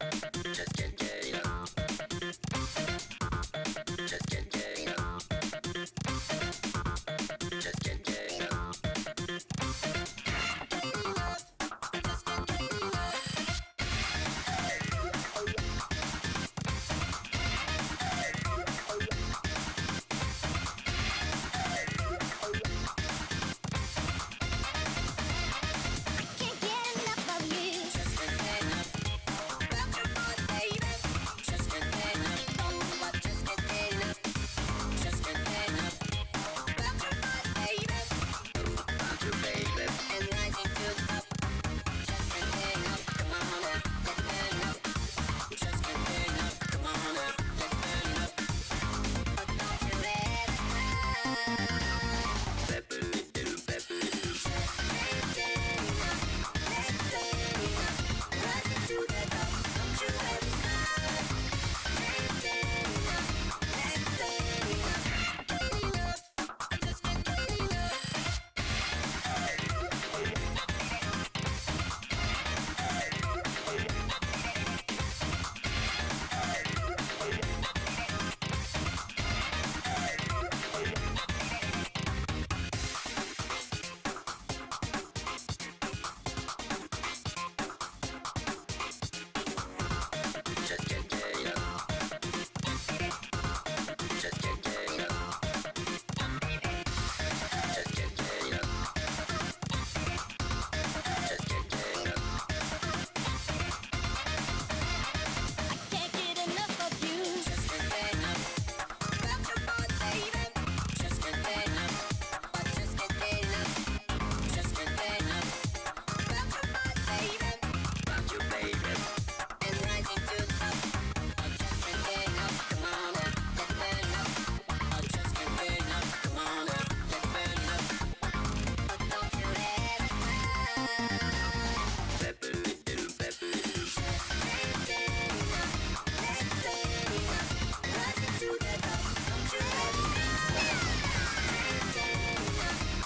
Just can't get enough. Just can't get enough. Just can't get enough.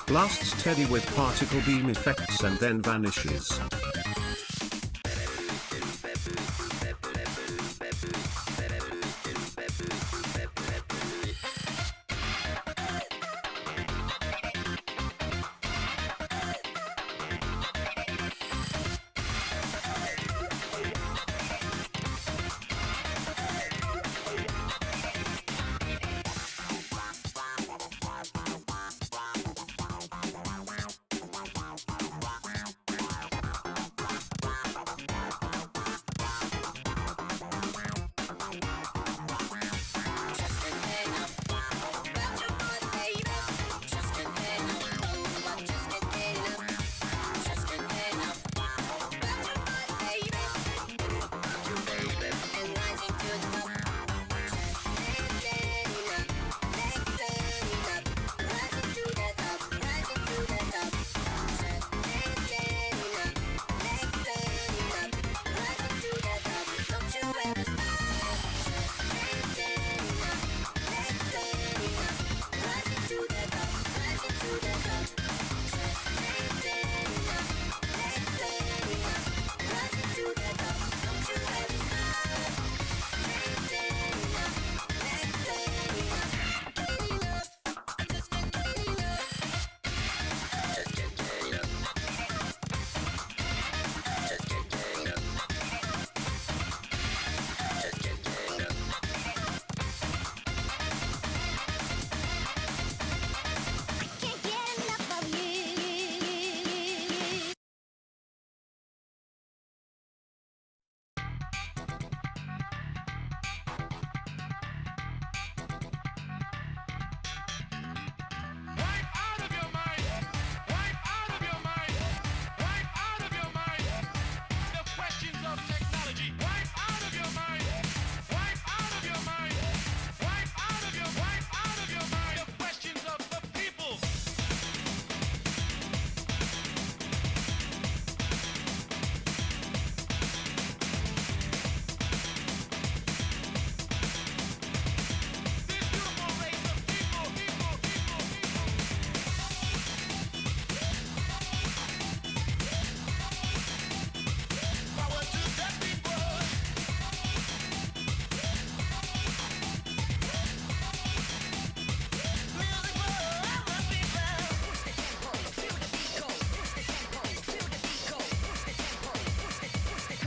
Blasts Teddy with particle beam effects and then vanishes.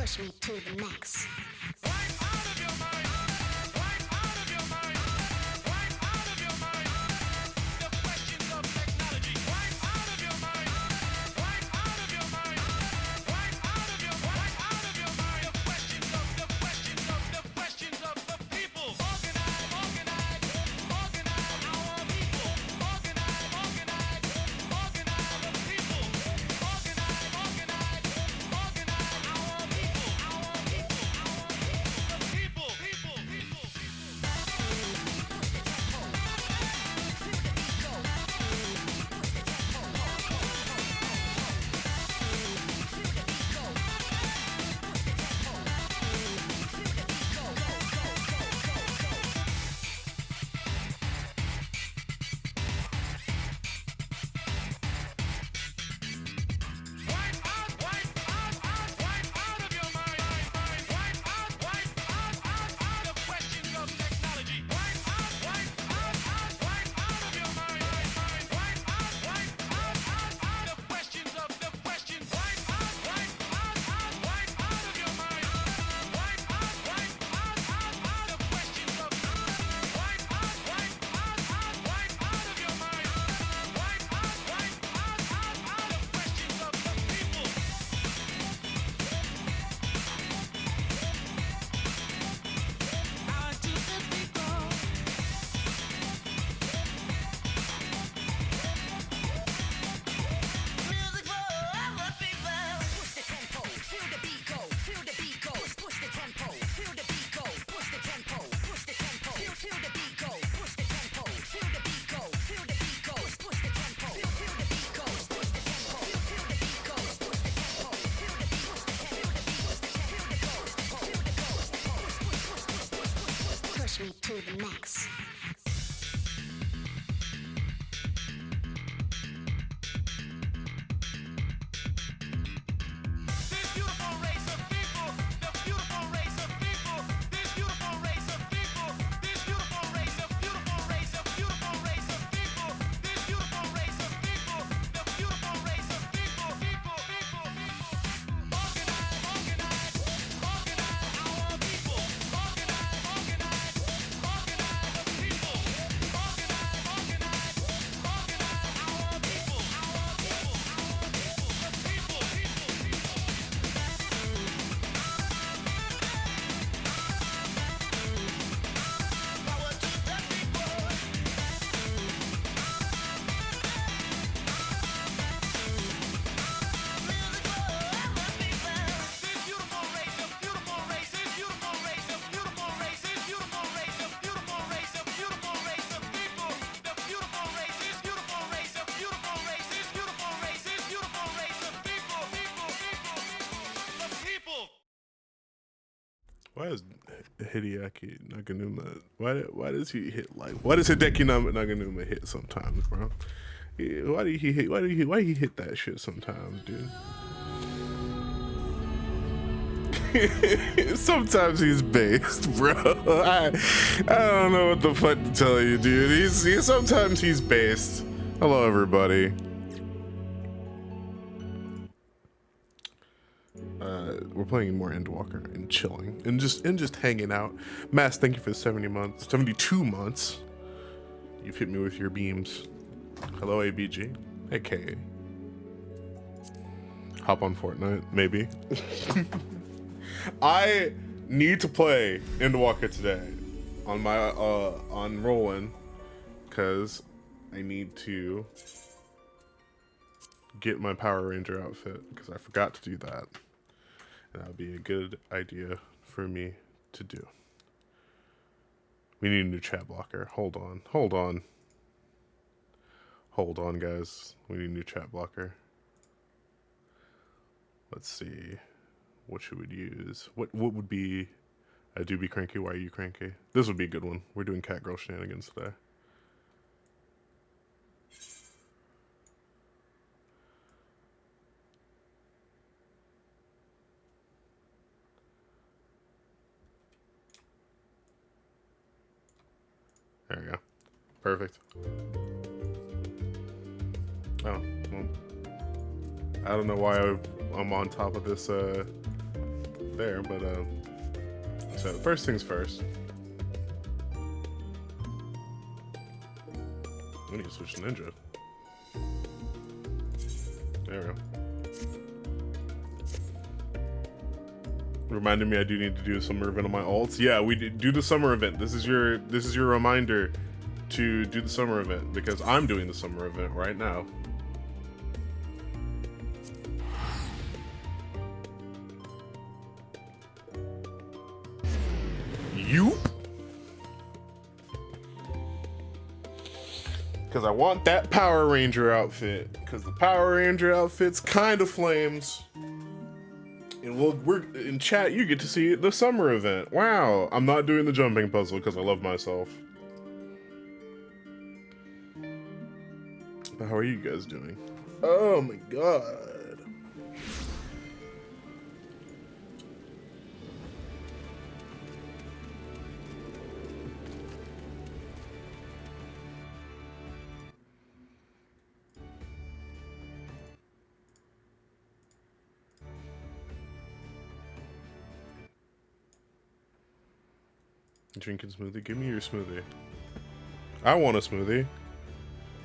push me to the max. Push me to the max. Why is Hideaki Naganuma? Why does he hit like? Why does Hideki Naganuma hit sometimes, bro? Why do he hit? Why he hit that shit sometimes, dude? Sometimes he's based, bro. I don't know what the fuck to tell you, dude. Sometimes he's based. Hello, everybody. We're playing more Endwalker and chilling and just hanging out. Mass, thank you for the 72 months. You've hit me with your beams. Hello, ABG. Hey, K. Hop on Fortnite, maybe. I need to play Endwalker today on my on Rollin', cause I need to get my Power Ranger outfit because I forgot to do that. And that would be a good idea for me to do. We need a new chat blocker. Hold on, guys. We need a new chat blocker. Let's see. What should we use? What would be... I do be cranky, why are you cranky? This would be a good one. We're doing Catgirl Shenanigans today. There we go. Perfect. Oh, well. I don't know why I'm on top of this there, but so first things first. I need to switch to Ninja. There we go. Reminded me I do need to do a summer event on my alts. Yeah, we do the summer event. This is your reminder to do the summer event because I'm doing the summer event right now. You? Because I want that Power Ranger outfit. Because the Power Ranger outfit's kind of flames. And we're in chat, you get to see the summer event. Wow. I'm not doing the jumping puzzle because I love myself. But how are you guys doing? Oh my god. Drinking smoothie? Give me your smoothie. I want a smoothie.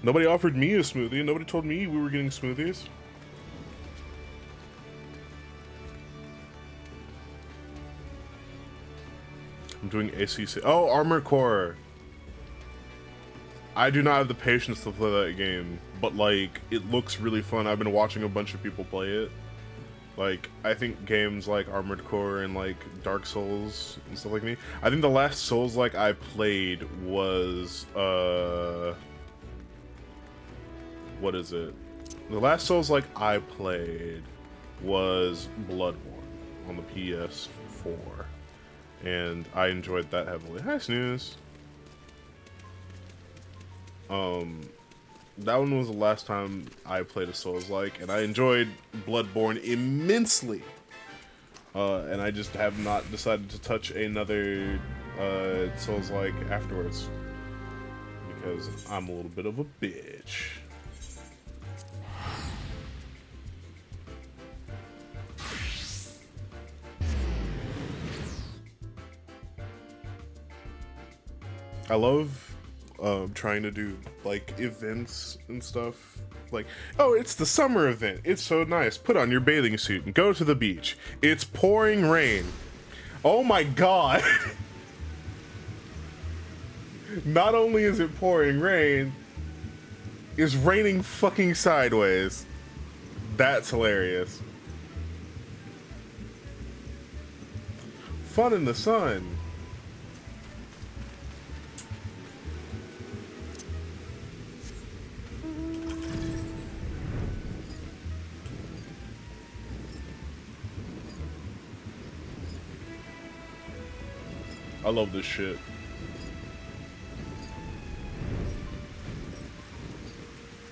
Nobody offered me a smoothie. Nobody told me we were getting smoothies. I'm doing ACC. Oh, Armored Core. I do not have the patience to play that game, but like, it looks really fun. I've been watching a bunch of people play it. Like, I think games like Armored Core and like Dark Souls and stuff like me. I think the last Souls-like I played was what is it? The last Souls-like I played was Bloodborne on the PS4, and I enjoyed that heavily. Hi, Snooze. That one was the last time I played a Souls-like, and I enjoyed Bloodborne immensely. And I just have not decided to touch another Souls-like afterwards. Because I'm a little bit of a bitch. I love trying to do like events and stuff. Like, oh, it's the summer event. It's so nice. Put on your bathing suit and go to the beach. It's pouring rain. Oh my god. Not only is it pouring rain, it's raining fucking sideways. That's hilarious. Fun in the sun. I love this shit.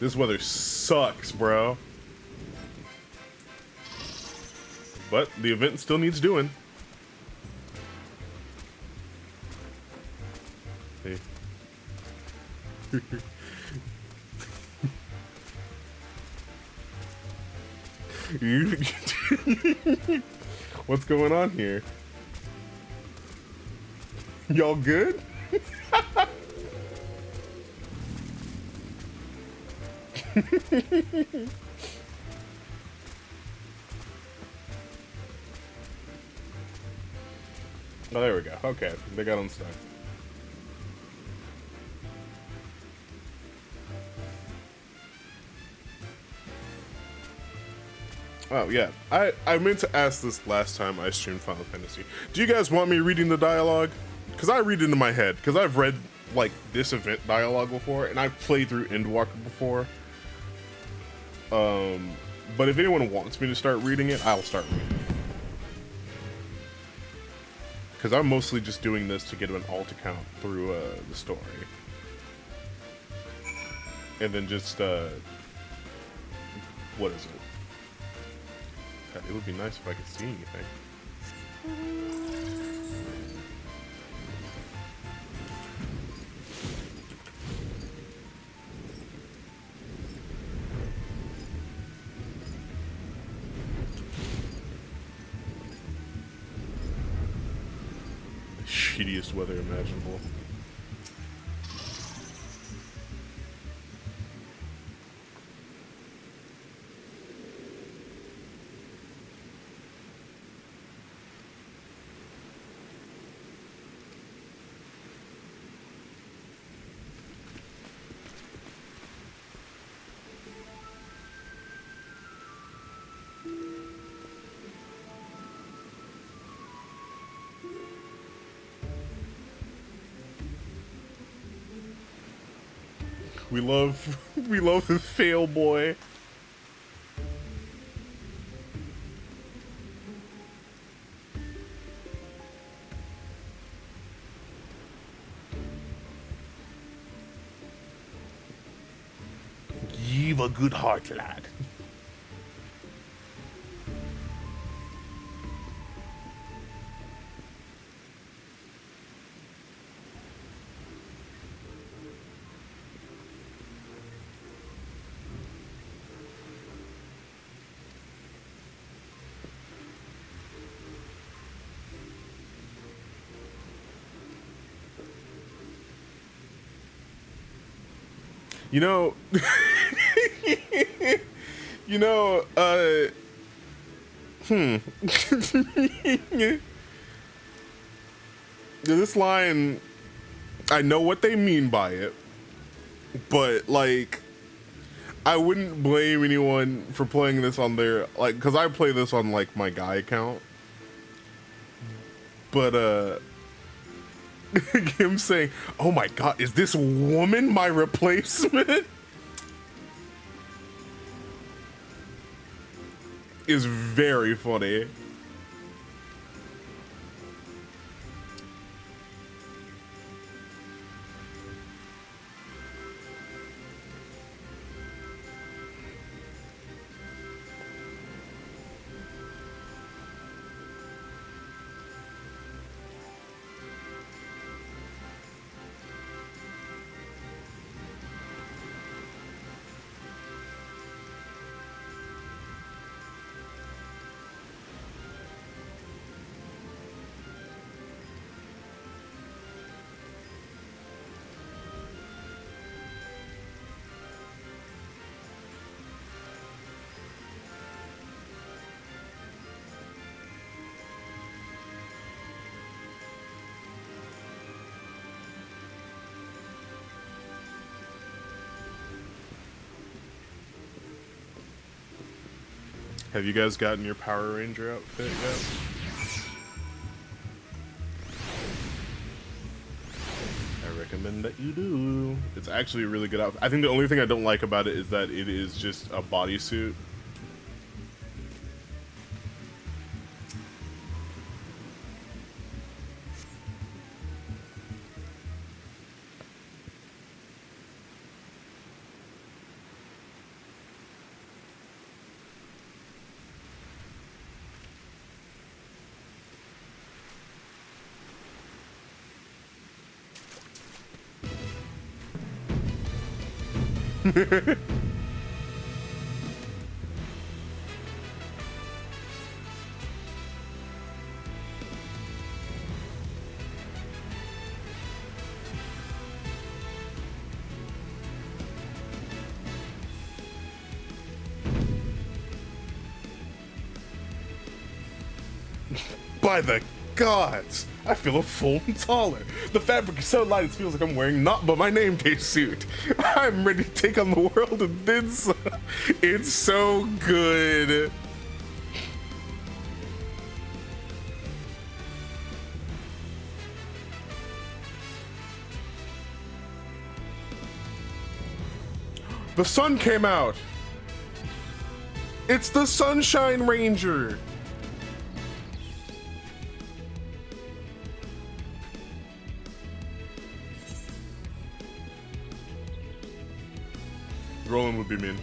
This weather sucks, bro. But the event still needs doing. Hey. What's going on here? Y'all good? Oh, there we go. Okay, they got unstuck. Oh, yeah. I meant to ask this last time I streamed Final Fantasy. Do you guys want me reading the dialogue? Because I read into my head. Because I've read, like, this event dialogue before, and I've played through Endwalker before. But if anyone wants me to start reading it, I'll start reading it. Because I'm mostly just doing this to get an alt account through the story. And then just, what is it? God, it would be nice if I could see anything. shittiest weather imaginable. We love the fail boy. You've a good heart, lad. You know, you know, this line, I know what they mean by it, but like, I wouldn't blame anyone for playing this on their, like, because I play this on like my guy account, but him saying, "Oh my God, is this woman my replacement?" is very funny. Have you guys gotten your Power Ranger outfit yet? I recommend that you do. It's actually a really good outfit. I think the only thing I don't like about it is that it is just a bodysuit. By the gods, I feel a full and taller. The fabric is so light it feels like I'm wearing not but my name day suit. I'm ready to take on the world and then some. It's so good. The sun came out. It's the Sunshine Ranger. Roland would be mean.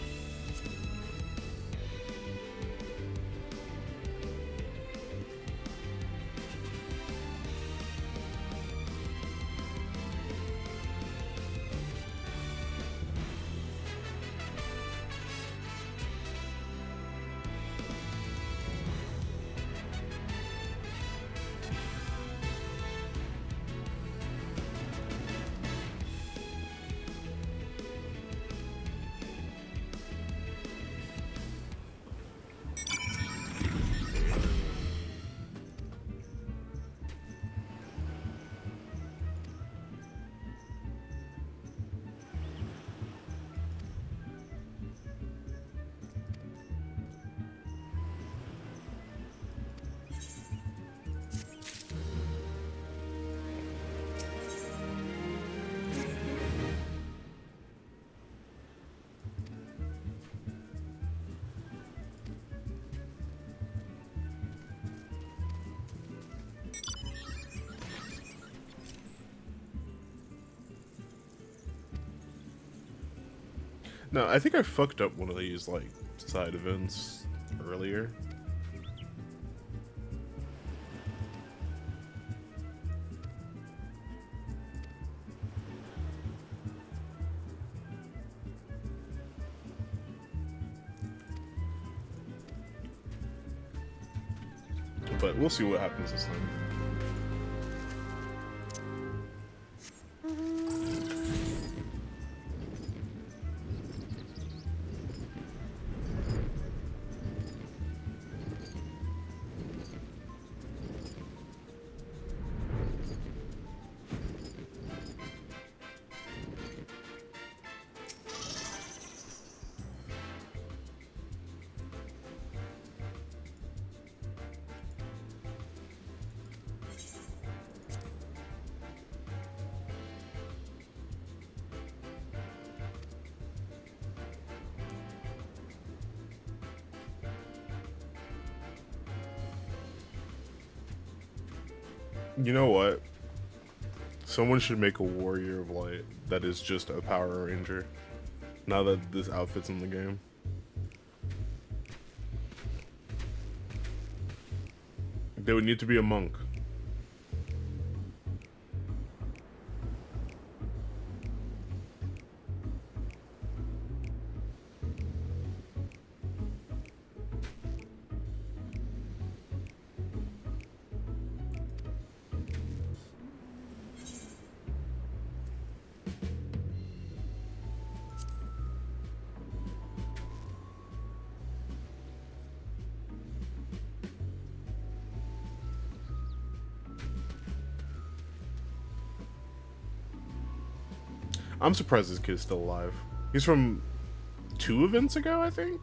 No, I think I fucked up one of these like side events earlier. But we'll see what happens this time. You know what? Someone should make a Warrior of Light that is just a Power Ranger. Now that this outfit's in the game. They would need to be a monk. I'm surprised this kid's still alive. He's from 2 events ago, I think?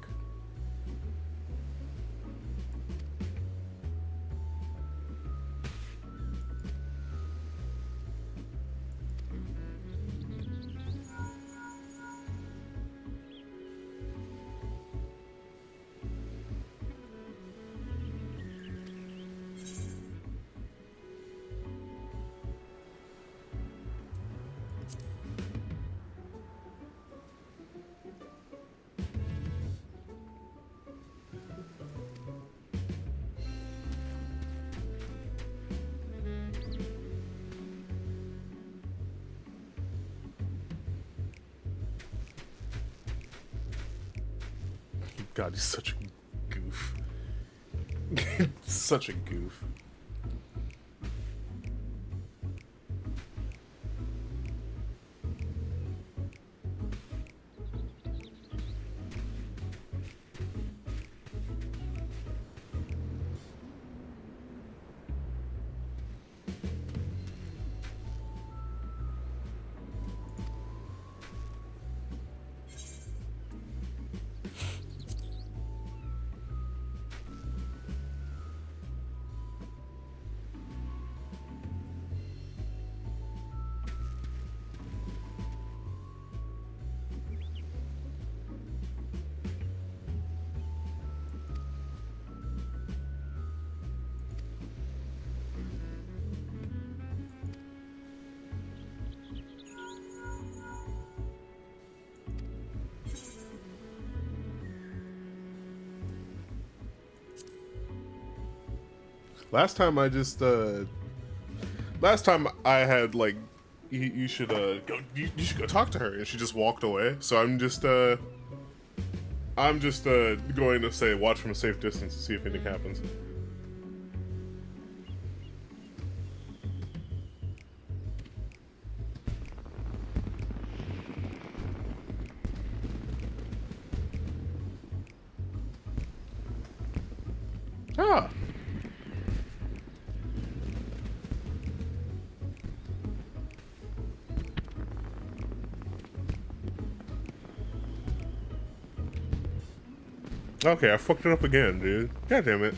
God, he's such a goof. Such a goof. Last time I had like, you should go, you should go talk to her, and she just walked away. So I'm just going to say watch from a safe distance to see if anything happens. Ah. Okay, I fucked it up again, dude. God damn it.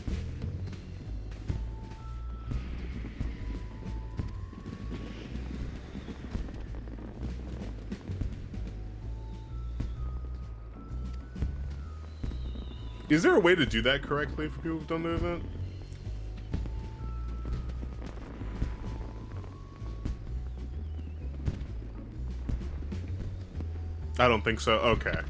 Is there a way to do that correctly for people who've done the event? I don't think so. Okay.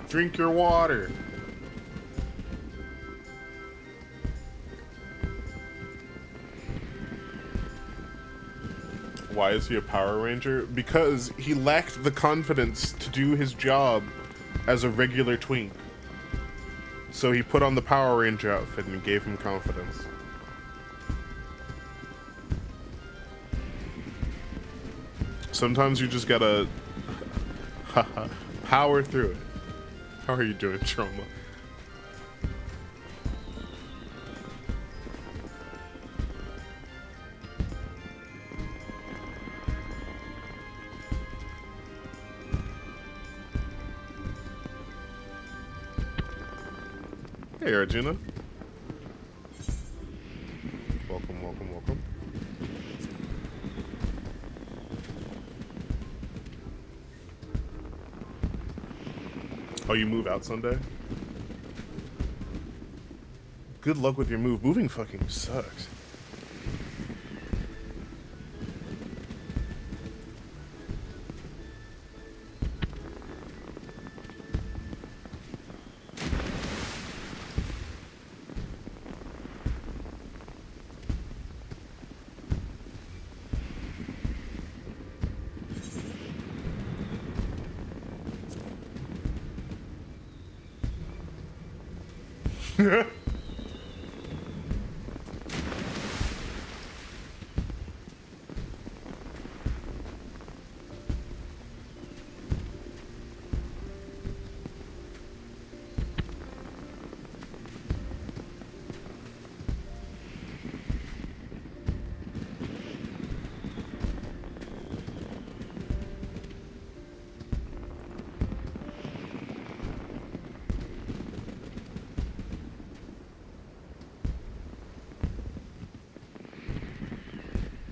Drink your water. Why is he a Power Ranger? Because he lacked the confidence to do his job as a regular twink. So he put on the Power Ranger outfit and gave him confidence. Sometimes you just gotta power through it. How are you doing, Trauma? Hey, Arjuna. Welcome, welcome, welcome. Oh, you move out Sunday? Good luck with your move. Moving fucking sucks.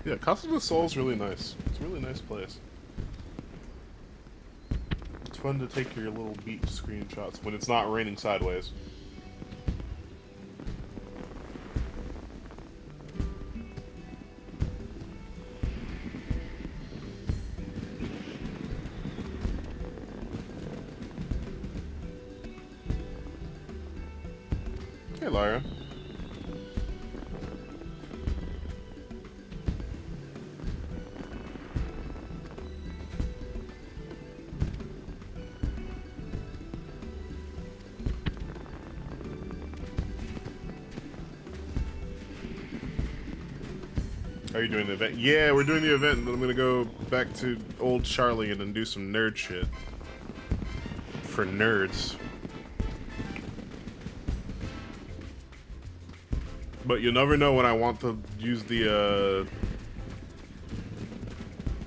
Yeah, Casa del Sol's really nice. It's a really nice place. It's fun to take your little beach screenshots when it's not raining sideways. Hey, Lyra. Are you doing the event? Yeah, we're doing the event, and then I'm gonna go back to old Charlie and then do some nerd shit. For nerds. But you never know when I want to use the,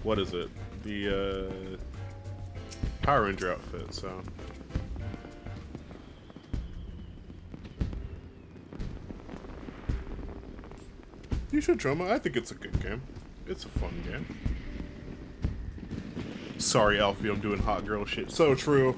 what is it? The, Power Ranger outfit, so. You should, Trauma. I think it's a good game. It's a fun game. Sorry, Alfie, I'm doing hot girl shit. So true.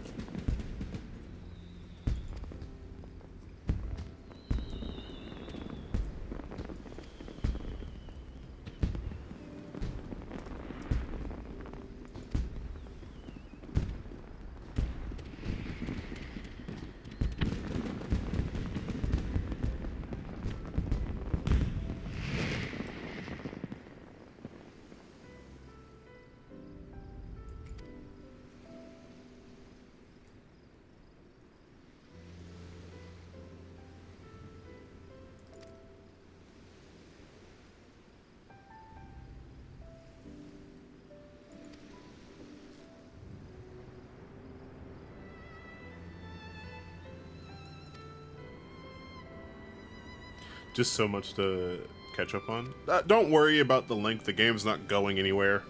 Just so much to catch up on. Don't worry about the length. The game's not going anywhere.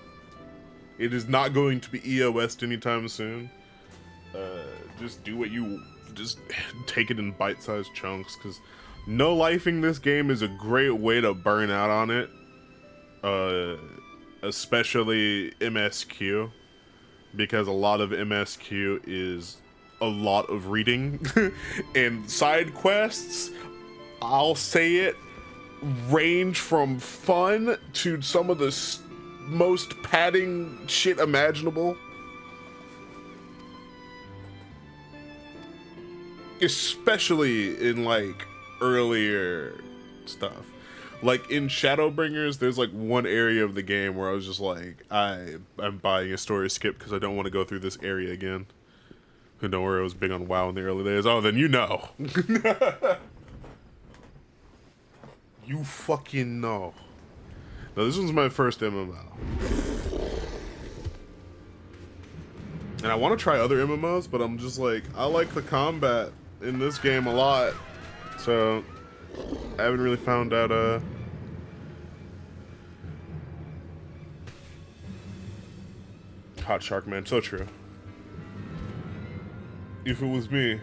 It is not going to be EOS'd anytime soon. Just do what you... Just take it in bite-sized chunks, because no-lifing this game is a great way to burn out on it. Especially MSQ. Because a lot of MSQ is a lot of reading. And side quests... I'll say it, range from fun to some of the most padding shit imaginable. especially in like earlier stuff. Like in Shadowbringers, there's like one area of the game where I was just like, I'm buying a story skip because I don't want to go through this area again. Who know where it was big on WoW in the early days? Oh, then you know. You fucking know. Now this one's my first MMO. And I want to try other MMOs, but I'm just like, I like the combat in this game a lot. So I haven't really found out Hot Shark Man, so true. If it was me.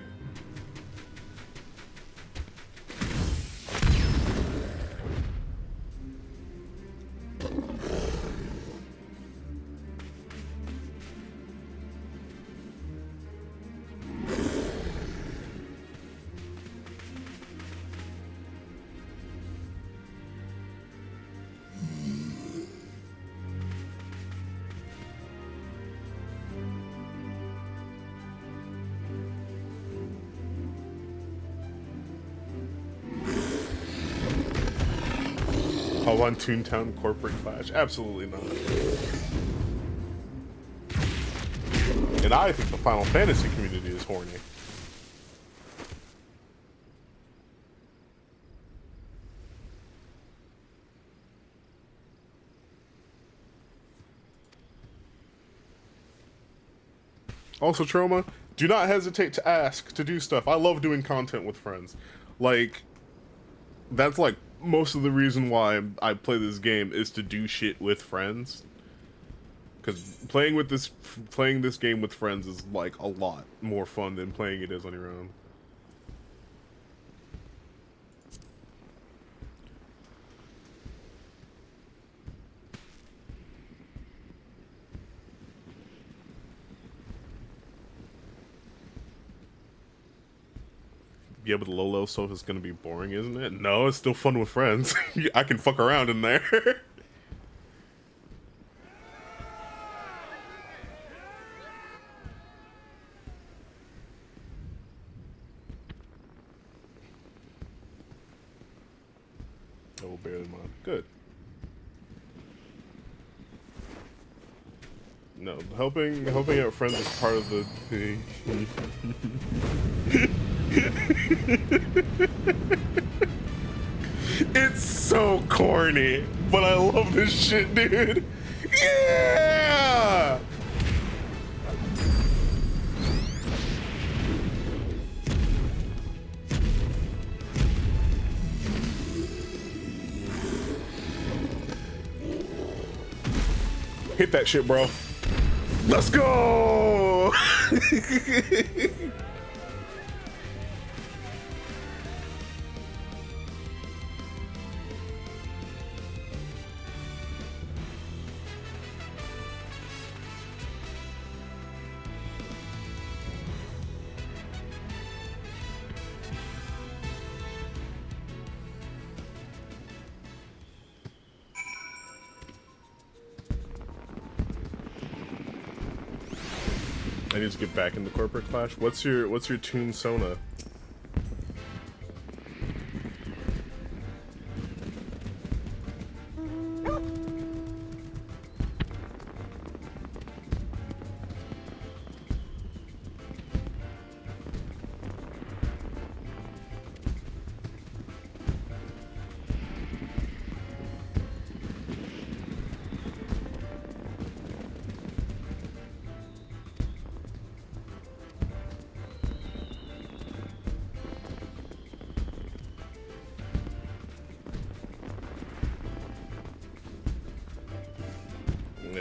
On Toontown corporate clash? Absolutely not. And I think the Final Fantasy community is horny. Also, Trauma, do not hesitate to ask to do stuff. I love doing content with friends. Like, that's like most of the reason why I play this game is to do shit with friends. Because playing this game with friends is like a lot more fun than playing it as on your own. Yeah, but the low level stuff is gonna be boring, isn't it? No, it's still fun with friends. I can fuck around in there. Oh, barely mine. Good. No, helping out friends is part of the thing. It's so corny, but I love this shit, dude. Yeah! Hit that shit, bro. Let's go! I need to get back into corporate clash. What's your tune Sona?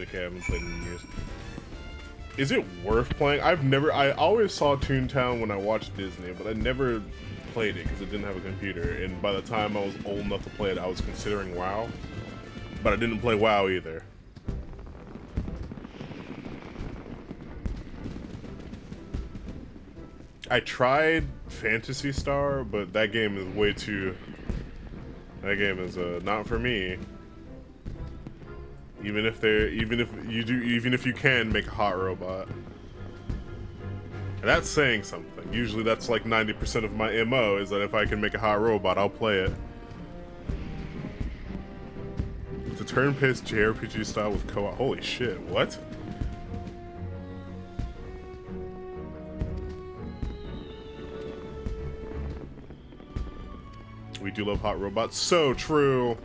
Okay, I haven't played in years. Is it worth playing? I always saw Toontown when I watched Disney, but I never played it because it didn't have a computer. And by the time I was old enough to play it, I was considering WoW. But I didn't play WoW either. I tried Phantasy Star, but that game is way too... That game is not for me. Even if you can make a hot robot. And that's saying something. Usually that's like 90% of my MO is that if I can make a hot robot, I'll play it. It's a turn-based JRPG style with co-op. Holy shit, what? We do love hot robots. So true.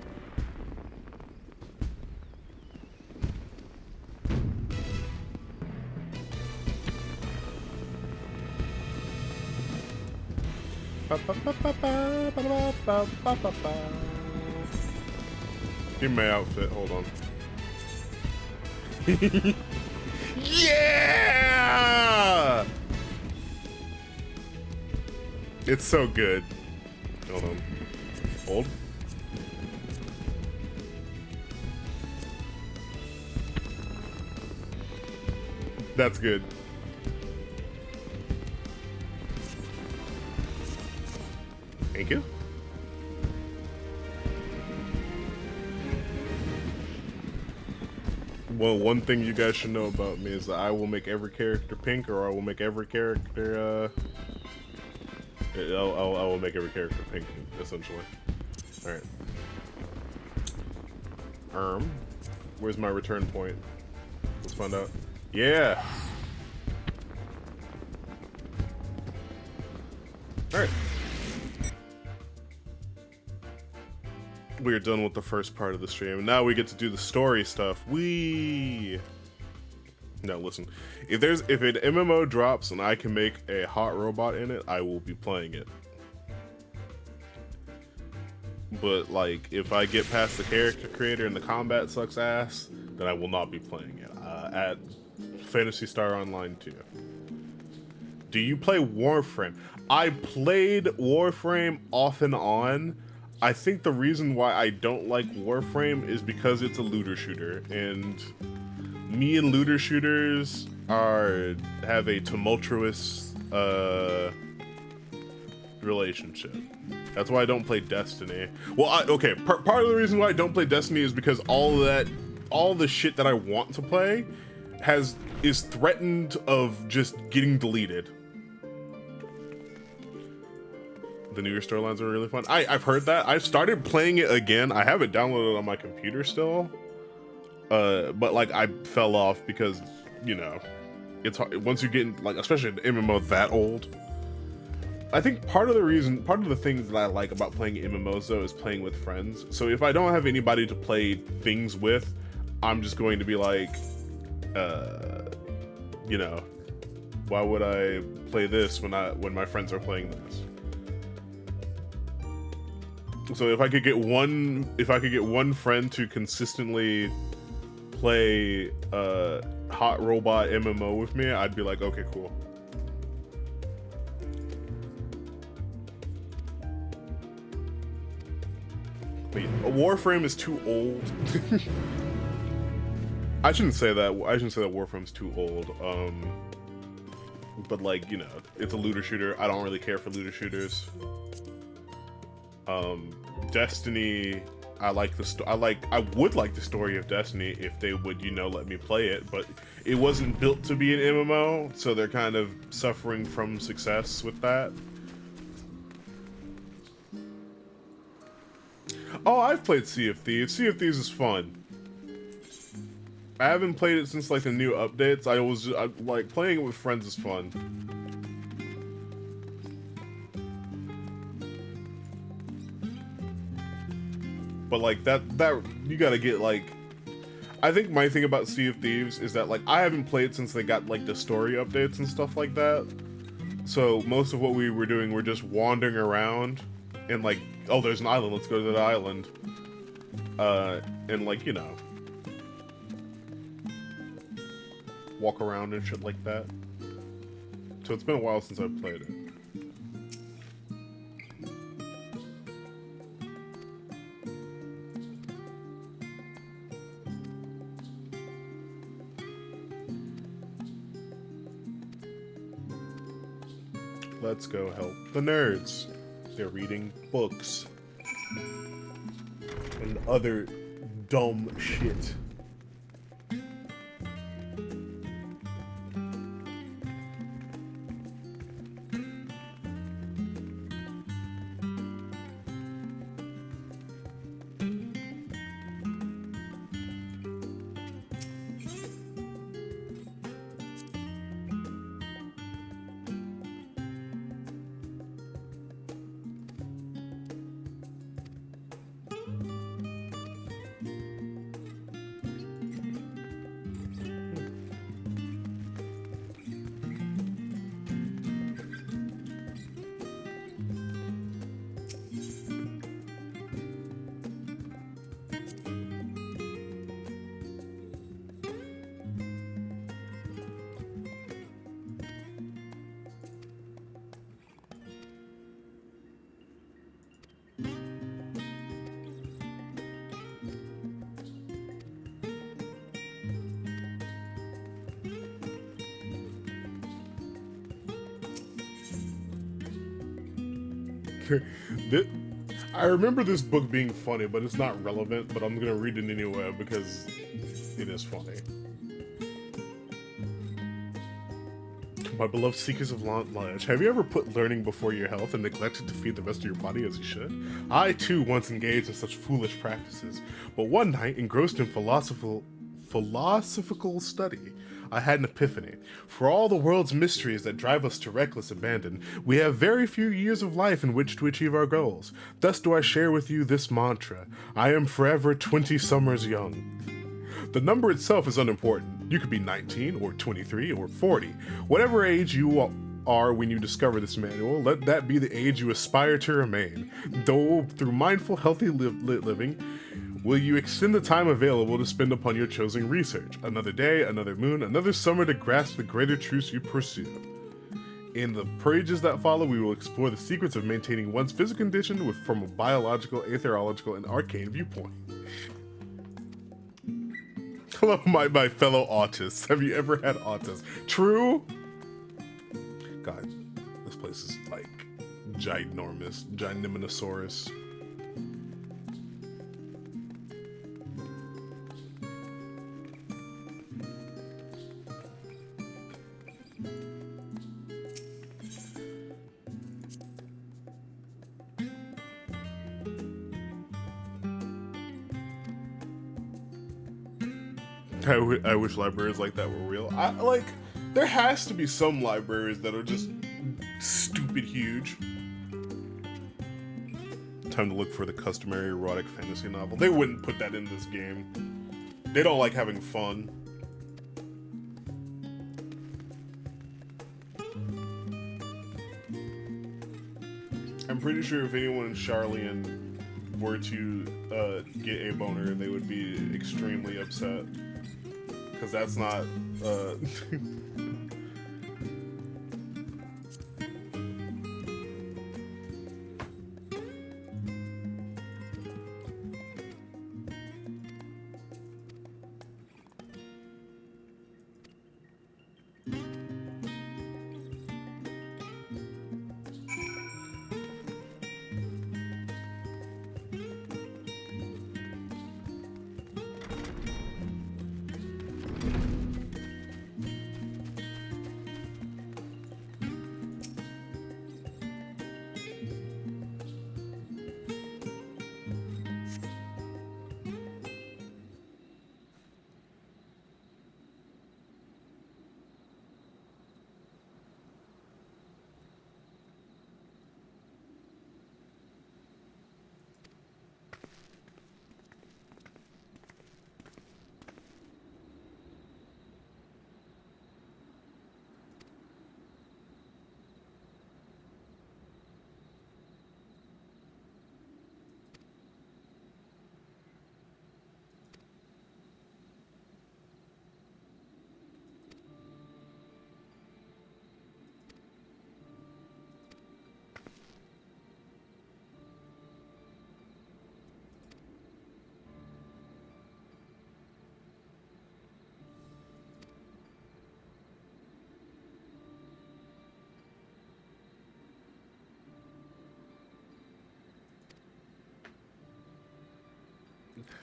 Give me my outfit, hold on. Yeah! It's so good. Hold on. Hold. That's good. Thank you. Well, one thing you guys should know about me is that I will make every character pink, or I will make every character, I will make every character pink, essentially. Alright. Where's my return point? Let's find out. Yeah! Alright. We're done with the first part of the stream, and now we get to do the story stuff. Now listen, if an MMO drops and I can make a hot robot in it, I will be playing it. But like, if I get past the character creator and the combat sucks ass, then I will not be playing it. At Phantasy Star Online 2. Do you play Warframe? I played Warframe off and on. I think the reason why I don't like Warframe is because it's a looter shooter, and me and looter shooters have a tumultuous relationship. That's why I don't play Destiny. Well, okay, part of the reason why I don't play Destiny is because all the shit that I want to play is threatened of just getting deleted. The newer storylines are really fun. I've heard that. I've started playing it again. I have it downloaded on my computer still. But like I fell off because, you know, it's hard once you get in, like, especially an MMO that old. I think part of the things that I like about playing MMOs though is playing with friends. So if I don't have anybody to play things with, I'm just going to be like, you know, why would I play this when my friends are playing this? So if I could get one friend to consistently play hot robot MMO with me, I'd be like, okay, cool. Wait, Warframe is too old. I shouldn't say that. I shouldn't say that Warframe's too old. But like, you know, it's a looter shooter. I don't really care for looter shooters. Destiny, I would like the story of Destiny if they would, you know, let me play it, but it wasn't built to be an MMO, so they're kind of suffering from success with that. Oh, I've played Sea of Thieves. Sea of Thieves is fun. I haven't played it since like the new updates. I like playing it with friends is fun. But like that you gotta get like, I think my thing about Sea of Thieves is that like I haven't played since they got like the story updates and stuff like that. So most of what we were doing, we're just wandering around and like, oh, there's an island, let's go to that island. And like, you know, walk around and shit like that. So it's been a while since I've played it. Let's go help the nerds. They're reading books and other dumb shit. Thi- I remember this book being funny, but it's not relevant. But I'm gonna read it anyway because it is funny. My beloved seekers of knowledge, have you ever put learning before your health and neglected to feed the rest of your body as you should? I too once engaged in such foolish practices, but one night, engrossed in philosophical study, I had an epiphany. For all the world's mysteries that drive us to reckless abandon, we have very few years of life in which to achieve our goals. Thus do I share with you this mantra: I am forever 20 summers young. The number itself is unimportant. You could be 19 or 23 or 40. Whatever age you are when you discover this manual, let that be the age you aspire to remain. Though through mindful, healthy living, will you extend the time available to spend upon your chosen research. Another day, another moon, another summer to grasp the greater truths you pursue. In the pages that follow, we will explore the secrets of maintaining one's physical condition from a biological, aetheriological, and arcane viewpoint. Hello, my fellow autists. Have you ever had autism? True? God, this place is like ginormous. Ginormous. I wish libraries like that were real. There has to be some libraries that are just stupid huge. Time to look for the customary erotic fantasy novel. They wouldn't put that in this game. They don't like having fun. I'm pretty sure if anyone in Charlian were to get a boner, they would be extremely upset. Because that's not...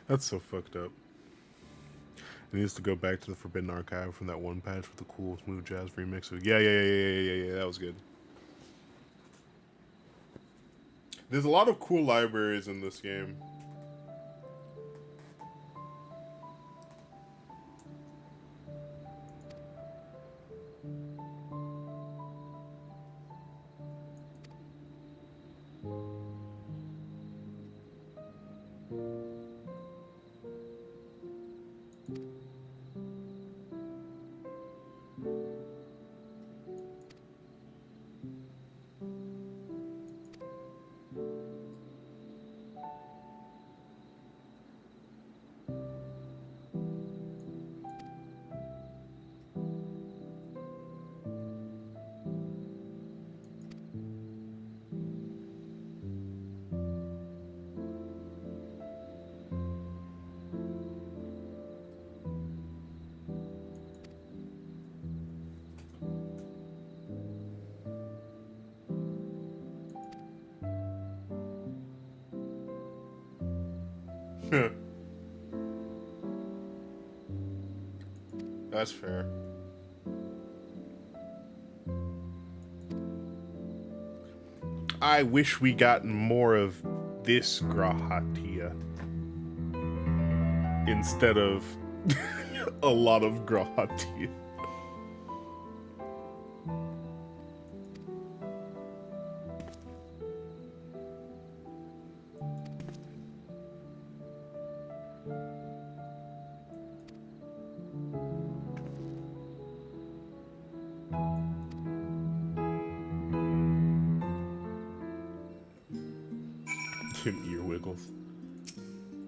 That's so fucked up. It needs to go back to the Forbidden Archive from that one patch with the cool smooth jazz remix. Yeah, that was good. There's a lot of cool libraries in this game. That's fair. I wish we got more of this Grahatia instead of a lot of Grahatia. Ear wiggles.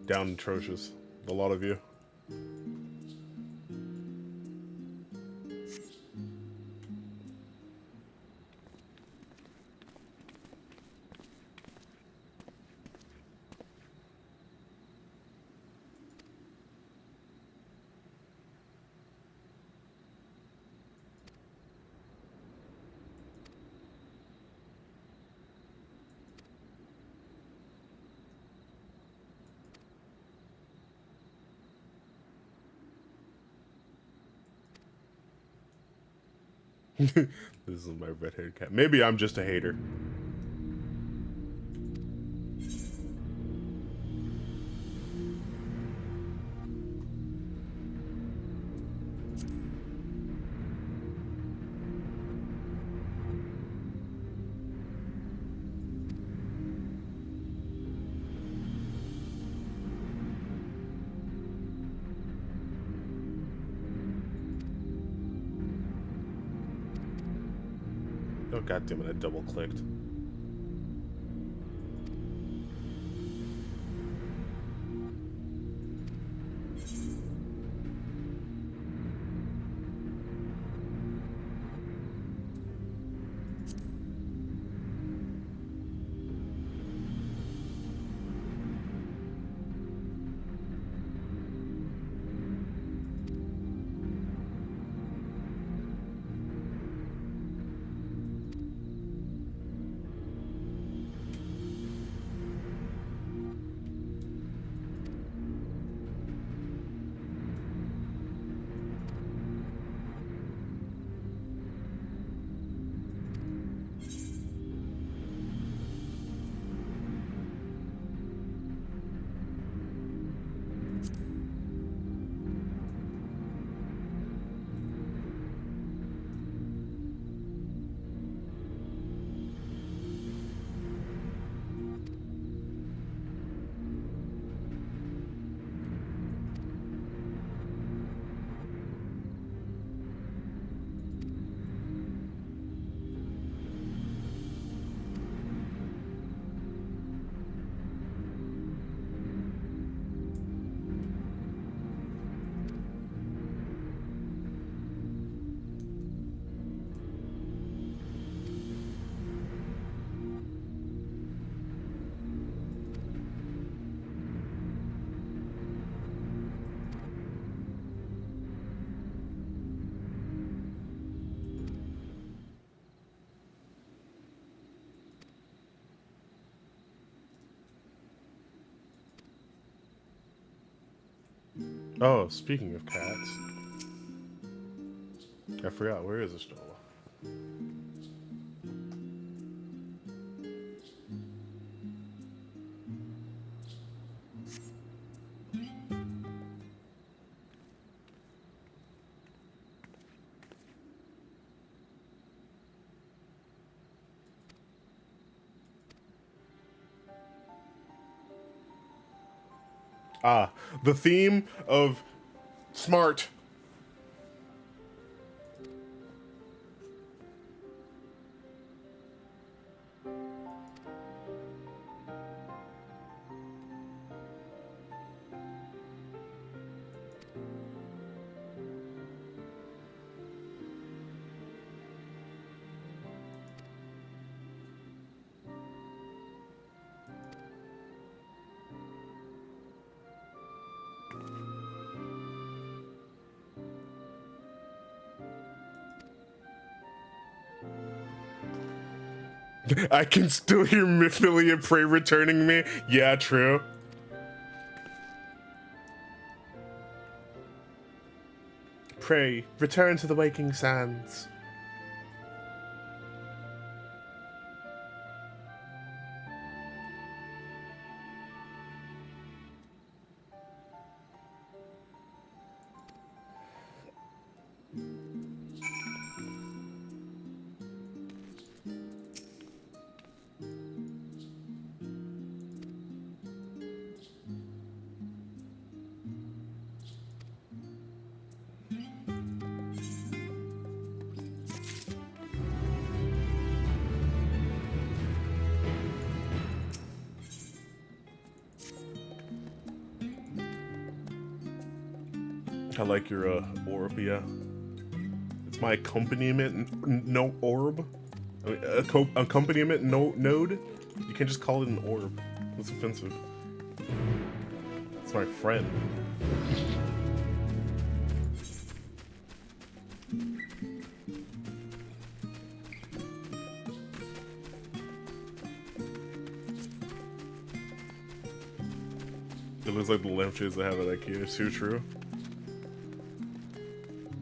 Down atrocious. A lot of you. This is my red-haired cat. Maybe I'm just a hater. Oh, goddammit, I double-clicked. Oh, speaking of cats, I forgot, where is Estola? Ah, the theme of smart. I can still hear Mythilia Prey returning me. Yeah, true. Pray, return to the waking sands. I like your orb, yeah. It's my accompaniment no orb. I mean, accompaniment node. You can't just call it an orb. That's offensive. It's my friend. It looks like the lampshades I have at IKEA is too true.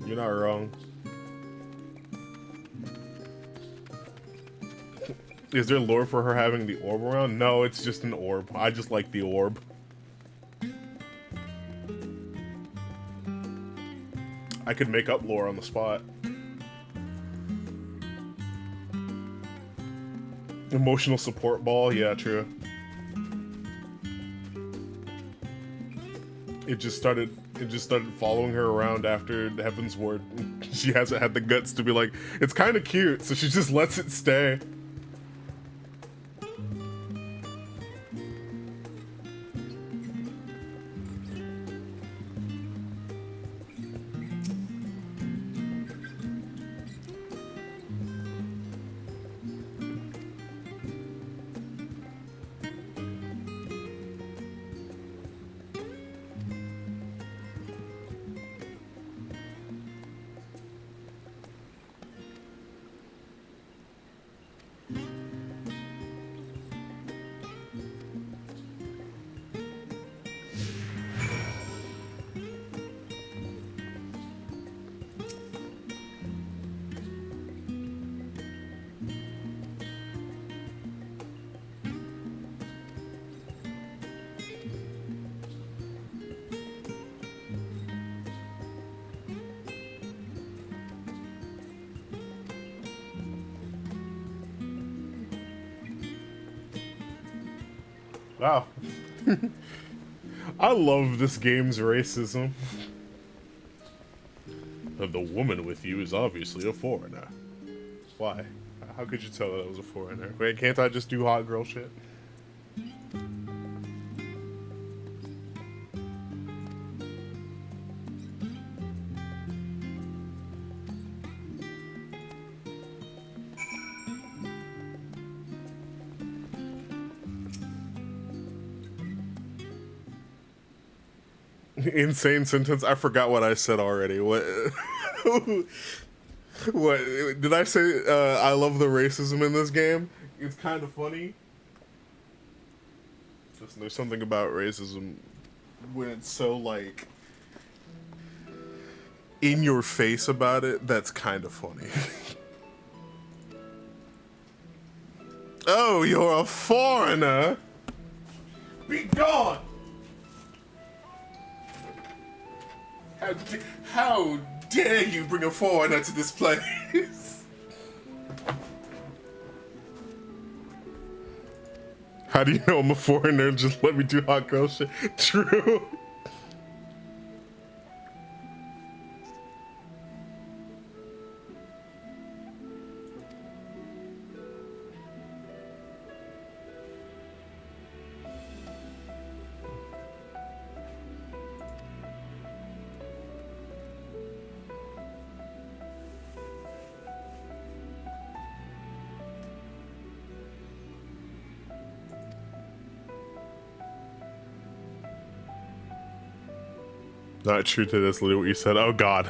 You're not wrong. Is there lore for her having the orb around? No, it's just an orb. I just like the orb. I could make up lore on the spot. Emotional support ball, yeah, true. It just started following her around after Heaven's Ward. She hasn't had the guts to be like, it's kind of cute, so she just lets it stay. Wow. I love this game's racism. The woman with you is obviously a foreigner. Why? How could you tell that I was a foreigner? Wait, can't I just do hot girl shit? Insane sentence. I forgot what I said already. What? What did I say? I love the racism in this game. It's kind of funny. Listen, there's something about racism when it's so like in your face about it. That's kind of funny. Oh, you're a foreigner. Be gone. How dare you bring a foreigner to this place? How do you know I'm a foreigner? Just let me do hot girl shit. True. Not true to this, literally what you said. Oh god.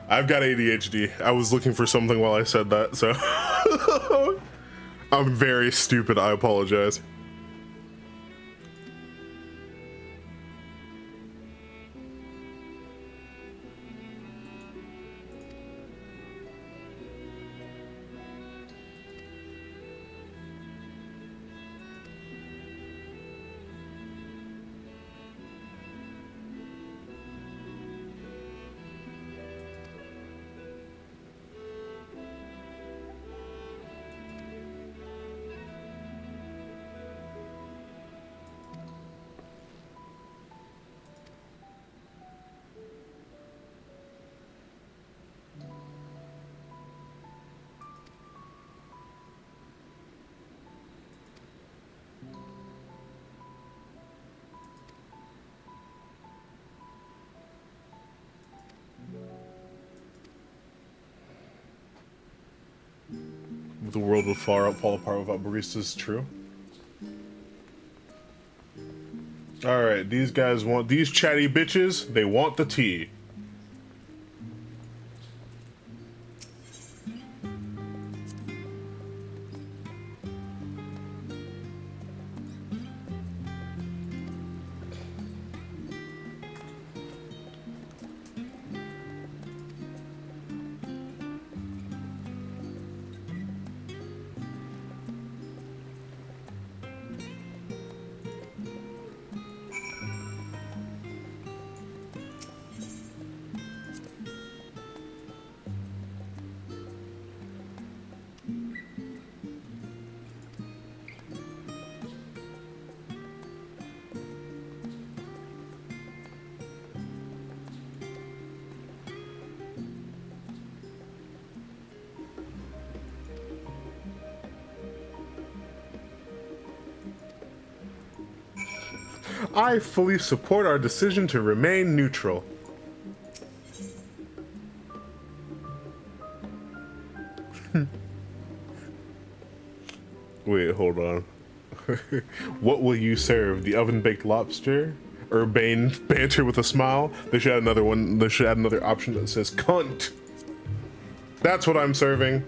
I've got ADHD. I was looking for something while I said that, so I'm very stupid, I apologize. The world would fall apart without baristas. True. All right, these guys want these chatty bitches. They want the tea. I fully support our decision to remain neutral. Wait, hold on. What will you serve? The oven-baked lobster? Urbane banter with a smile? They should add another one. They should add another option that says cunt. That's what I'm serving.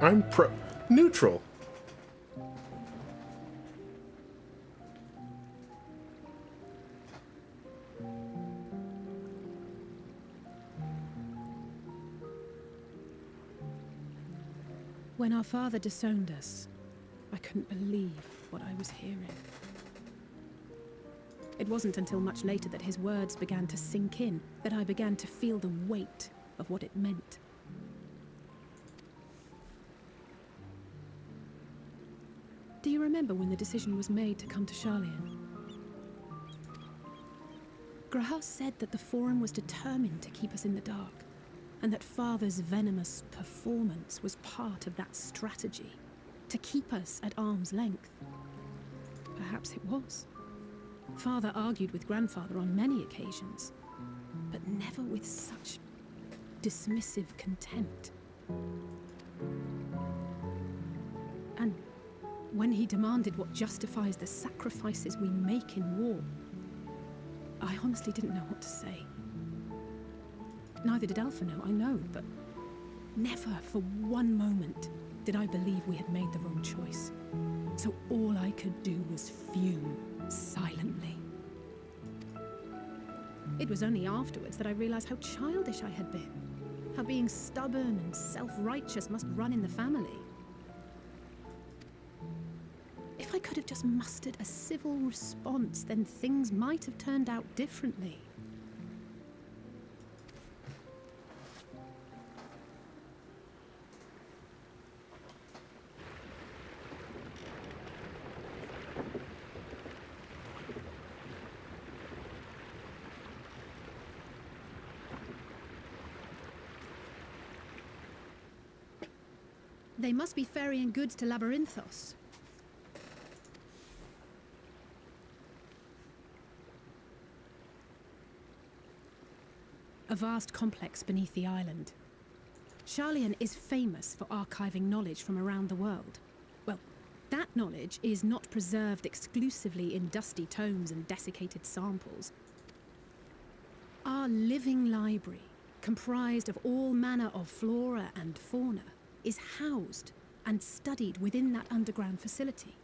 I'm neutral. When our father disowned us, I couldn't believe what I was hearing. It wasn't until much later that his words began to sink in, that I began to feel the weight of what it meant. Do you remember when the decision was made to come to Charlian? Graham said that the Forum was determined to keep us in the dark, and that Father's venomous performance was part of that strategy, to keep us at arm's length. Perhaps it was. Father argued with Grandfather on many occasions, but never with such dismissive contempt. And when he demanded what justifies the sacrifices we make in war, I honestly didn't know what to say. Neither did Alpha know, I know, but never for one moment did I believe we had made the wrong choice. So all I could do was fume silently. It was only afterwards that I realized how childish I had been, how being stubborn and self-righteous must run in the family. If I could have just mustered a civil response, then things might have turned out differently. They must be ferrying goods to Labyrinthos. A vast complex beneath the island. Sharlayan is famous for archiving knowledge from around the world. Well, that knowledge is not preserved exclusively in dusty tomes and desiccated samples. Our living library, comprised of all manner of flora and fauna, is housed and studied within that underground facility.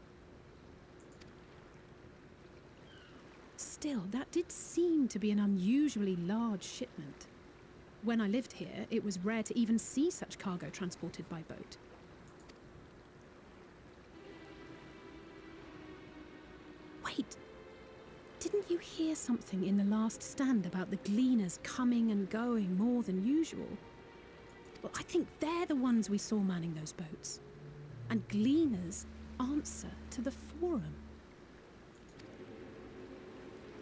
Still, that did seem to be an unusually large shipment. When I lived here, it was rare to even see such cargo transported by boat. Wait, didn't you hear something in the last stand about the gleaners coming and going more than usual? Well, I think they're the ones we saw manning those boats. And gleaners answer to the forum.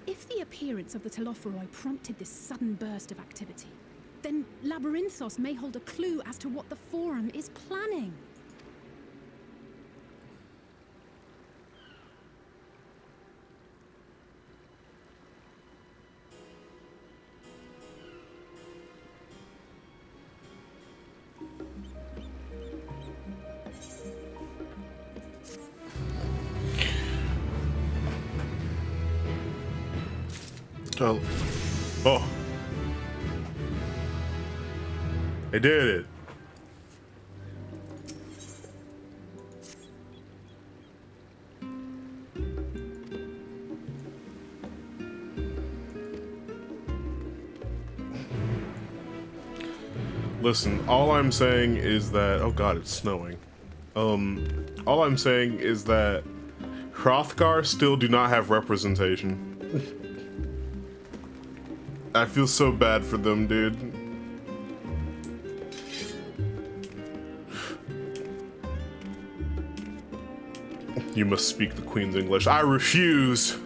If the appearance of the Telophoroi prompted this sudden burst of activity, then Labyrinthos may hold a clue as to what the forum is planning. Oh. Oh. I did it. Listen, all I'm saying is that, oh god, it's snowing. All I'm saying is that Hrothgar still do not have representation. I feel so bad for them, dude. You must speak the Queen's English. I refuse!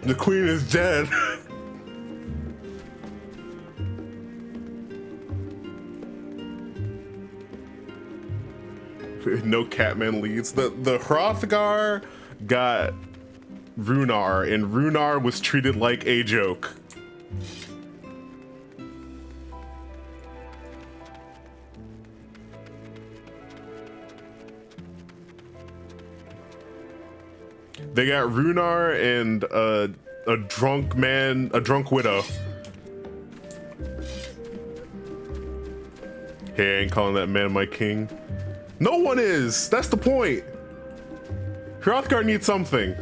The Queen is dead! No Catman leads. The Hrothgar got Runar, and Runar was treated like a joke. They got Runar and a drunk man, a drunk widow. Hey, I ain't calling that man my king. No one is! That's the point! Hrothgar needs something.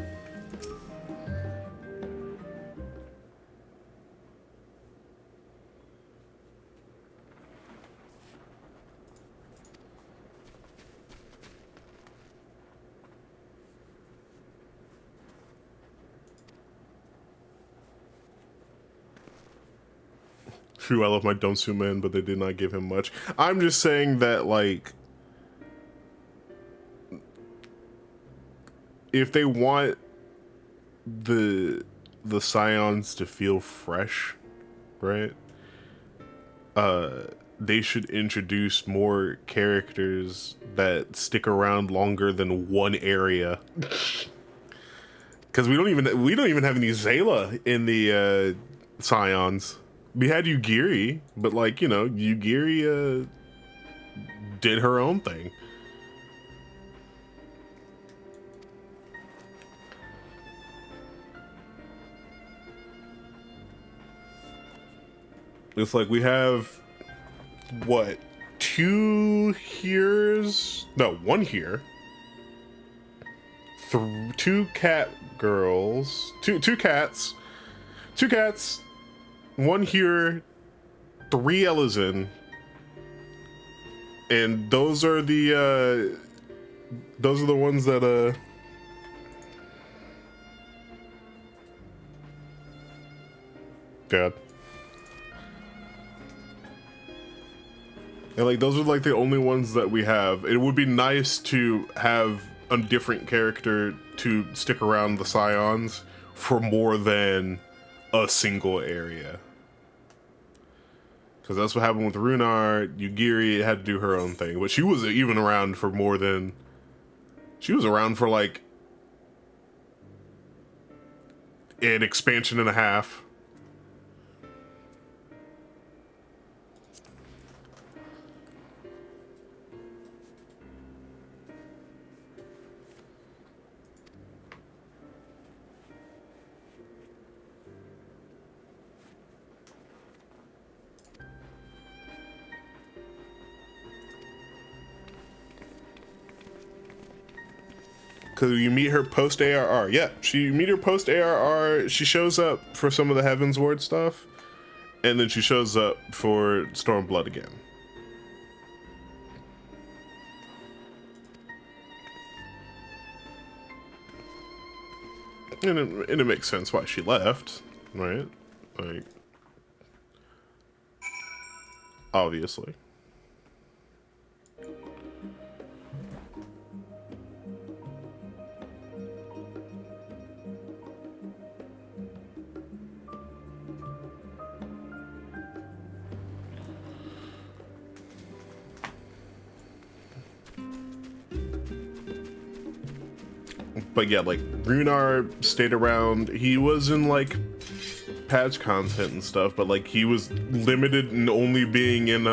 True, I love my Donsu man, but they did not give him much. I'm just saying that, like, if they want the Scions to feel fresh, right? They should introduce more characters that stick around longer than one area. Because we don't even have any Zayla in the Scions. We had Yugiri, but, like, you know, Yugiri did her own thing. It's like we have, what, 2 heres? No, 1 here. 2 cat girls. Two cats. 2 cats. 1 here. 3 Ellison. And those are the ones that God. And, like, those are, like, the only ones that we have. It would be nice to have a different character to stick around the Scions for more than a single area. Because that's what happened with Runar. Yugiri had to do her own thing. But she was even around for more than... She was around for like... an expansion and a half. Because you meet her post ARR. Yeah, you meet her post ARR. She shows up for some of the Heaven's Ward stuff, and then she shows up for Stormblood again. And it makes sense why she left, right? Like, obviously. But yeah, like, Runar stayed around. He was in, like, patch content and stuff, but, like, he was limited in only being in,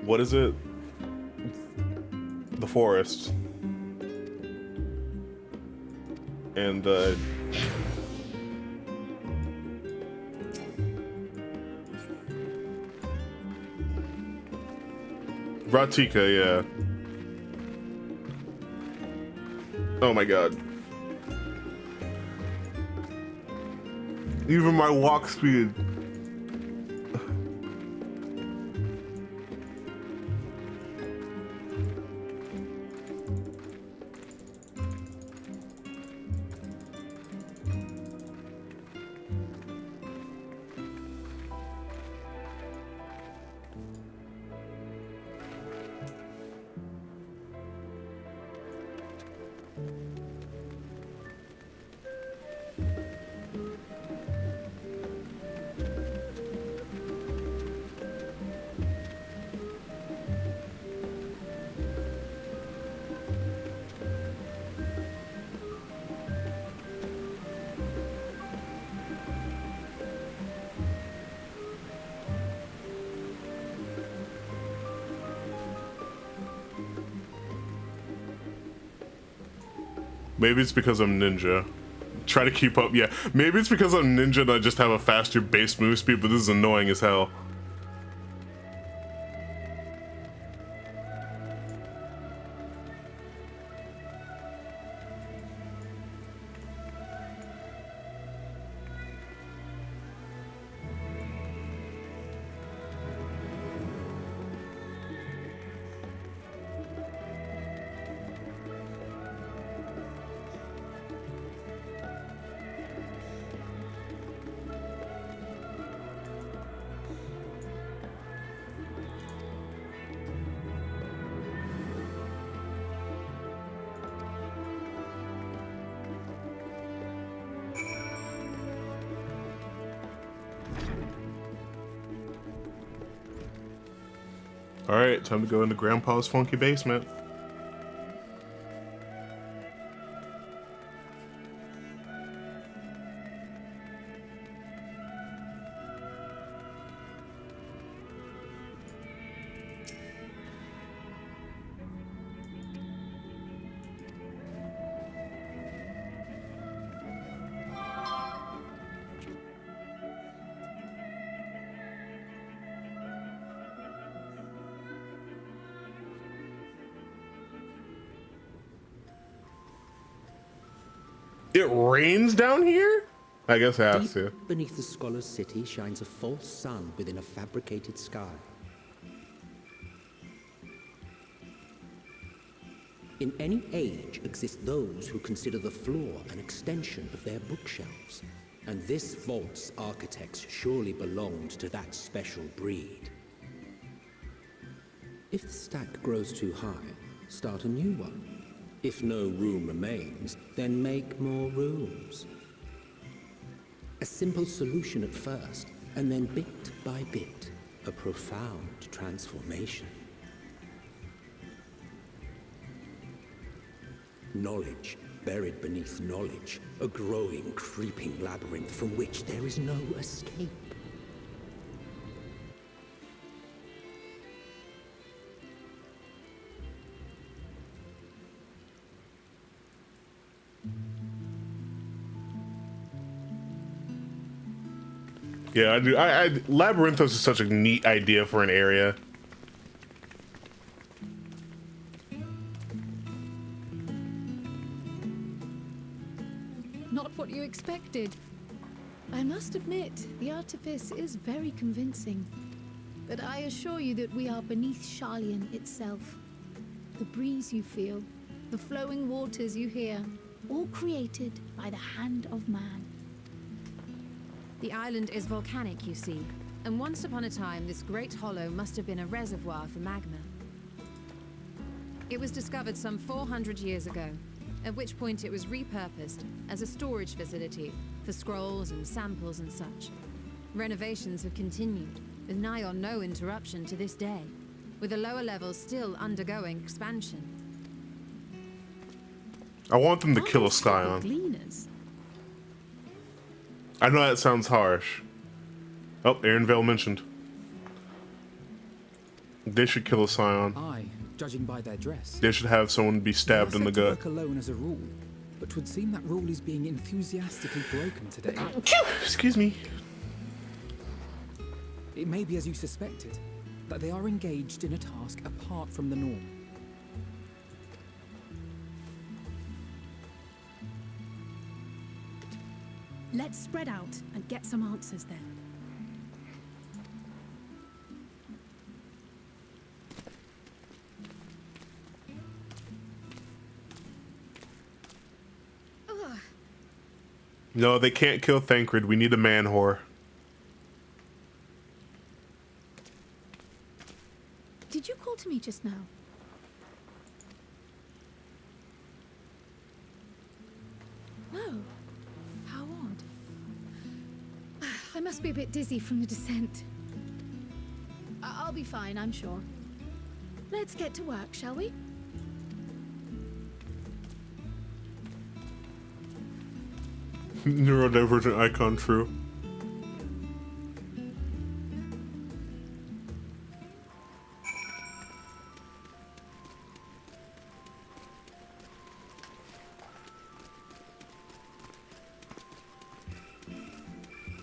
what is it? The forest. And, Ratika, yeah. Oh my god. Even my walk speed. Maybe it's because I'm ninja. Try to keep up, yeah. Maybe it's because I'm ninja and I just have a faster base move speed, but this is annoying as hell. Alright, time to go into Grandpa's funky basement. It rains down here? I guess it has to. Deep beneath the scholar's city shines a false sun within a fabricated sky. In any age exist those who consider the floor an extension of their bookshelves, and this vault's architects surely belonged to that special breed. If the stack grows too high, start a new one. If no room remains, then make more rooms. A simple solution at first, And then bit by bit, a profound transformation. Knowledge buried beneath knowledge, a growing, creeping labyrinth from which there is no escape. Yeah, I do. Labyrinthos is such a neat idea for an area. Not what you expected. I must admit, the artifice is very convincing. But I assure you that we are beneath Sharlayan itself. The breeze you feel, the flowing waters you hear, all created by the hand of man. The island is volcanic, you see, and once upon a time this great hollow must have been a reservoir for magma. It was discovered some 400 years ago, at which point it was repurposed as a storage facility for scrolls and samples and such. Renovations have continued, with nigh on no interruption to this day, with the lower levels still undergoing expansion. I want them to Are kill a those Scion. gleaners? I know that sounds harsh. Oh, Aaron Vale mentioned. They should kill a Scion. Aye, judging by their dress. They should have someone be stabbed in the They are said gut. to work alone as a rule, but 'twould seem that rule is being enthusiastically broken today. Excuse me. It may be as you suspected, that they are engaged in a task apart from the norm. Let's spread out and get some answers then. No, they can't kill Thancred. We need a man whore. Did you call to me just now? Whoa. How odd. I must be a bit dizzy from the descent. I'll be fine, I'm sure. Let's get to work, shall we? Neurodivergent icon, true.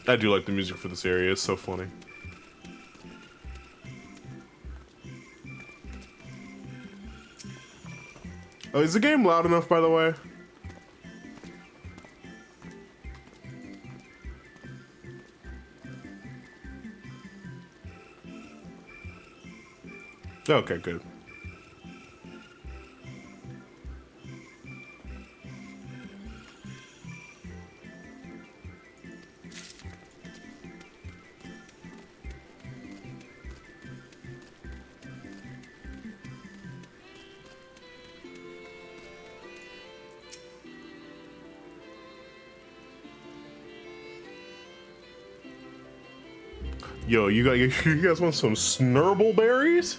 I do like the music for this area, it's so funny. Oh, is the game loud enough, by the way? Okay, good. Yo, you guys want some snurble berries?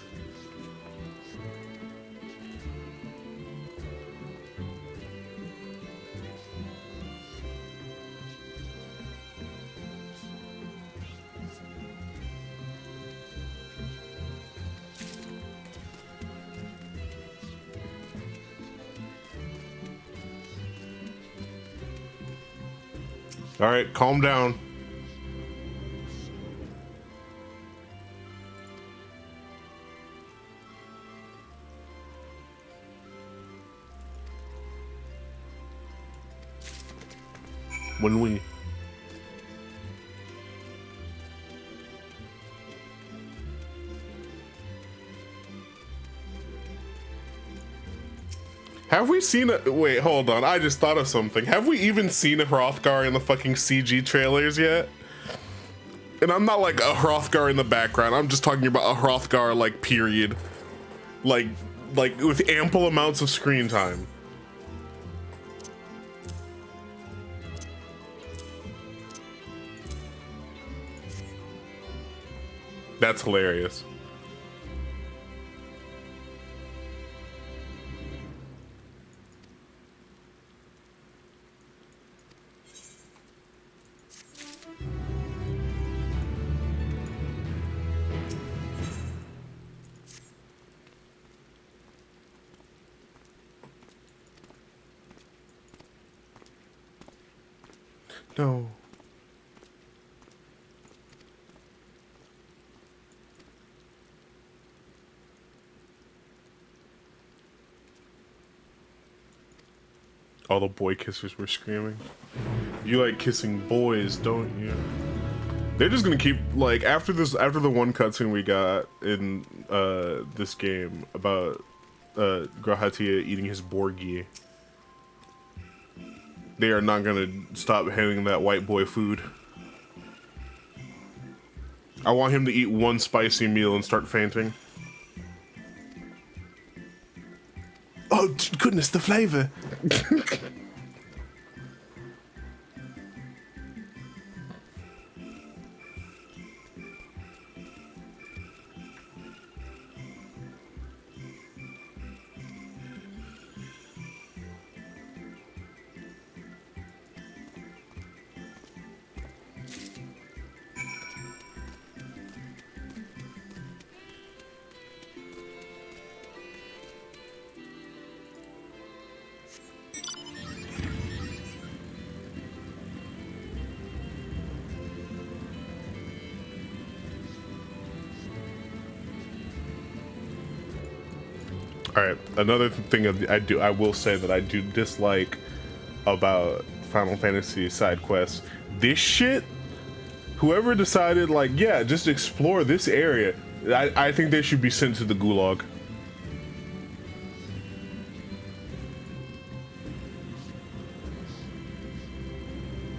All right, calm down. When we have we seen a wait, hold on, I just thought of something. Have we even seen a Hrothgar in the fucking CG trailers yet? And I'm not like a Hrothgar in the background, I'm just talking about a Hrothgar like period. Like with ample amounts of screen time. That's hilarious. No. All the boy kissers were screaming. You like kissing boys, don't you? They're just gonna keep like after the one cutscene we got in this game about Grahatia eating his Borgie. They are not gonna stop handing that white boy food. I want him to eat one spicy meal and start fainting. Oh goodness, the flavor. Alright, another thing I will say that I do dislike about Final Fantasy side quests. This shit, whoever decided like, yeah, just explore this area, I think they should be sent to the gulag.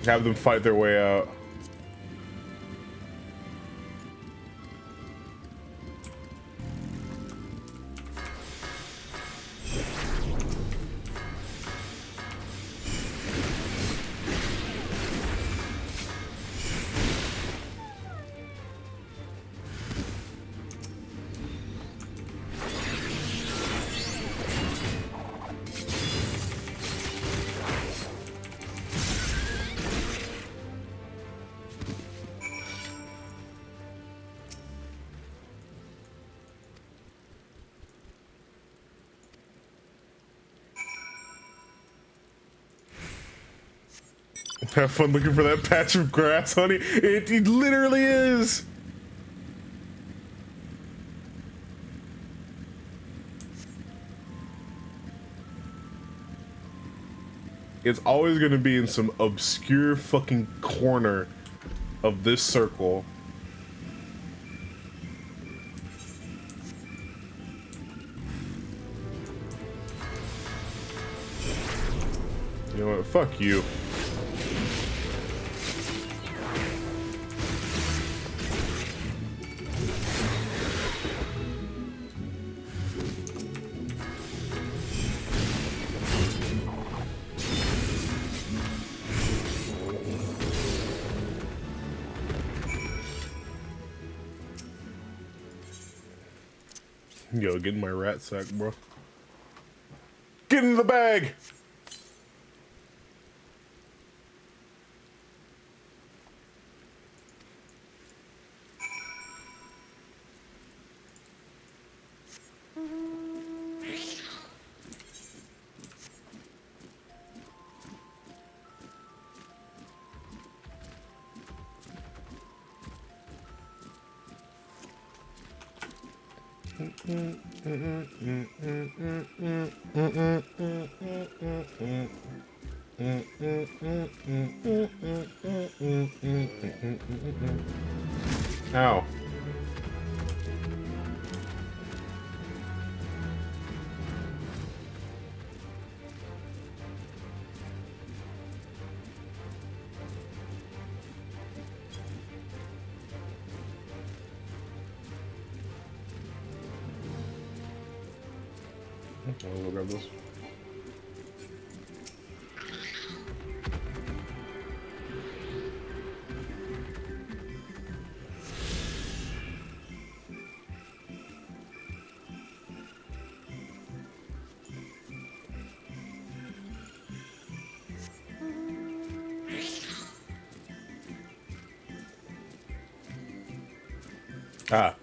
Have them fight their way out. Have fun looking for that patch of grass, honey. It literally is. It's always gonna be in some obscure fucking corner of this circle. You know what? Fuck you. Yo, get in my rat sack, bro. Get in the bag! Ow. I'll grab this. Ah.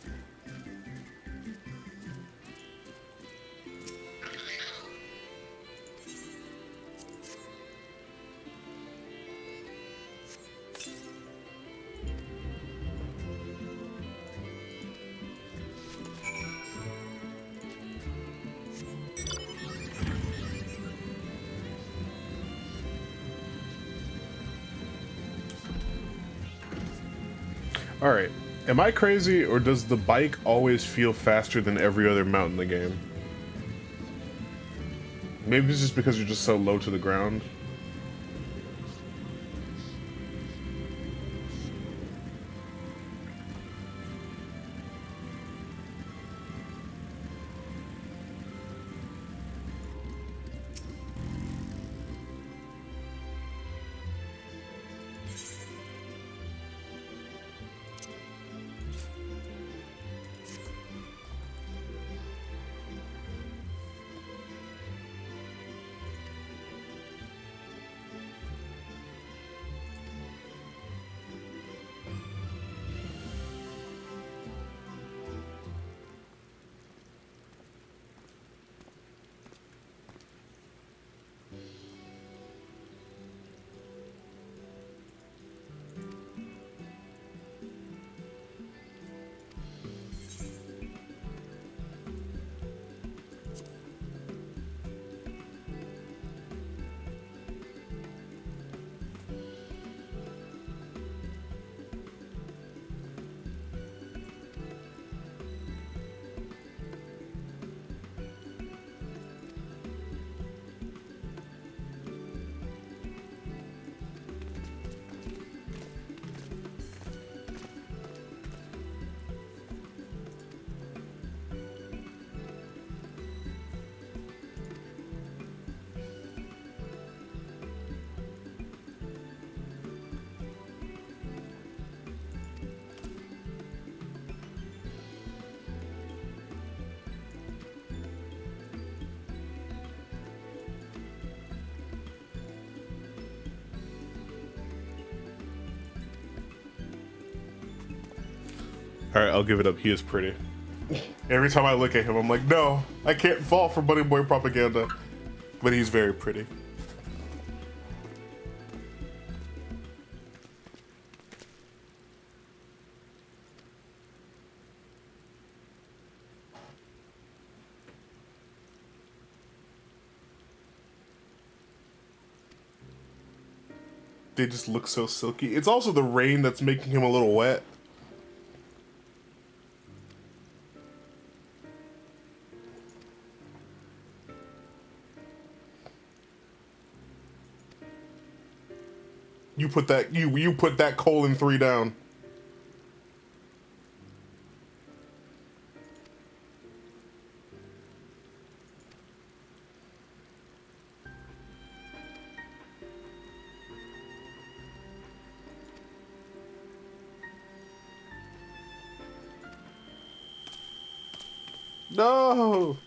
Alright. Am I crazy, or does the bike always feel faster than every other mount in the game? Maybe it's just because you're just so low to the ground. Alright, I'll give it up. He is pretty. Every time I look at him, I'm like, no, I can't fall for Bunny Boy propaganda. But he's very pretty. They just look so silky. It's also the rain that's making him a little wet. You put that colon 3 down. No.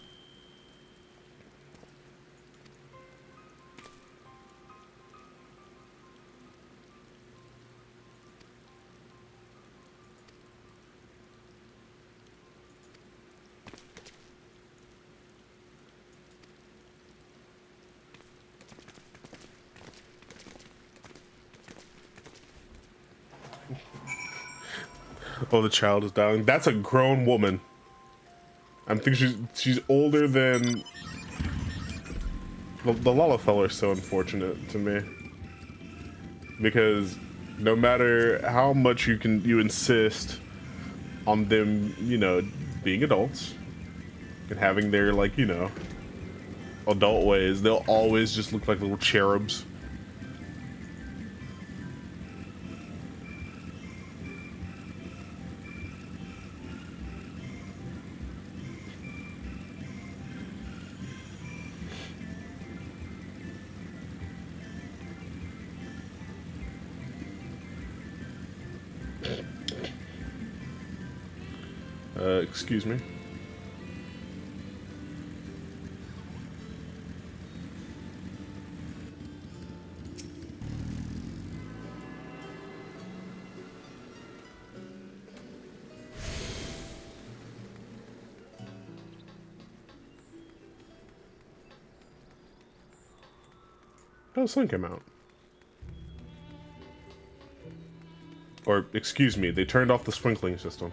Oh, the child is dying. That's a grown woman. I think she's older than the Lalafell are so unfortunate to me, because no matter how much you insist on them, you know, being adults and having their, like, you know, adult ways, they'll always just look like little cherubs. Excuse me. Oh, sun came out. Or, excuse me, they turned off the sprinkling system.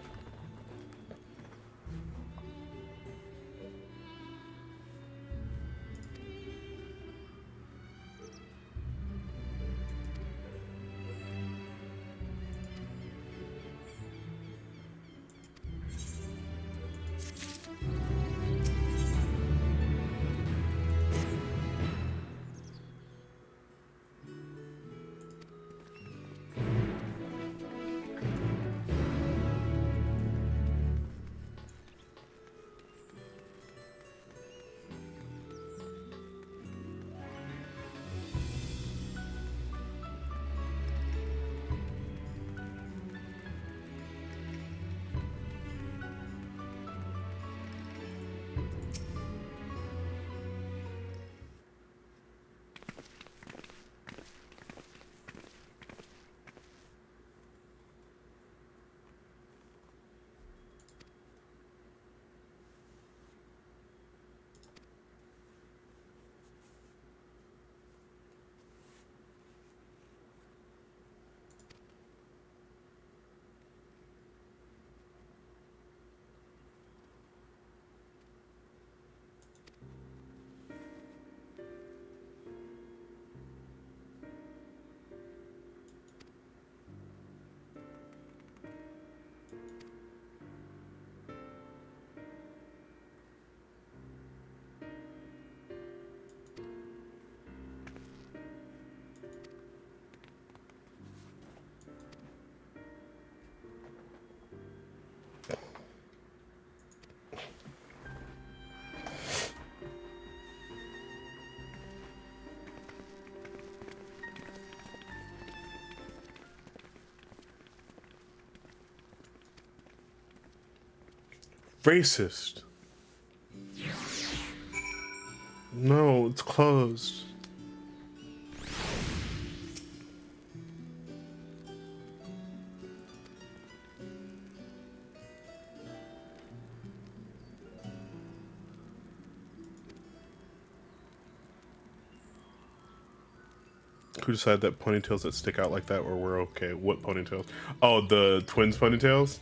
Racist. No, it's closed. Who decided that ponytails that stick out like that were okay? What ponytails? Oh, the twins' ponytails?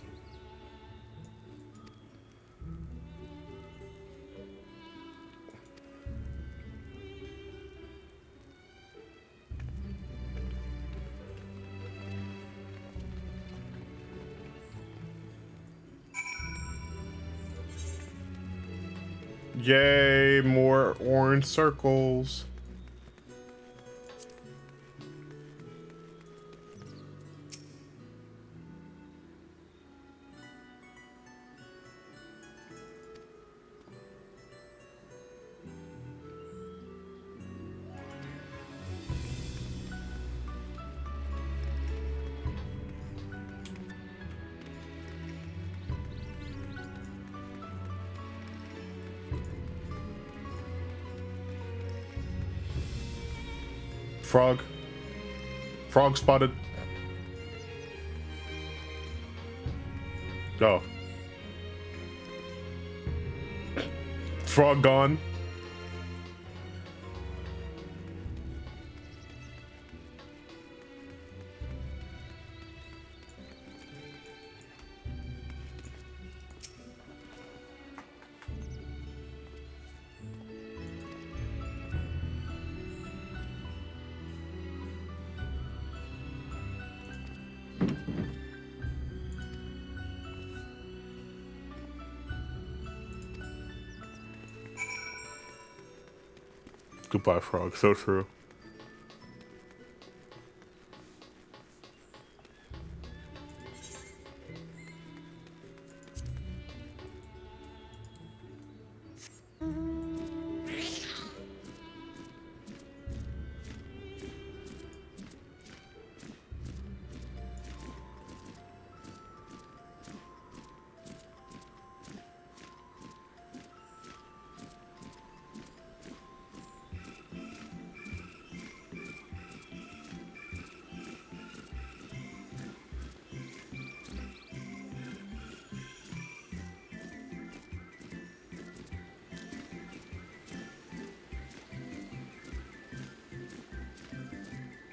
Yay, more orange circles. Frog. Frog spotted. Oh. Frog gone. Goodbye, Frog. So true.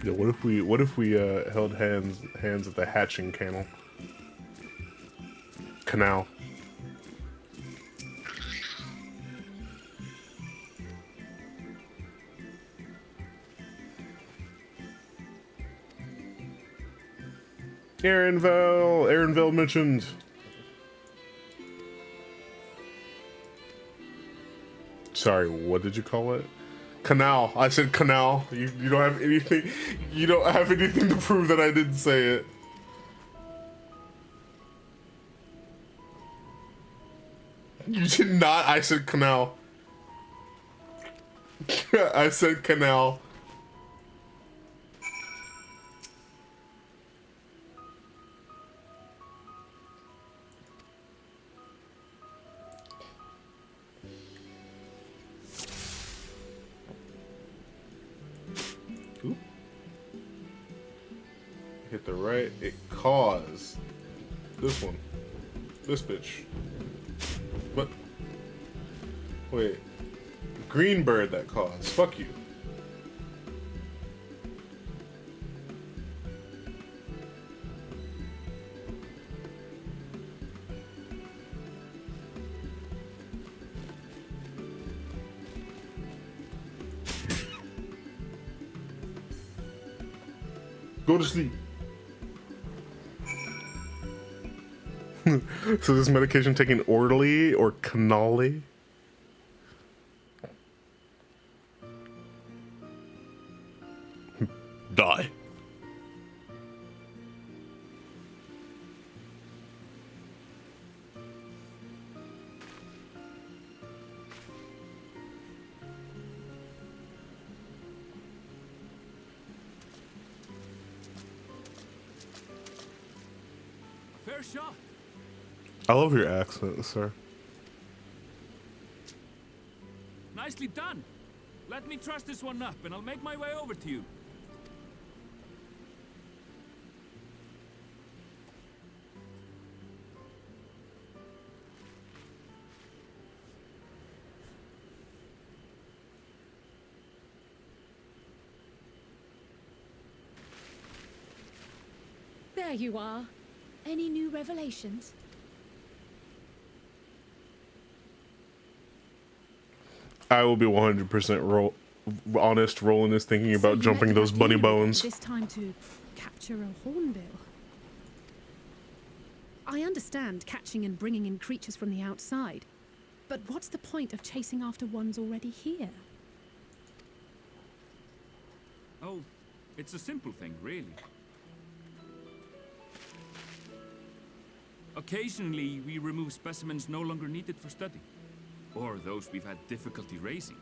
Yeah, what if we held hands at the hatching canal? Aaronville mentioned. Sorry, what did you call it? Canal. I said canal. You don't have anything. You don't have anything to prove that I didn't say it. You did not. I said canal. I said canal. Ooh. Hit the right. It caused this one. This bitch. What? Wait. Green bird that caused. Fuck you. Go to sleep. So this medication taken orally or canally? Die. Fair shot. I love your accent, sir. Nicely done. Let me truss this one up and I'll make my way over to you. There you are. Any new revelations? I will be 100% honest rolling this thinking So about you jumping reckon those I bunny came bones. This time to capture a hornbill. I understand catching and bringing in creatures from the outside, but what's the point of chasing after ones already here? Oh, it's a simple thing, really. Occasionally, we remove specimens no longer needed for study, or those we've had difficulty raising.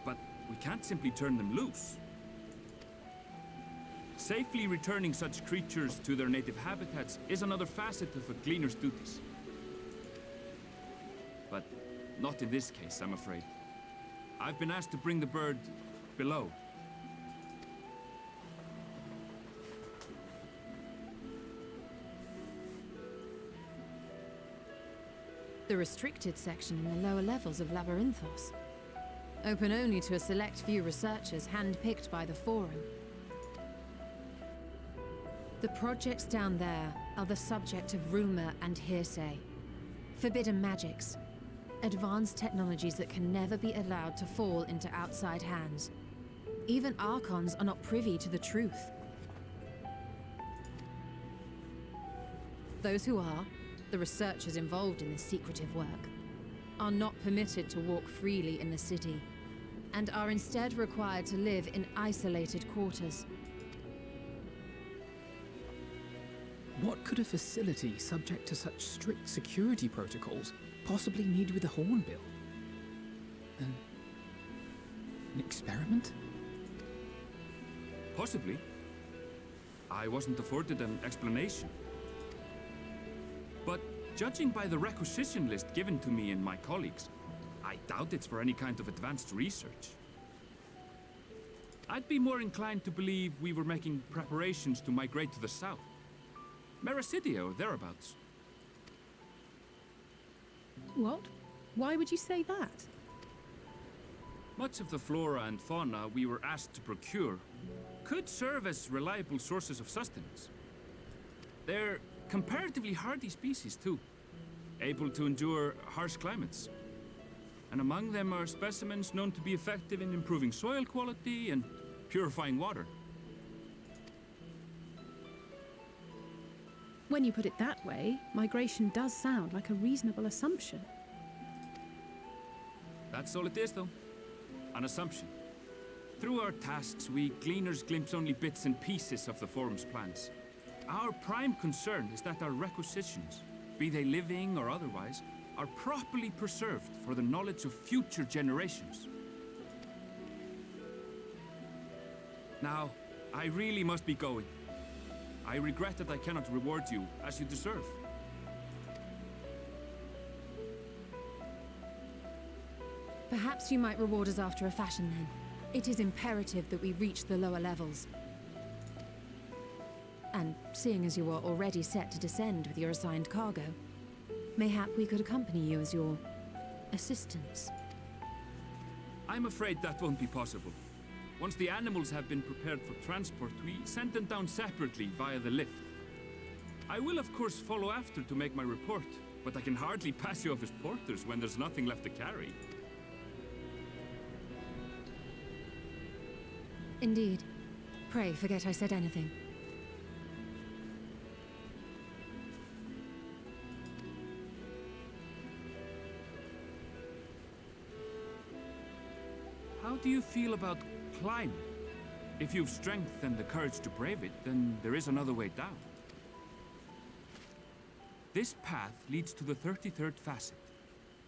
But we can't simply turn them loose. Safely returning such creatures to their native habitats is another facet of a cleaner's duties. But not in this case, I'm afraid. I've been asked to bring the bird below. The restricted section in the lower levels of Labyrinthos. Open only to a select few researchers handpicked by the Forum. The projects down there are the subject of rumor and hearsay. Forbidden magics. Advanced technologies that can never be allowed to fall into outside hands. Even Archons are not privy to the truth. Those who are, the researchers involved in this secretive work, are not permitted to walk freely in the city, and are instead required to live in isolated quarters. What could a facility subject to such strict security protocols possibly need with a hornbill? An experiment? Possibly. I wasn't afforded an explanation. But judging by the requisition list given to me and my colleagues, I doubt it's for any kind of advanced research. I'd be more inclined to believe we were making preparations to migrate to the south. Mericidia or thereabouts. What? Why would you say that? Much of the flora and fauna we were asked to procure could serve as reliable sources of sustenance. They're comparatively hardy species, too, able to endure harsh climates. And among them are specimens known to be effective in improving soil quality and purifying water. When you put it that way, migration does sound like a reasonable assumption. That's all it is, though. An assumption. Through our tasks, we gleaners glimpse only bits and pieces of the forum's plans. Our prime concern is that our requisitions, be they living or otherwise, are properly preserved for the knowledge of future generations. Now, I really must be going. I regret that I cannot reward you as you deserve. Perhaps you might reward us after a fashion then. It is imperative that we reach the lower levels. And seeing as you are already set to descend with your assigned cargo, mayhap we could accompany you as your assistants. I'm afraid that won't be possible. Once the animals have been prepared for transport, we send them down separately via the lift. I will of course follow after to make my report, but I can hardly pass you off as porters when there's nothing left to carry. Indeed. Pray forget I said anything. How do you feel about climbing? If you've strength and the courage to brave it, then there is another way down. This path leads to the 33rd facet,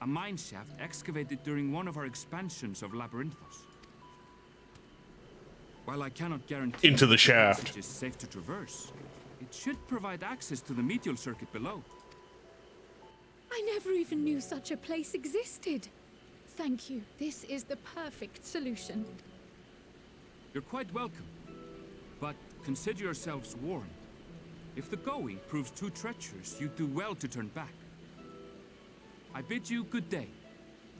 a mine shaft excavated during one of our expansions of Labyrinthos. While I cannot guarantee Into the that shaft. passage is safe to traverse, it should provide access to the medial circuit below. I never even knew such a place existed. Thank you. This is the perfect solution. You're quite welcome, but consider yourselves warned. If the going proves too treacherous, you do well to turn back. I bid you good day.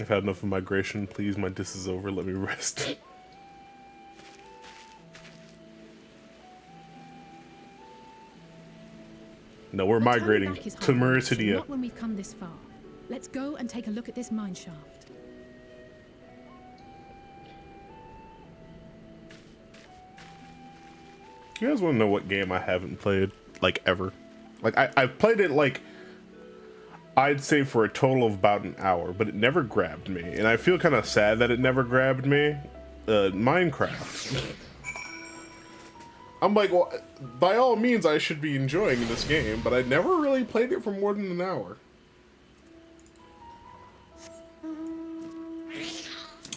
I've had enough of migration. Please, my dis is over. Let me rest. No, we're The turning migrating back is to hard, Mericidia. not when we've come this far. Let's go and take a look at this mine shaft. You guys want to know what game I haven't played, like, ever? Like, I've played it, like, I'd say for a total of about an hour, but it never grabbed me. And I feel kind of sad that it never grabbed me. Minecraft. I'm like, well, by all means, I should be enjoying this game, but I never really played it for more than an hour.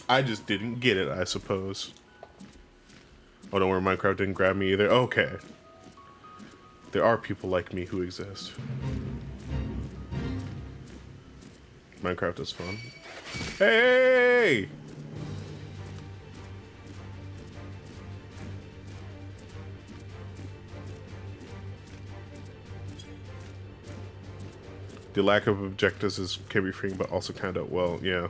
I just didn't get it, I suppose. Oh, don't worry, Minecraft didn't grab me either. Okay. There are people like me who exist. Minecraft is fun. Hey! The lack of objectives can be freeing, but also kind of, well, yeah.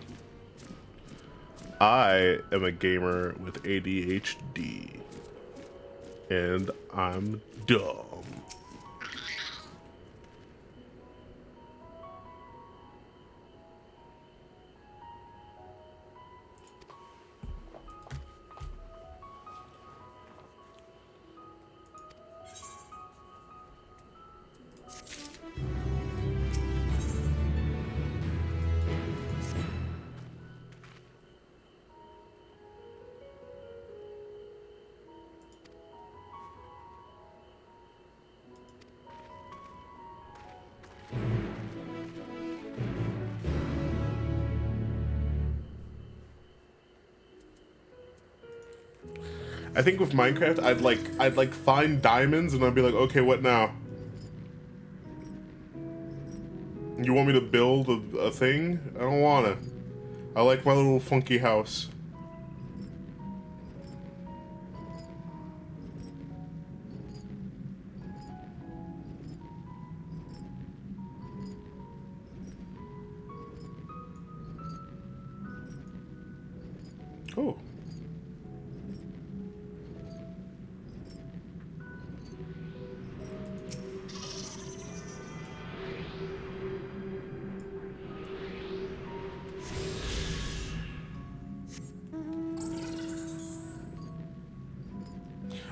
I am a gamer with ADHD. And I'm dumb. I think with Minecraft, I'd like find diamonds and I'd be like, okay, what now? You want me to build a thing? I don't wanna. I like my little funky house. Oh.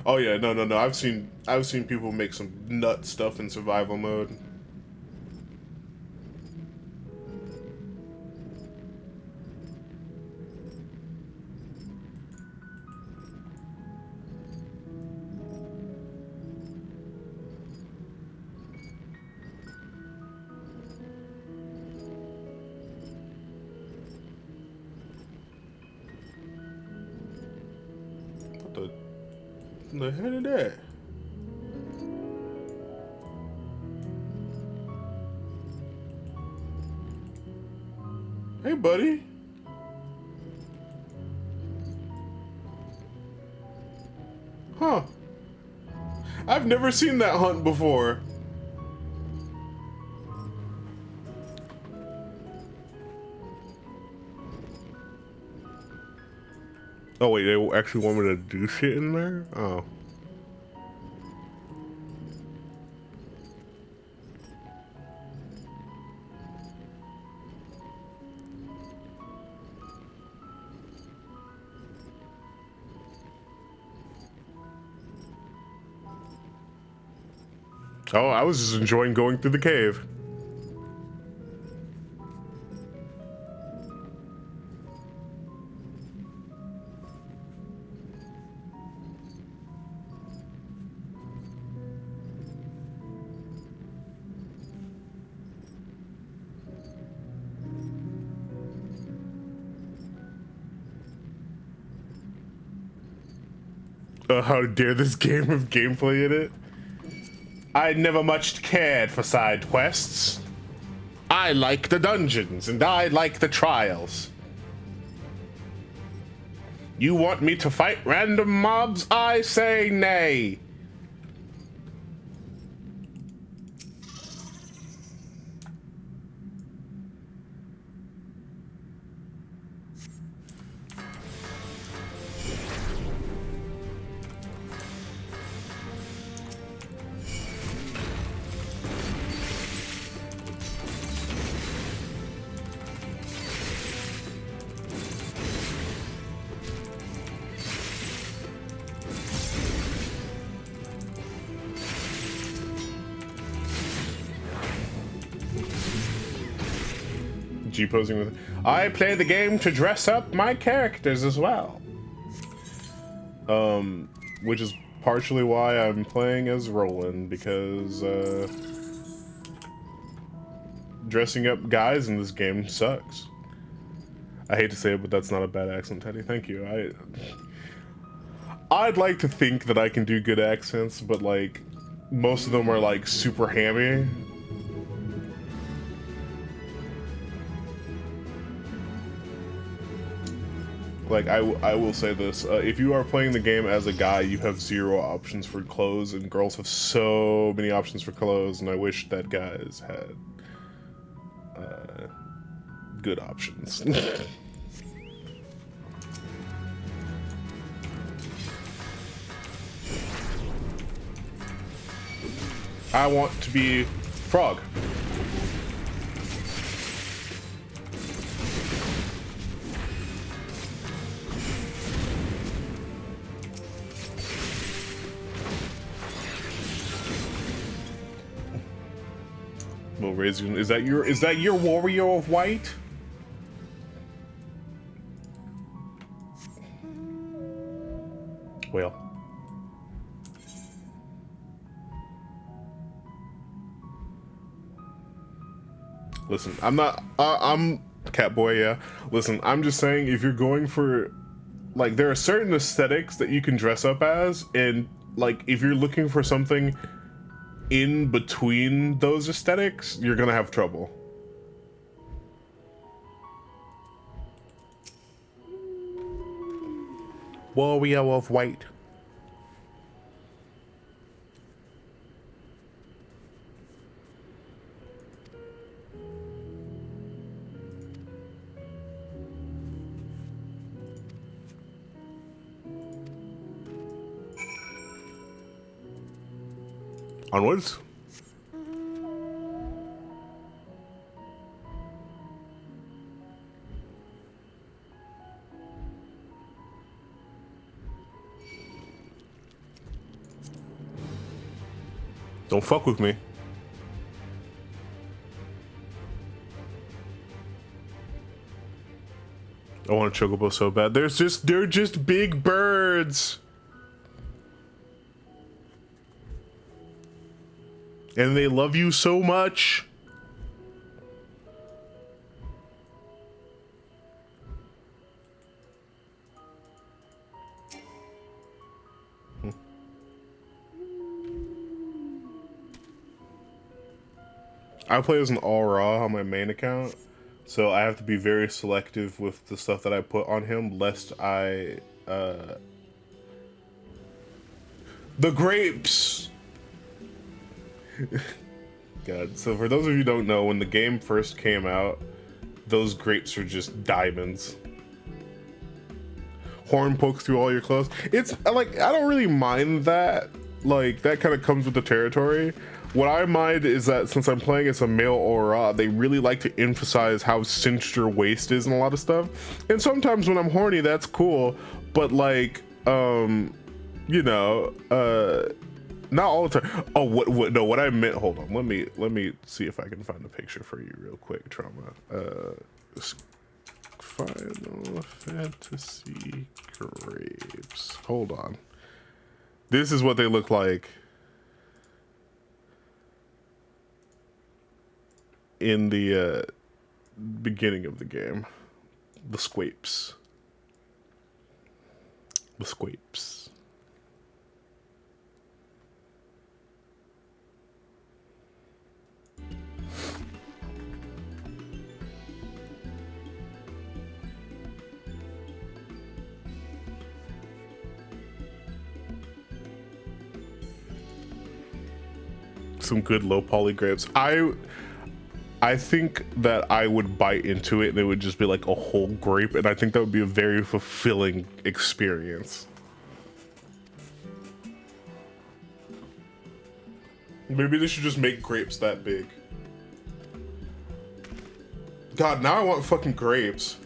Oh yeah, no. I've seen people make some nut stuff in survival mode. What the hell is that? Hey, buddy. Huh. I've never seen that hunt before. Oh wait, they actually want me to do shit in there? Oh. Oh, I was just enjoying going through the cave. How dare this game have gameplay in it? I never much cared for side quests. I like the dungeons, and I like the trials. You want me to fight random mobs? I say nay. G-posing with... I play the game to dress up my characters as well. Which is partially why I'm playing as Roland, because, dressing up guys in this game sucks. I hate to say it, but that's not a bad accent, Teddy. Thank you. I'd like to think that I can do good accents, but, like, most of them are, like, super hammy. Like, I will say this, if you are playing the game as a guy, you have 0 options for clothes, and girls have so many options for clothes, and I wish that guys had good options. I want to be Frog. Well, Razian, is that your warrior of white? Well. Listen, I'm Catboy, yeah. Listen, I'm just saying, if you're going for, like, there are certain aesthetics that you can dress up as, and, like, if you're looking for something in between those aesthetics, you're gonna have trouble. Warrior of white. Onwards. Don't fuck with me. I want a chocobo so bad. They're just big birds. And they love you so much. I play as an all raw on my main account, so I have to be very selective with the stuff that I put on him, lest I the grapes. God, so for those of you who don't know, when the game first came out, those grapes were just diamonds. Horn pokes through all your clothes. It's like, I don't really mind that. Like, that kind of comes with the territory. What I mind is that since I'm playing as a male aura, they really like to emphasize how cinched your waist is and a lot of stuff. And sometimes when I'm horny, that's cool. But like, you know, not all the time. Oh, what I meant, hold on. Let me see if I can find a picture for you real quick, Trauma. Final Fantasy grapes. Hold on. This is what they look like in the beginning of the game. The squapes. The squapes. Some good low poly grapes. I think that I would bite into it and it would just be like a whole grape, and I think that would be a very fulfilling experience. Maybe they should just make grapes that big. God, now I want fucking grapes.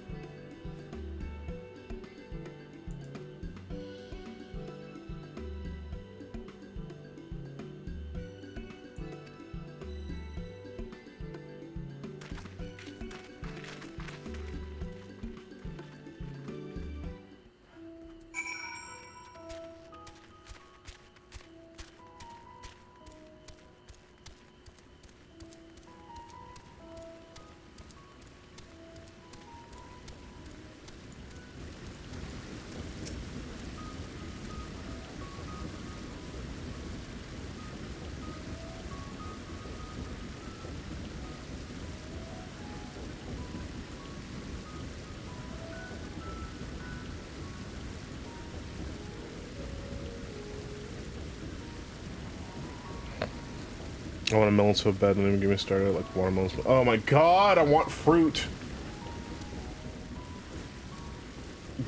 I want a melon so bad, don't even get me started. Like watermelons. Oh my god, I want fruit.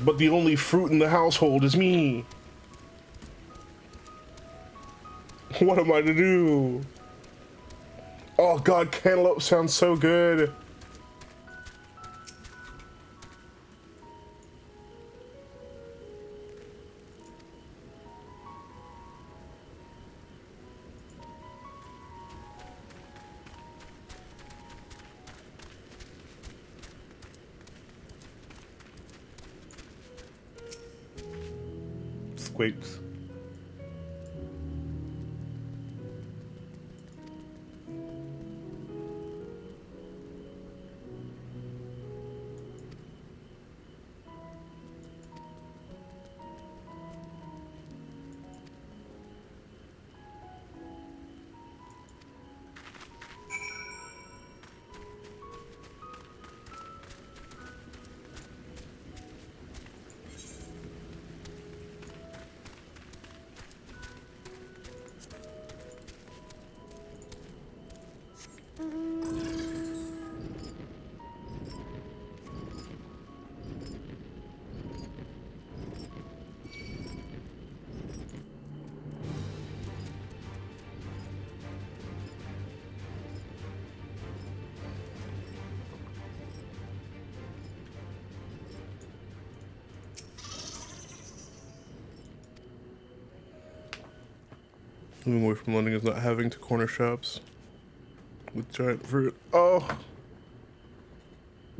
But the only fruit in the household is me. What am I to do? Oh god, cantaloupe sounds so good. Squapes. Moving away from London is not having to corner shops with giant fruit. Oh,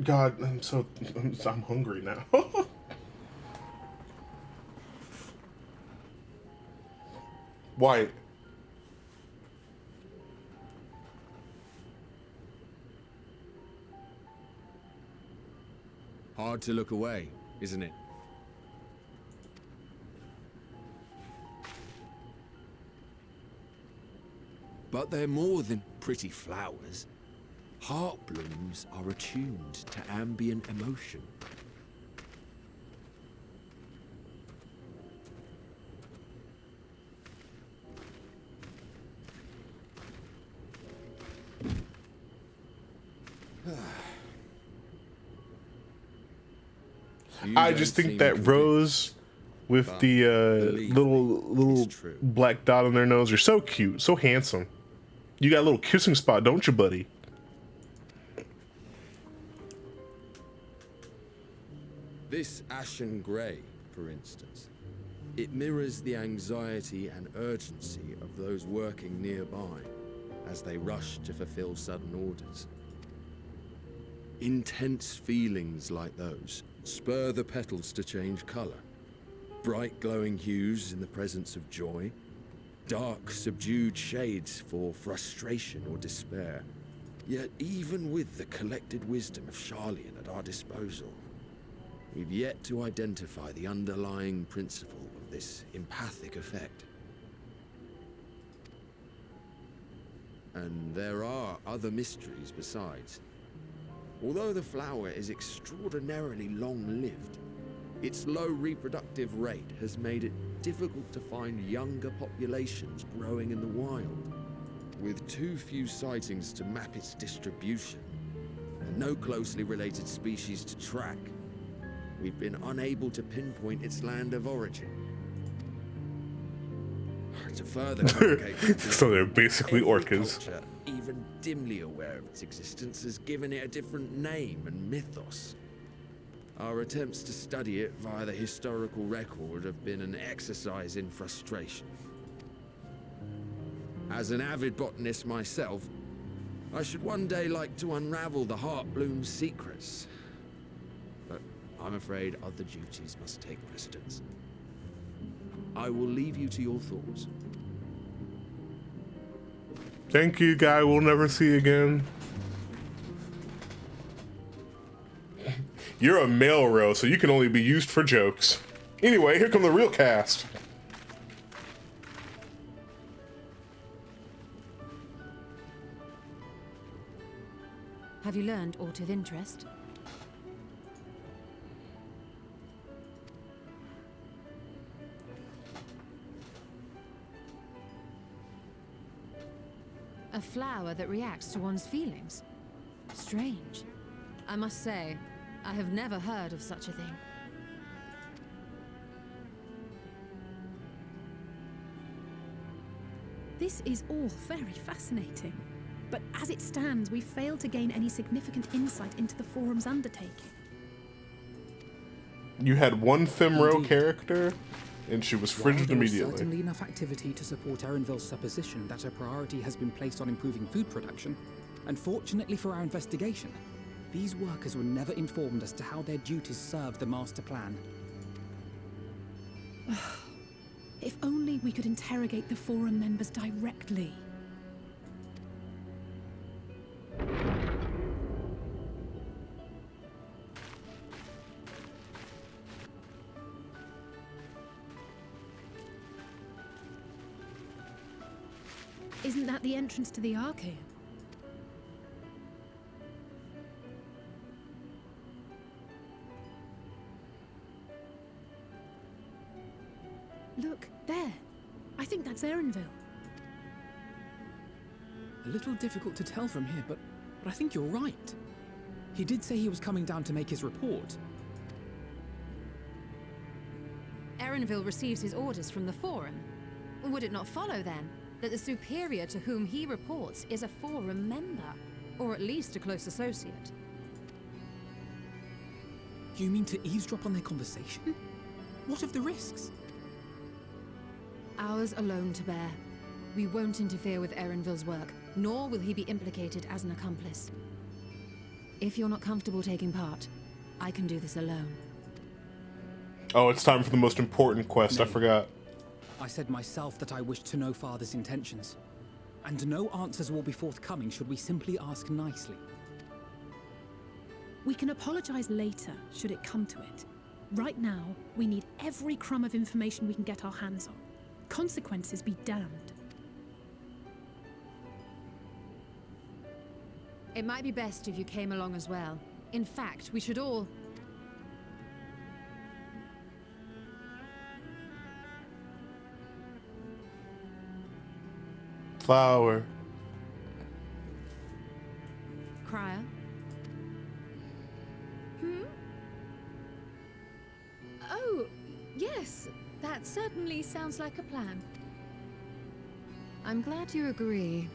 God, I'm hungry now. White. Hard to look away, isn't it? But they're more than pretty flowers. Heart blooms are attuned to ambient emotion. I just think that rose with the little black dot on their nose are so cute, so handsome. You got a little kissing spot, don't you, buddy? This ashen grey, for instance, it mirrors the anxiety and urgency of those working nearby as they rush to fulfill sudden orders. Intense feelings like those spur the petals to change colour. Bright glowing hues in the presence of joy, dark subdued shades for frustration or despair. Yet even with the collected wisdom of Charlian at our disposal, we've yet to identify the underlying principle of this empathic effect. And there are other mysteries besides. Although the flower is extraordinarily long-lived, its low reproductive rate has made it difficult to find younger populations growing in the wild. With too few sightings to map its distribution, and no closely related species to track, we've been unable to pinpoint its land of origin. To further complicate So they're basically every orcas. culture, even dimly aware of its existence, has given it a different name and mythos. Our attempts to study it via the historical record have been an exercise in frustration. As an avid botanist myself, I should one day like to unravel the Heartbloom's secrets. But I'm afraid other duties must take precedence. I will leave you to your thoughts. Thank you, guy we'll never see again. You're a male row, so you can only be used for jokes. Anyway, here come the real cast. Have you learned aught of interest? A flower that reacts to one's feelings. Strange. I must say, I have never heard of such a thing. This is all very fascinating. But as it stands, we fail to gain any significant insight into the Forum's undertaking. You had one Femro character, and she was While frigid there is immediately. certainly enough activity to support Erenville's supposition that a priority has been placed on improving food production, unfortunately for our investigation, these workers were never informed as to how their duties serve the master plan. If only we could interrogate the Forum members directly. Isn't that the entrance to the Archaeum? Look, there. I think that's Erenville. A little difficult to tell from here, but I think you're right. He did say he was coming down to make his report. Erenville receives his orders from the Forum. Would it not follow, then, that the superior to whom he reports is a Forum member, or at least a close associate? You mean to eavesdrop on their conversation? What of the risks? Ours alone to bear. We won't interfere with Erenville's work, nor will he be implicated as an accomplice. If you're not comfortable taking part, I can do this alone. Oh, it's time for the most important quest. I forgot. I said myself that I wished to know Father's intentions. And no answers will be forthcoming should we simply ask nicely. We can apologize later, should it come to it. Right now, we need every crumb of information we can get our hands on. Consequences be damned. It might be best if you came along as well. In fact, we should all... Flower. Crier? Oh, yes. That certainly sounds like a plan. I'm glad you agree.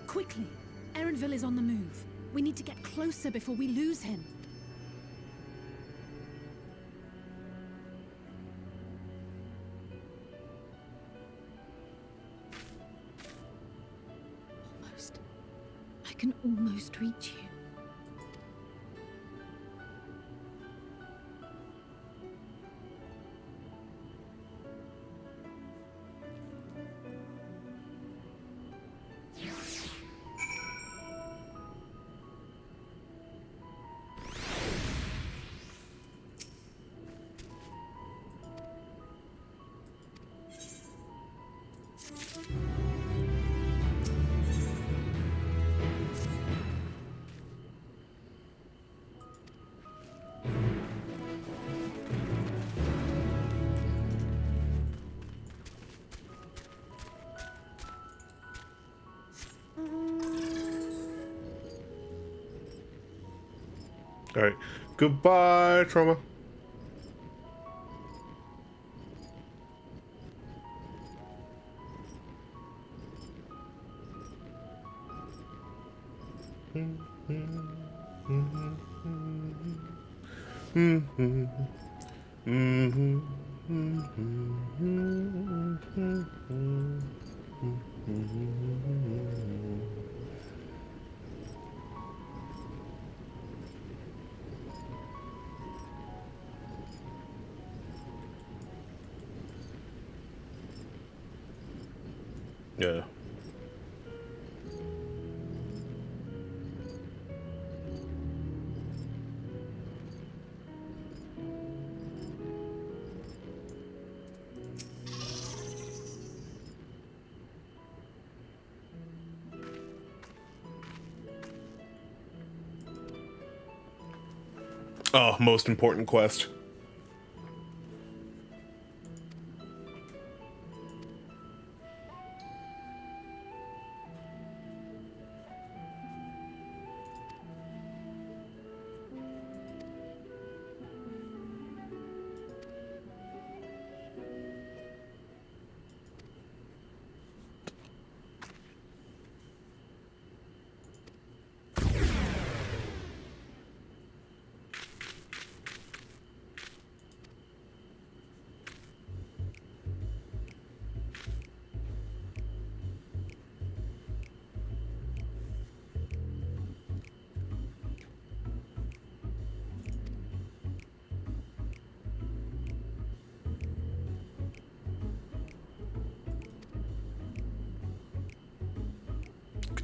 Quickly! Erenville is on the move. We need to get closer before we lose him. Almost. I can almost reach you. All right. Goodbye, trauma. Yeah. Oh, most important quest.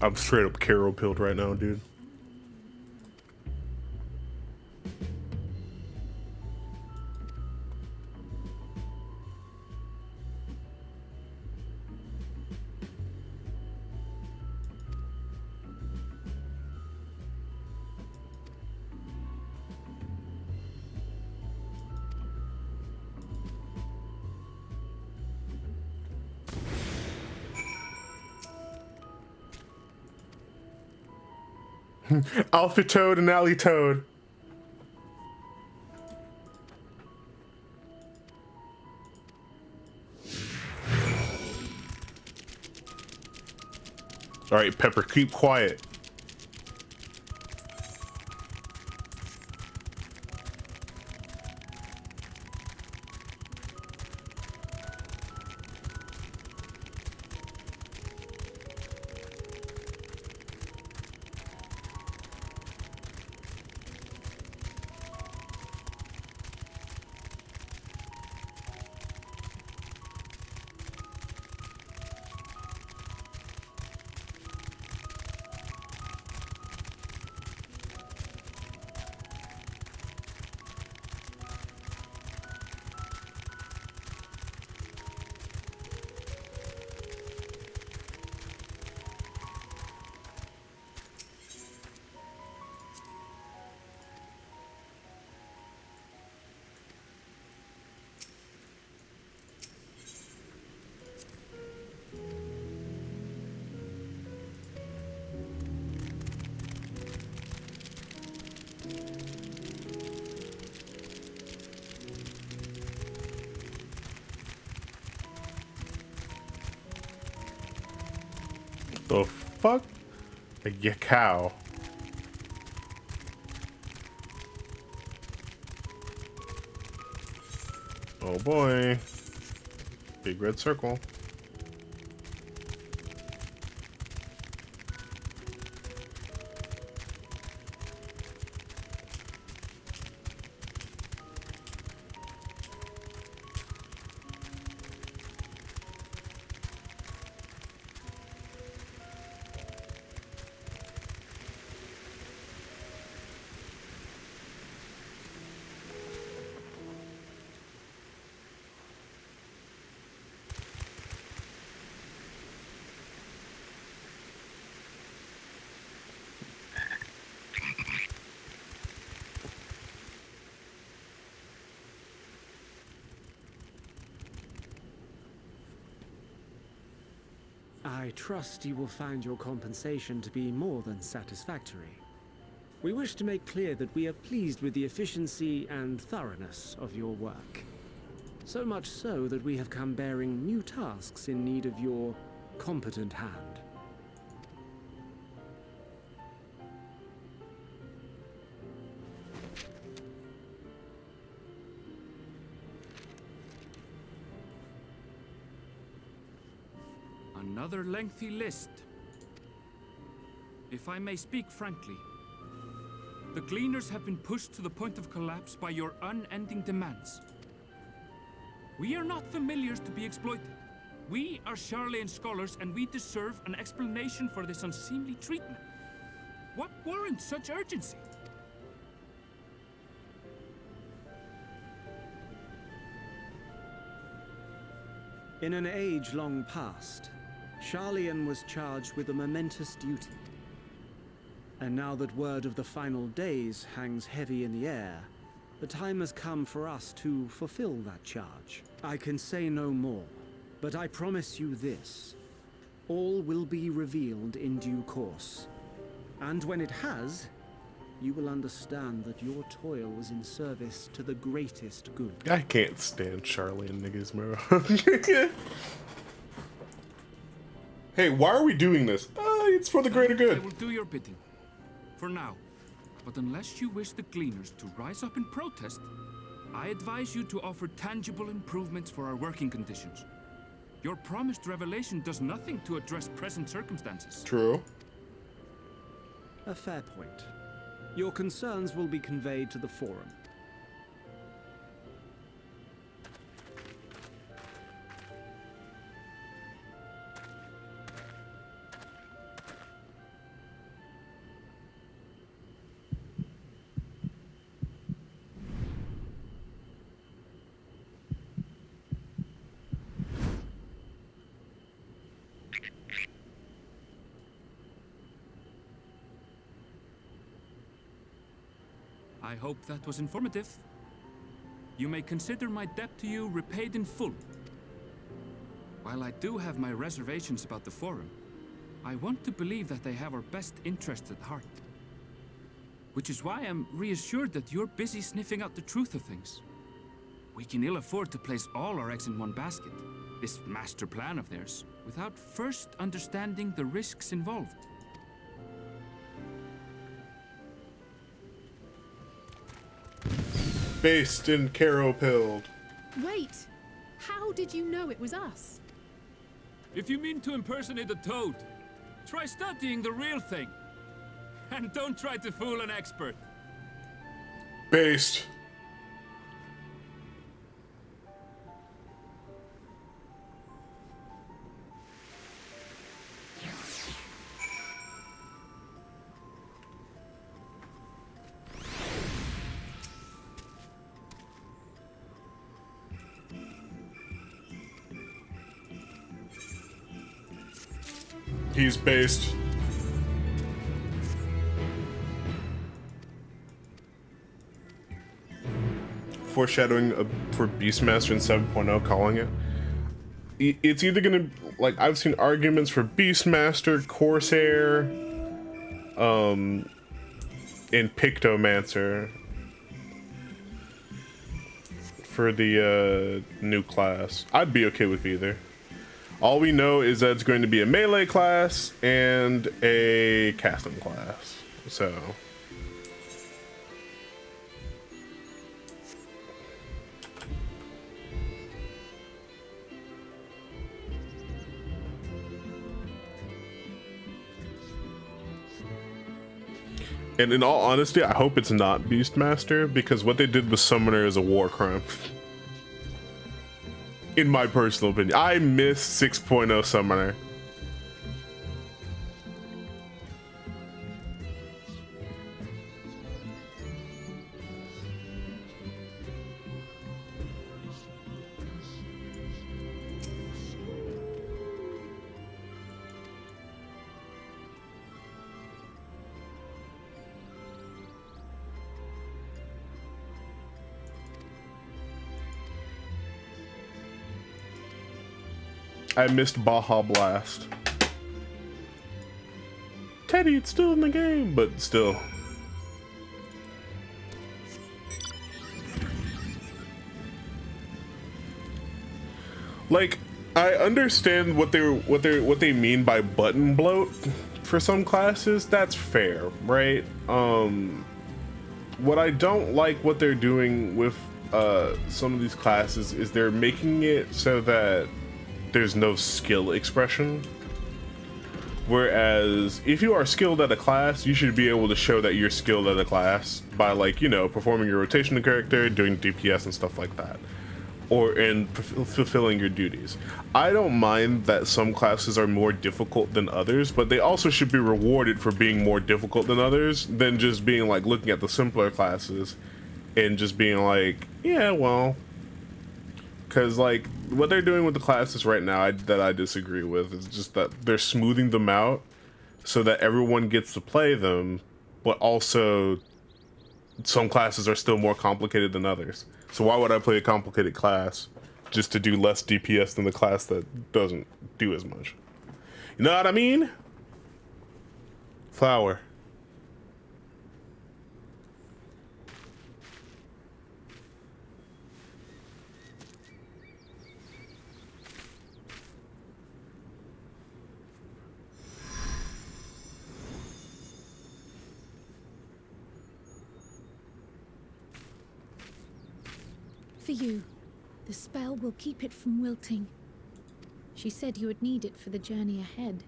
I'm straight up Carol pilled right now, dude. Alpha Toad and Alley Toad. All right, Pepper, keep quiet. The fuck? A cow. Oh boy. Big red circle. I trust you will find your compensation to be more than satisfactory. We wish to make clear that we are pleased with the efficiency and thoroughness of your work. So much so that we have come bearing new tasks in need of your competent hand. Another lengthy list. If I may speak frankly, the Gleaners have been pushed to the point of collapse by your unending demands. We are not familiars to be exploited. We are Charlayan scholars, and we deserve an explanation for this unseemly treatment. What warrants such urgency? In an age long past, Charlayan was charged with a momentous duty. And now that word of the final days hangs heavy in the air, the time has come for us to fulfill that charge. I can say no more, but I promise you this. All will be revealed in due course. And when it has, you will understand that your toil was in service to the greatest good. I can't stand Charlayan niggas, bro. Hey, why are we doing this? It's for the greater good. I will do your bidding. For now. But unless you wish the Gleaners to rise up in protest, I advise you to offer tangible improvements for our working conditions. Your promised revelation does nothing to address present circumstances. True. A fair point. Your concerns will be conveyed to the Forum. I hope that was informative. You may consider my debt to you repaid in full. While I do have my reservations about the Forum, I want to believe that they have our best interests at heart. Which is why I'm reassured that you're busy sniffing out the truth of things. We can ill afford to place all our eggs in one basket, this master plan of theirs, without first understanding the risks involved. Based in Caro Pilled. Wait! How did you know it was us? If you mean to impersonate a toad, try studying the real thing. And don't try to fool an expert. Based. He's based. Foreshadowing for Beastmaster in 7.0, calling it. It's either gonna, like, I've seen arguments for Beastmaster, Corsair, and Pictomancer for the new class. I'd be okay with either. All we know is that it's going to be a melee class and a casting class. So. And in all honesty, I hope it's not Beastmaster, because what they did with Summoner is a war crime. In my personal opinion. I miss 6.0 Summoner. I missed Baja Blast. Teddy, it's still in the game, but still. Like, I understand what they mean by button bloat for some classes. That's fair, right? What I don't like what they're doing with some of these classes is they're making it so that there's no skill expression. Whereas if you are skilled at a class, you should be able to show that you're skilled at a class by, like, you know, performing your rotation character, doing DPS and stuff like that, or in fulfilling your duties. I don't mind that some classes are more difficult than others, but they also should be rewarded for being more difficult than others than just being like looking at the simpler classes and just being like, yeah, well. Because, like, what they're doing with the classes right now that I disagree with is just that they're smoothing them out so that everyone gets to play them, but also some classes are still more complicated than others. So why would I play a complicated class just to do less DPS than the class that doesn't do as much? You know what I mean? Flower. For you. The spell will keep it from wilting. She said you would need it for the journey ahead.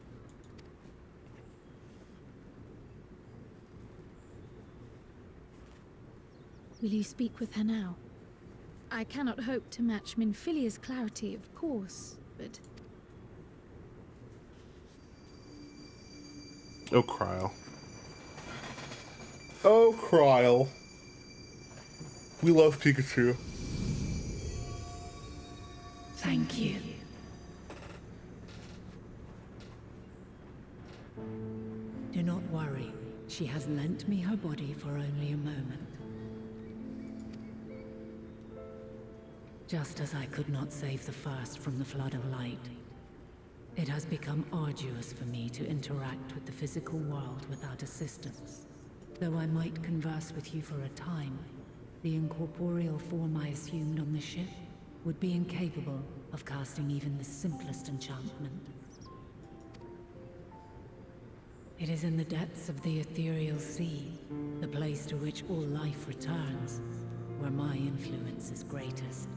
Will you speak with her now? I cannot hope to match Minfilia's clarity, of course, but... Oh, Kryl. Oh, Kryl. We love Pikachu. Thank you. Do not worry. She has lent me her body for only a moment. Just as I could not save the first from the flood of light, it has become arduous for me to interact with the physical world without assistance. Though I might converse with you for a time, the incorporeal form I assumed on the ship would be incapable of casting even the simplest enchantment. It is in the depths of the ethereal sea, the place to which all life returns, where my influence is greatest.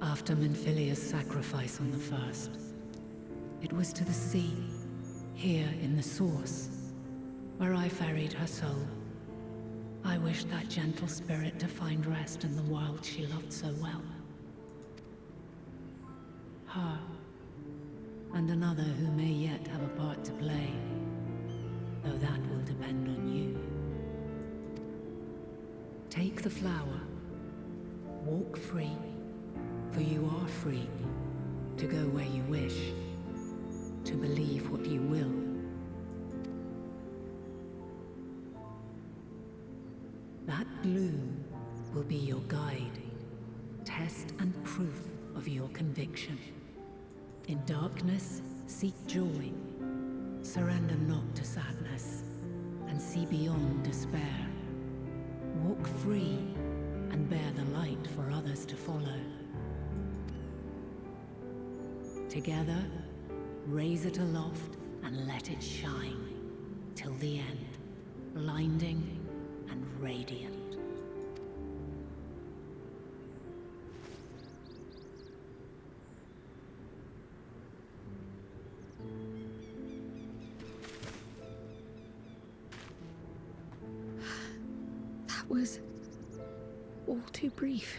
After Minfilia's sacrifice on the first, it was to the sea, here in the source, where I ferried her soul. I wished that gentle spirit to find rest in the world she loved so well. Her, and another who may yet have a part to play, though that will depend on you. Take the flower, walk free, for you are free to go where you wish, to believe what you will. That bloom will be your guide, test and proof of your conviction. In darkness, seek joy. Surrender not to sadness, and see beyond despair. Walk free, and bear the light for others to follow. Together, raise it aloft and let it shine till the end, blinding and radiant. That was all too brief.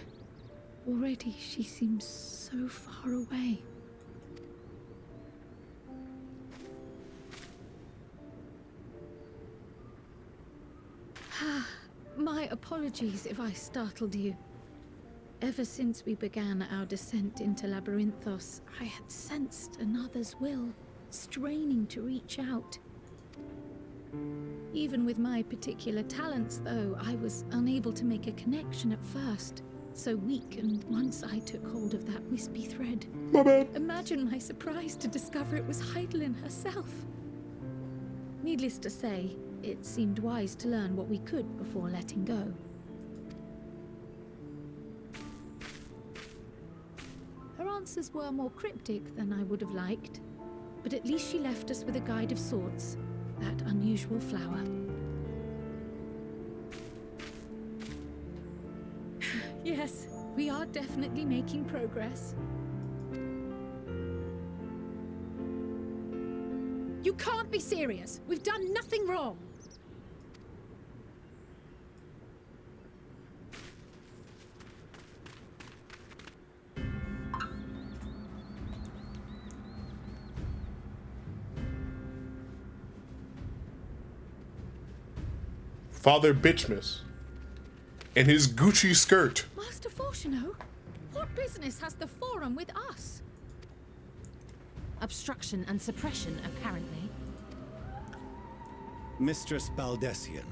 Already she seems so far away. My apologies if I startled you. Ever since we began our descent into Labyrinthos, I had sensed another's will, straining to reach out. Even with my particular talents, though, I was unable to make a connection at first. So weak, and once I took hold of that wispy thread. My bad. Imagine my surprise to discover it was Heidelin herself. Needless to say, it seemed wise to learn what we could before letting go. Her answers were more cryptic than I would have liked, but at least she left us with a guide of sorts, that unusual flower. Yes, we are definitely making progress. You can't be serious. We've done nothing wrong. Father Bitchmas. In his Gucci skirt. Master Fortuno, what business has the Forum with us? Obstruction and suppression, apparently. Mistress Baldessian,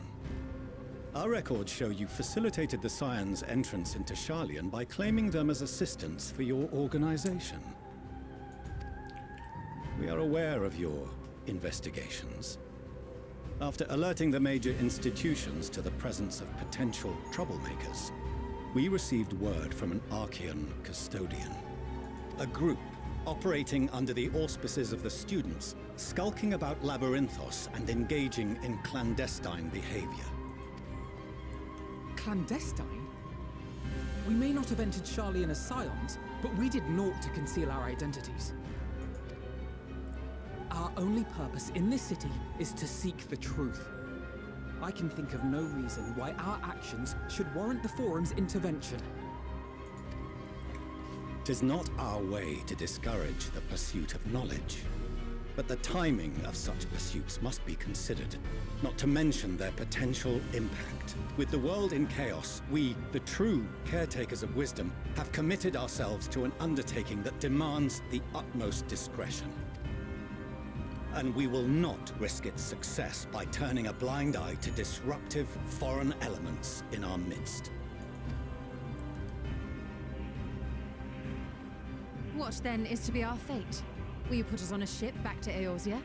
our records show you facilitated the Scions' entrance into Sharlayan by claiming them as assistants for your organization. We are aware of your investigations. After alerting the major institutions to the presence of potential troublemakers, we received word from an Archean custodian. A group operating under the auspices of the students, skulking about Labyrinthos and engaging in clandestine behavior. Clandestine? We may not have entered Sharlayan as Scions, but we did naught to conceal our identities. Our only purpose in this city is to seek the truth. I can think of no reason why our actions should warrant the Forum's intervention. 'Tis not our way to discourage the pursuit of knowledge, but the timing of such pursuits must be considered, not to mention their potential impact. With the world in chaos, we, the true caretakers of wisdom, have committed ourselves to an undertaking that demands the utmost discretion. And we will not risk its success by turning a blind eye to disruptive foreign elements in our midst. What, then, is to be our fate? Will you put us on a ship back to Eorzea?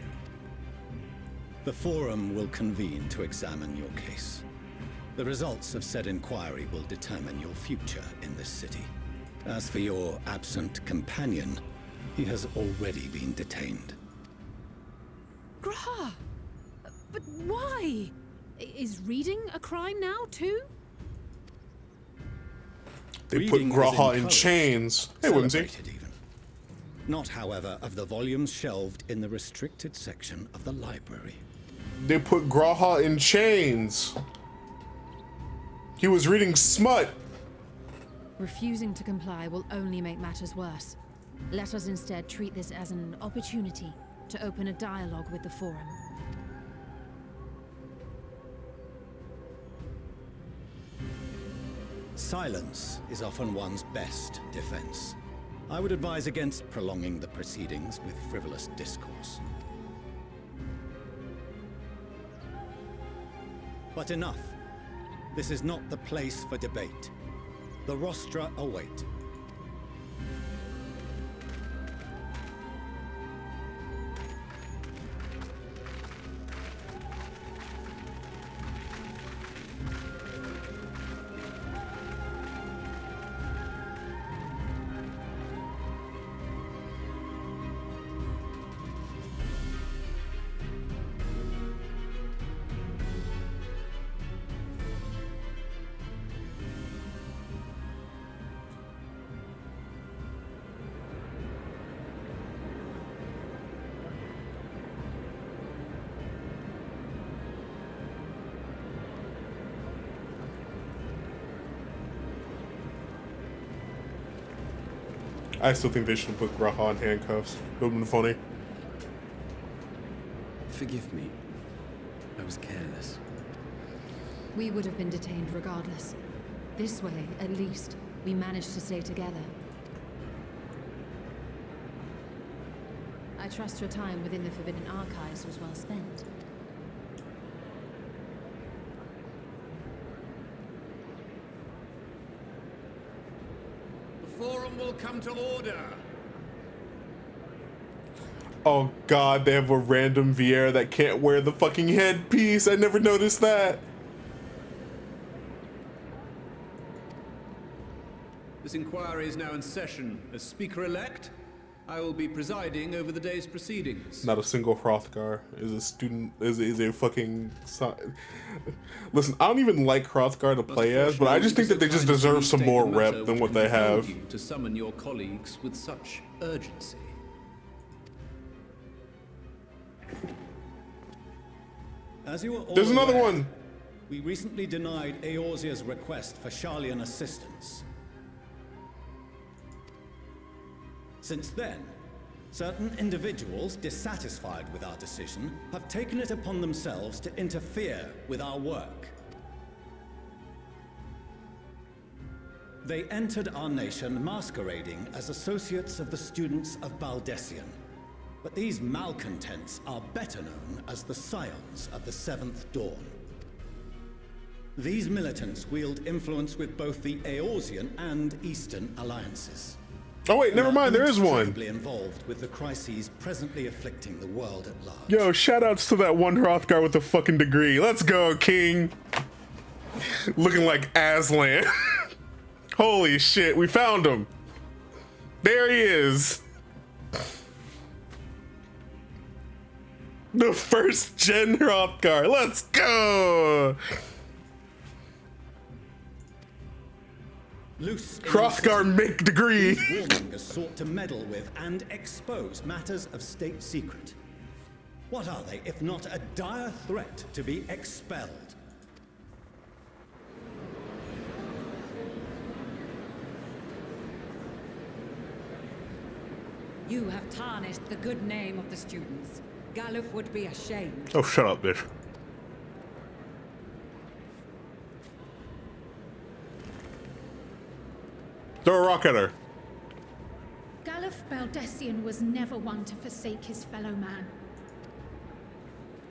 The Forum will convene to examine your case. The results of said inquiry will determine your future in this city. As for your absent companion, he has already been detained. Graha! But why? Is reading a crime now, too? They put Graha in chains. Hey, Whimsy. Not, however, of the volumes shelved in the restricted section of the library. They put Graha in chains. He was reading smut. Refusing to comply will only make matters worse. Let us instead treat this as an opportunity to open a dialogue with the Forum. Silence is often one's best defense. I would advise against prolonging the proceedings with frivolous discourse. But enough. This is not the place for debate. The rostra await. I still think they should have put Graha in handcuffs. It would have been funny. Forgive me. I was careless. We would have been detained regardless. This way, at least, we managed to stay together. I trust your time within the Forbidden Archives was well spent. The forum will come to order. Oh god, they have a random Viera that can't wear the fucking headpiece. I never noticed that. This inquiry is now in session. As Speaker-elect, I will be presiding over the day's proceedings. Not a single Hrothgar is a student, is a fucking... Listen, I don't even like Hrothgar to play as, but I just think that they just deserve some more rep than what they have. To summon your colleagues with such urgency. As you are all There's another aware, one. We recently denied Eorzea's request for Sharlayan assistance. Since then, certain individuals dissatisfied with our decision have taken it upon themselves to interfere with our work. They entered our nation masquerading as associates of the students of Baldessian. But these malcontents are better known as the Scions of the Seventh Dawn. These militants wield influence with both the Eorzean and Eastern alliances. Oh wait, never mind, there is one. Involved with the crises presently afflicting the world at large. Yo, shoutouts to that one Hrothgar with a fucking degree. Let's go, King. Looking like Aslan. Holy shit, we found him. There he is. The first gen Hrothgar. Let's go. Hrothgar make degree. Warmongers sought to meddle with and expose matters of state secret. What are they if not a dire threat to be expelled? You have tarnished the good name of the students. Galuf would be ashamed. Oh, shut up, bitch. Throw a rock at her. Galuf Baldessian was never one to forsake his fellow man.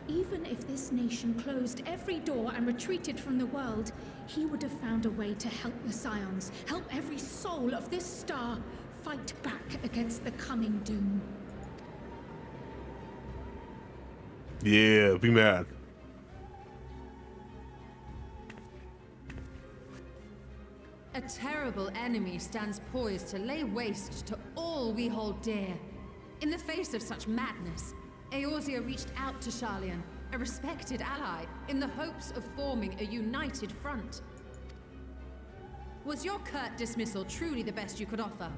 Even if this nation closed every door and retreated from the world, he would have found a way to help the Scions, help every soul of this star fight back against the coming doom. Yeah, be mad. A terrible enemy stands poised to lay waste to all we hold dear. In the face of such madness, Eorzea reached out to Sharlayan, a respected ally, in the hopes of forming a united front. Was your curt dismissal truly the best you could offer?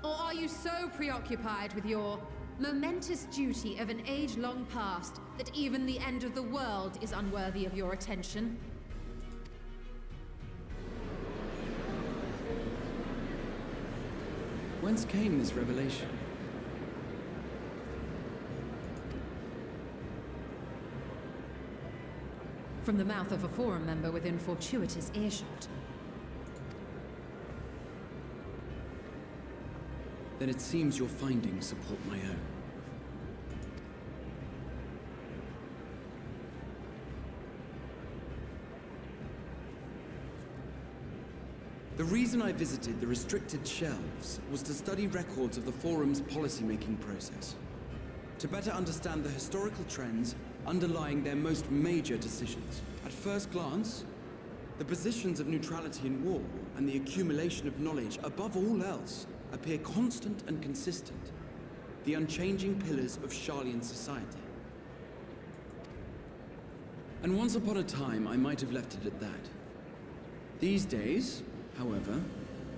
Or are you so preoccupied with your momentous duty of an age long past that even the end of the world is unworthy of your attention? Whence came this revelation? From the mouth of a forum member within fortuitous earshot. Then it seems your findings support my own. The reason I visited the restricted shelves was to study records of the Forum's policymaking process, to better understand the historical trends underlying their most major decisions. At first glance, the positions of neutrality in war and the accumulation of knowledge above all else appear constant and consistent, the unchanging pillars of Sharlayan society. And once upon a time, I might have left it at that. These days, however,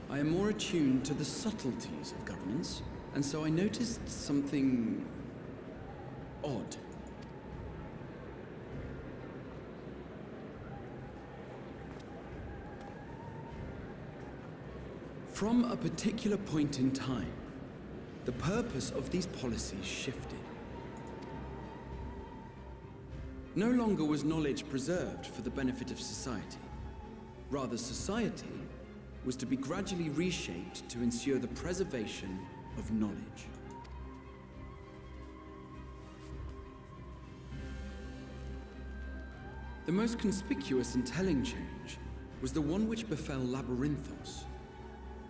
I am more attuned to the subtleties of governance, and so I noticed something odd. From a particular point in time, the purpose of these policies shifted. No longer was knowledge preserved for the benefit of society. Rather, society was to be gradually reshaped to ensure the preservation of knowledge. The most conspicuous and telling change was the one which befell Labyrinthos.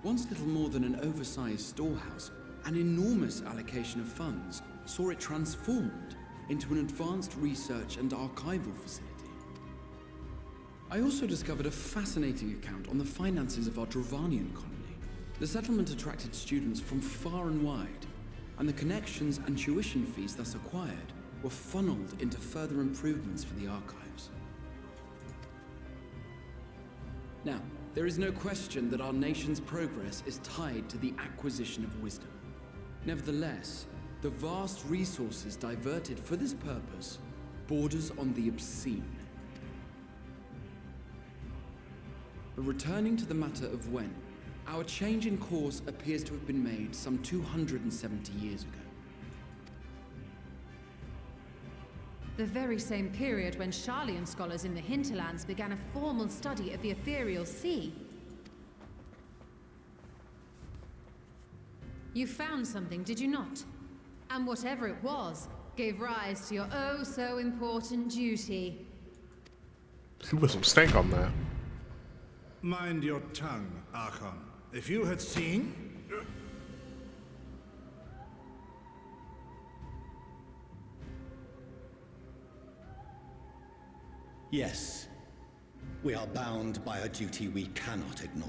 Once little more than an oversized storehouse, an enormous allocation of funds saw it transformed into an advanced research and archival facility. I also discovered a fascinating account on the finances of our Dravanian colony. The settlement attracted students from far and wide, and the connections and tuition fees thus acquired were funneled into further improvements for the archives. Now, there is no question that our nation's progress is tied to the acquisition of wisdom. Nevertheless, the vast resources diverted for this purpose borders on the obscene. But returning to the matter of when, our change in course appears to have been made some 270 years ago. The very same period when Sharlayan scholars in the hinterlands began a formal study of the ethereal sea. You found something, did you not? And whatever it was, gave rise to your oh-so-important duty. He put some stank on that. Mind your tongue, Archon. If you had seen... Yes, we are bound by a duty we cannot ignore.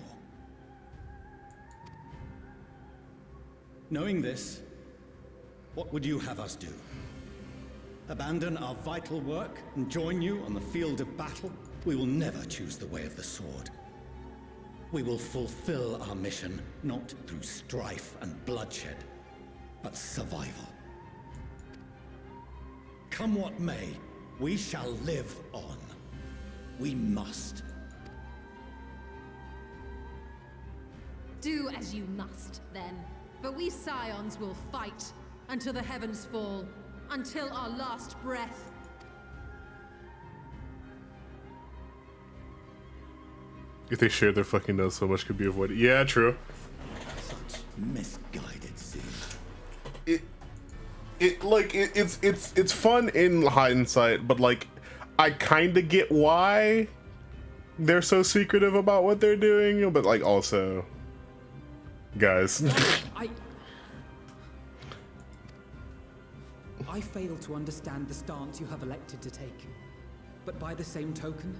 Knowing this, what would you have us do? Abandon our vital work and join you on the field of battle? We will never choose the way of the sword. We will fulfill our mission, not through strife and bloodshed, but survival. Come what may, we shall live on. We must. Do as you must, then. But we Scions will fight until the heavens fall, until our last breath. If they shared their fucking notes, so much could be avoided. Yeah, true. Such misguided scenes. It's fun in hindsight, but like I kind of get why they're so secretive about what they're doing, but like also, guys. I fail to understand the stance you have elected to take. But by the same token,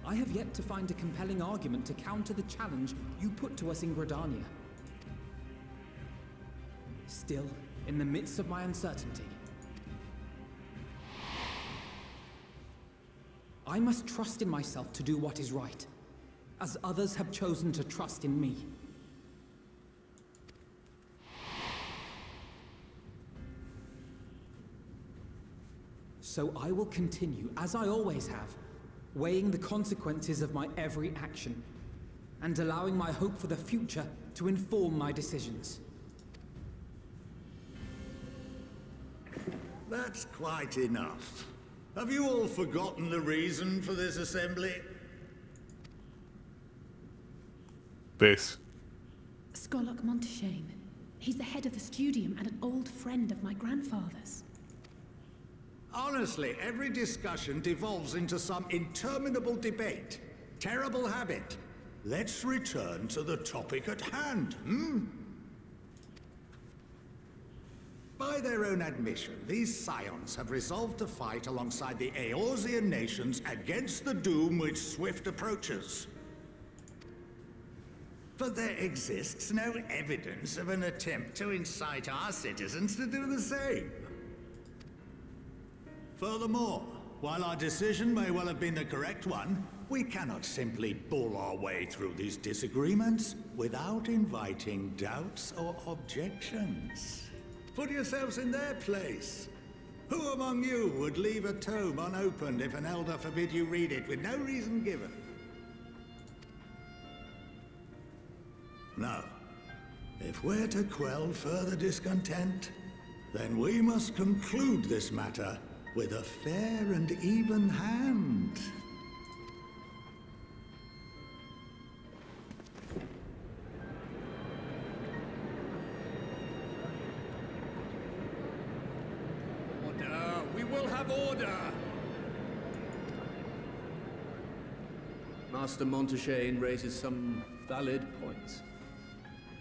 I have yet to find a compelling argument to counter the challenge you put to us in Gridania. Still, in the midst of my uncertainty, I must trust in myself to do what is right, as others have chosen to trust in me. So I will continue, as I always have, weighing the consequences of my every action, and allowing my hope for the future to inform my decisions. That's quite enough. Have you all forgotten the reason for this assembly? Base. Skolok Monteshane. He's the head of the studium and an old friend of my grandfather's. Honestly, every discussion devolves into some interminable debate. Terrible habit. Let's return to the topic at hand, By their own admission, these Scions have resolved to fight alongside the Eorzean nations against the doom which swift approaches. But there exists no evidence of an attempt to incite our citizens to do the same. Furthermore, while our decision may well have been the correct one, we cannot simply bull our way through these disagreements without inviting doubts or objections. Put yourselves in their place. Who among you would leave a tome unopened if an elder forbid you read it with no reason given? No. If we're to quell further discontent, then we must conclude this matter with a fair and even hand. Order! We will have order! Master Montaigne raises some valid points.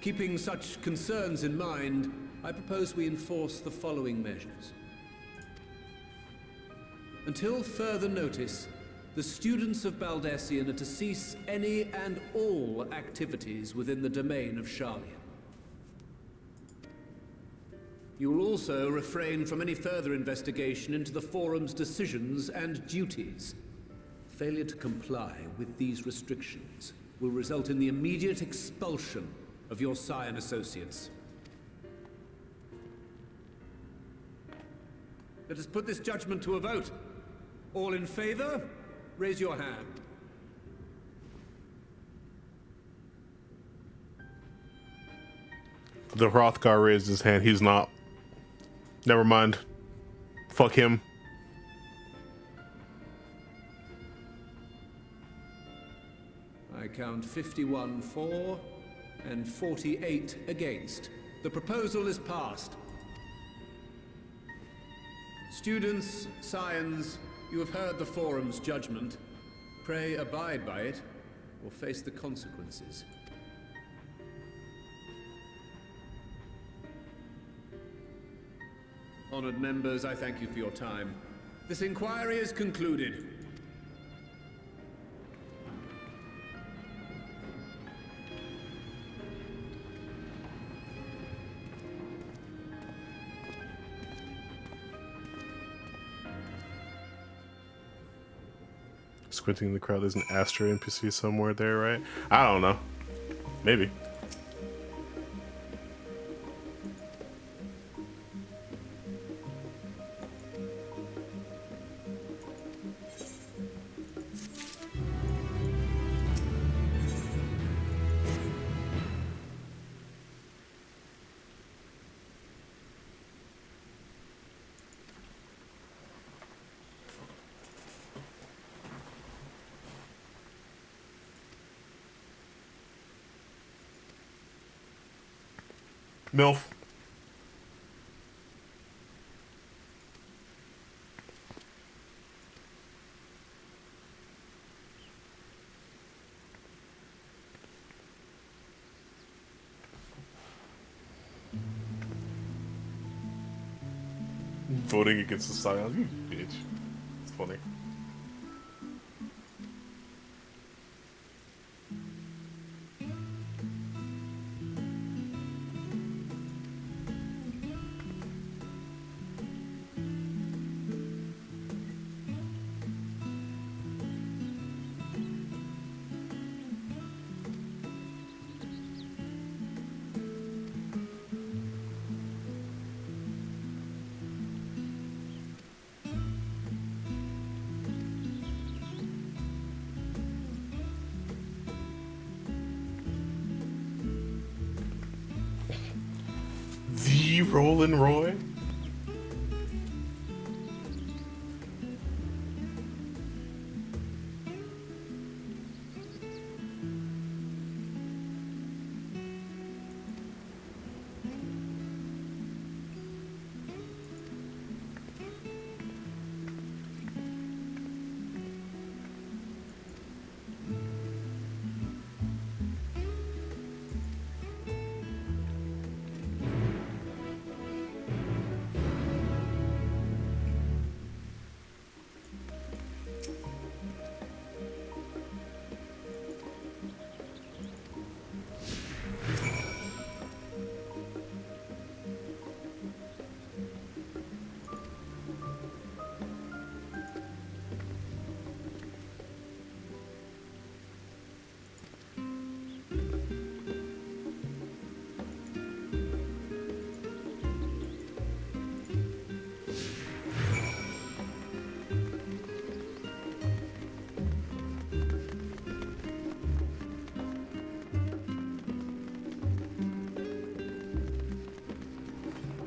Keeping such concerns in mind, I propose we enforce the following measures. Until further notice, the students of Baldessian are to cease any and all activities within the domain of Sharlian. You will also refrain from any further investigation into the Forum's decisions and duties. Failure to comply with these restrictions will result in the immediate expulsion of your Scion associates. Let us put this judgment to a vote. All in favor, raise your hand. The Hrothgar raised his hand. He's not. Never mind. Fuck him. I count 51 for and 48 against. The proposal is passed. Students, Scions, you have heard the Forum's judgment. Pray abide by it, or face the consequences. Honored members, I thank you for your time. This inquiry is concluded. Squinting in the crowd, there's an Astra NPC somewhere there, right? I don't know. Maybe. MILF. Voting against the Scions, you bitch. It's funny. The Rollin' Roy?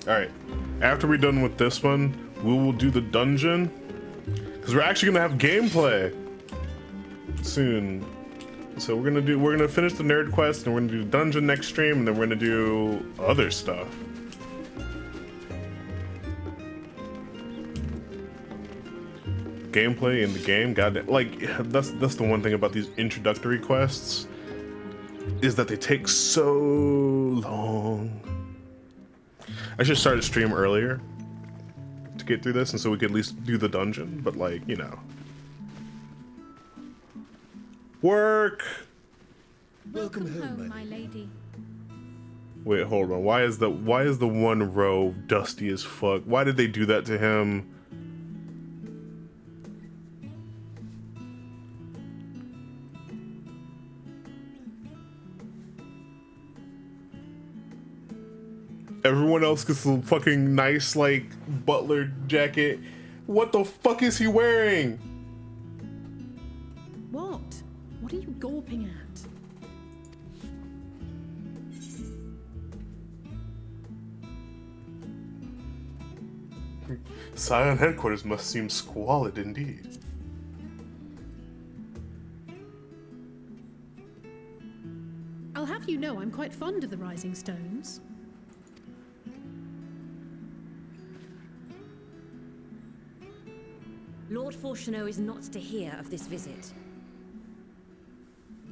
All right. After we're done with this one, we will do the dungeon because we're actually gonna have gameplay soon. So we're gonna finish the nerd quest and we're gonna do the dungeon next stream, and then we're gonna do other stuff. Gameplay in the game, god, like that's the one thing about these introductory quests is that they take so long. I should start a stream earlier to get through this, and so we could at least do the dungeon. But like, you know, work. Welcome home, my lady. Wait, hold on. Why is the one row dusty as fuck? Why did they do that to him? Everyone else gets a fucking nice, like, butler jacket. What the fuck is he wearing? What? What are you gawping at? Scion headquarters must seem squalid indeed. I'll have you know I'm quite fond of the Rising Stones. Lord Fortuneau is not to hear of this visit.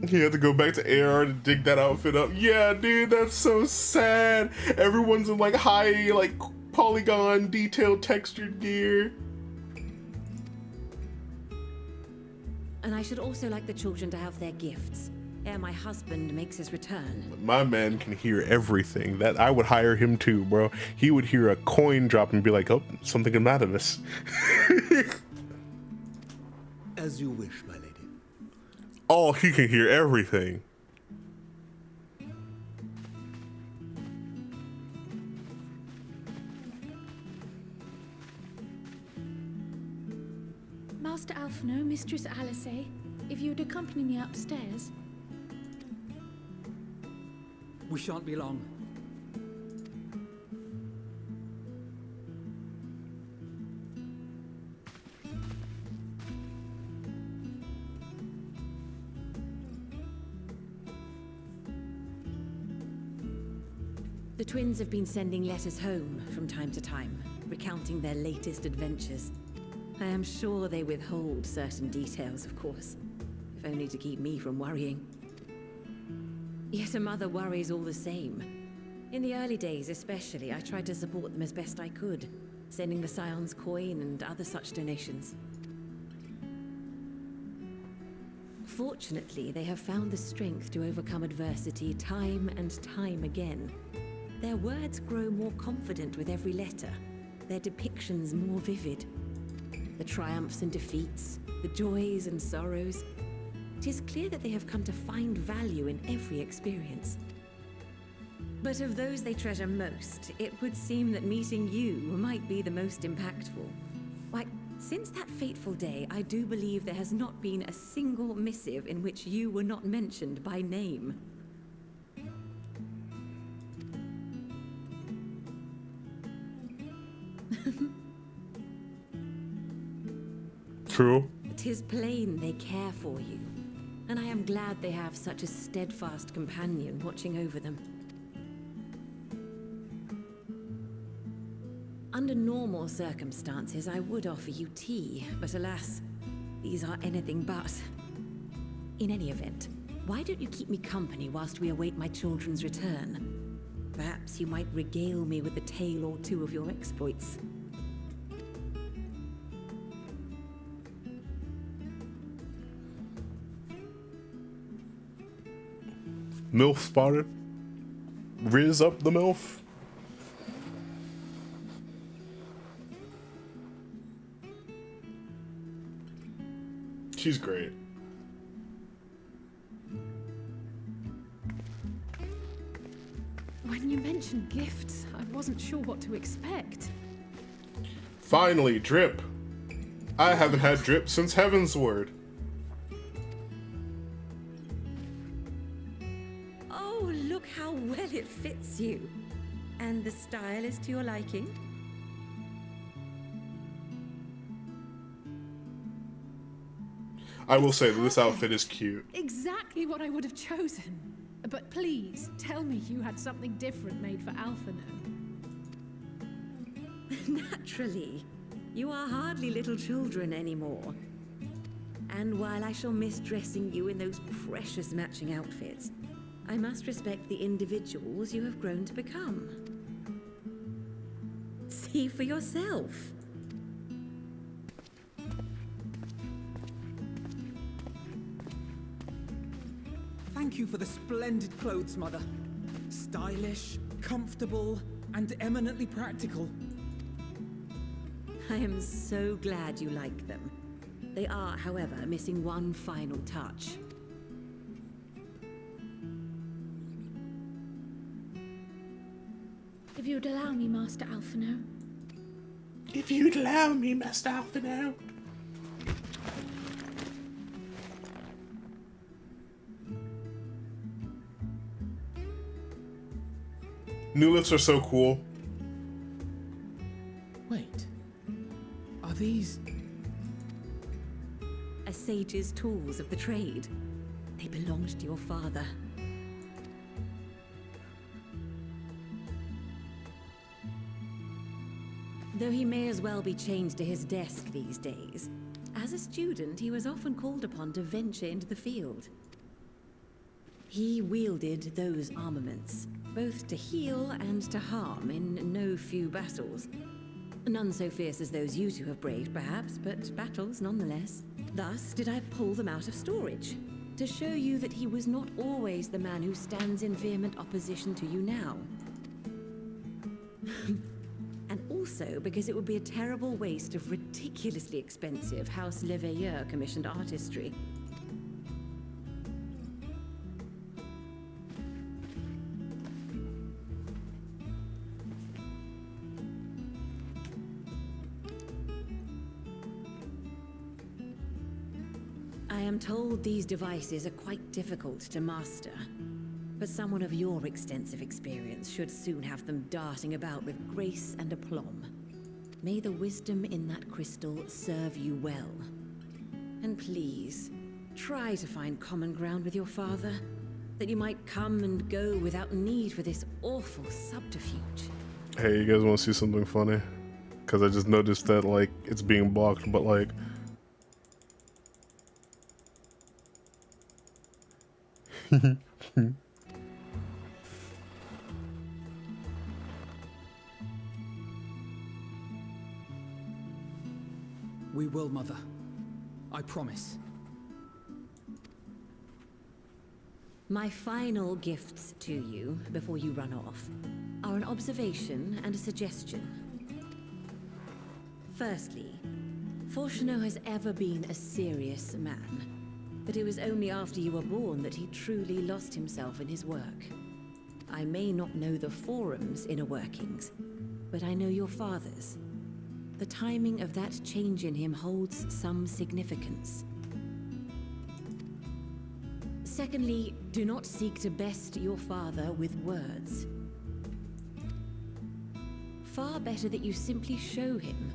He had to go back to AR to dig that outfit up. Yeah, dude, that's so sad. Everyone's in like high, like polygon, detailed, textured gear. And I should also like the children to have their gifts, ere my husband makes his return. My man can hear everything. That I would hire him too, bro. He would hear a coin drop and be like, "Oh, something came out of this." As you wish, my lady. Oh, he can hear everything. Master Alphino, Mistress Alice, if you would accompany me upstairs. We shan't be long. The twins have been sending letters home from time to time, recounting their latest adventures. I am sure they withhold certain details, of course, if only to keep me from worrying. Yet a mother worries all the same. In the early days especially, I tried to support them as best I could, sending the Scion's coin and other such donations. Fortunately, they have found the strength to overcome adversity time and time again. Their words grow more confident with every letter, their depictions more vivid. The triumphs and defeats, the joys and sorrows. It is clear that they have come to find value in every experience. But of those they treasure most, it would seem that meeting you might be the most impactful. Why, since that fateful day, I do believe there has not been a single missive in which you were not mentioned by name. True. 'Tis plain they care for you, and I am glad they have such a steadfast companion watching over them. Under normal circumstances, I would offer you tea, but alas, these are anything but. In any event, why don't you keep me company whilst we await my children's return? Perhaps you might regale me with a tale or two of your exploits. MILF spotted. Riz up the MILF. She's great. When you mentioned gifts, I wasn't sure what to expect. Finally, drip. I haven't had drip since Heaven's Word. Oh, look how well it fits you. And the style is to your liking? I will say that this outfit is cute. Exactly what I would have chosen. But please, tell me you had something different made for Alphino. Naturally. You are hardly little children anymore. And while I shall miss dressing you in those precious matching outfits, I must respect the individuals you have grown to become. See for yourself. Thank you for the splendid clothes, Mother. Stylish, comfortable, and eminently practical. I am so glad you like them. They are, however, missing one final touch. If you'd allow me, Master Alphino. If you'd allow me, Master Alphino. New lifts are so cool. Wait. Are these... A sage's tools of the trade. They belonged to your father. Though he may as well be chained to his desk these days, as a student he was often called upon to venture into the field. He wielded those armaments, both to heal and to harm in no few battles. None so fierce as those you two have braved, perhaps, but battles nonetheless. Thus did I pull them out of storage, to show you that he was not always the man who stands in vehement opposition to you now. And also because it would be a terrible waste of ridiculously expensive House Leveilleur commissioned artistry. I am told these devices are quite difficult to master, but someone of your extensive experience should soon have them darting about with grace and aplomb. May the wisdom in that crystal serve you well. And please, try to find common ground with your father, that you might come and go without need for this awful subterfuge. Hey, you guys want to see something funny? Because I just noticed that, like, it's being blocked, but, like... We will, Mother. I promise. My final gifts to you, before you run off, are an observation and a suggestion. Firstly, Fortuno has ever been a serious man, but it was only after you were born that he truly lost himself in his work. I may not know the Forum's inner workings, but I know your father's. The timing of that change in him holds some significance. Secondly, do not seek to best your father with words. Far better that you simply show him.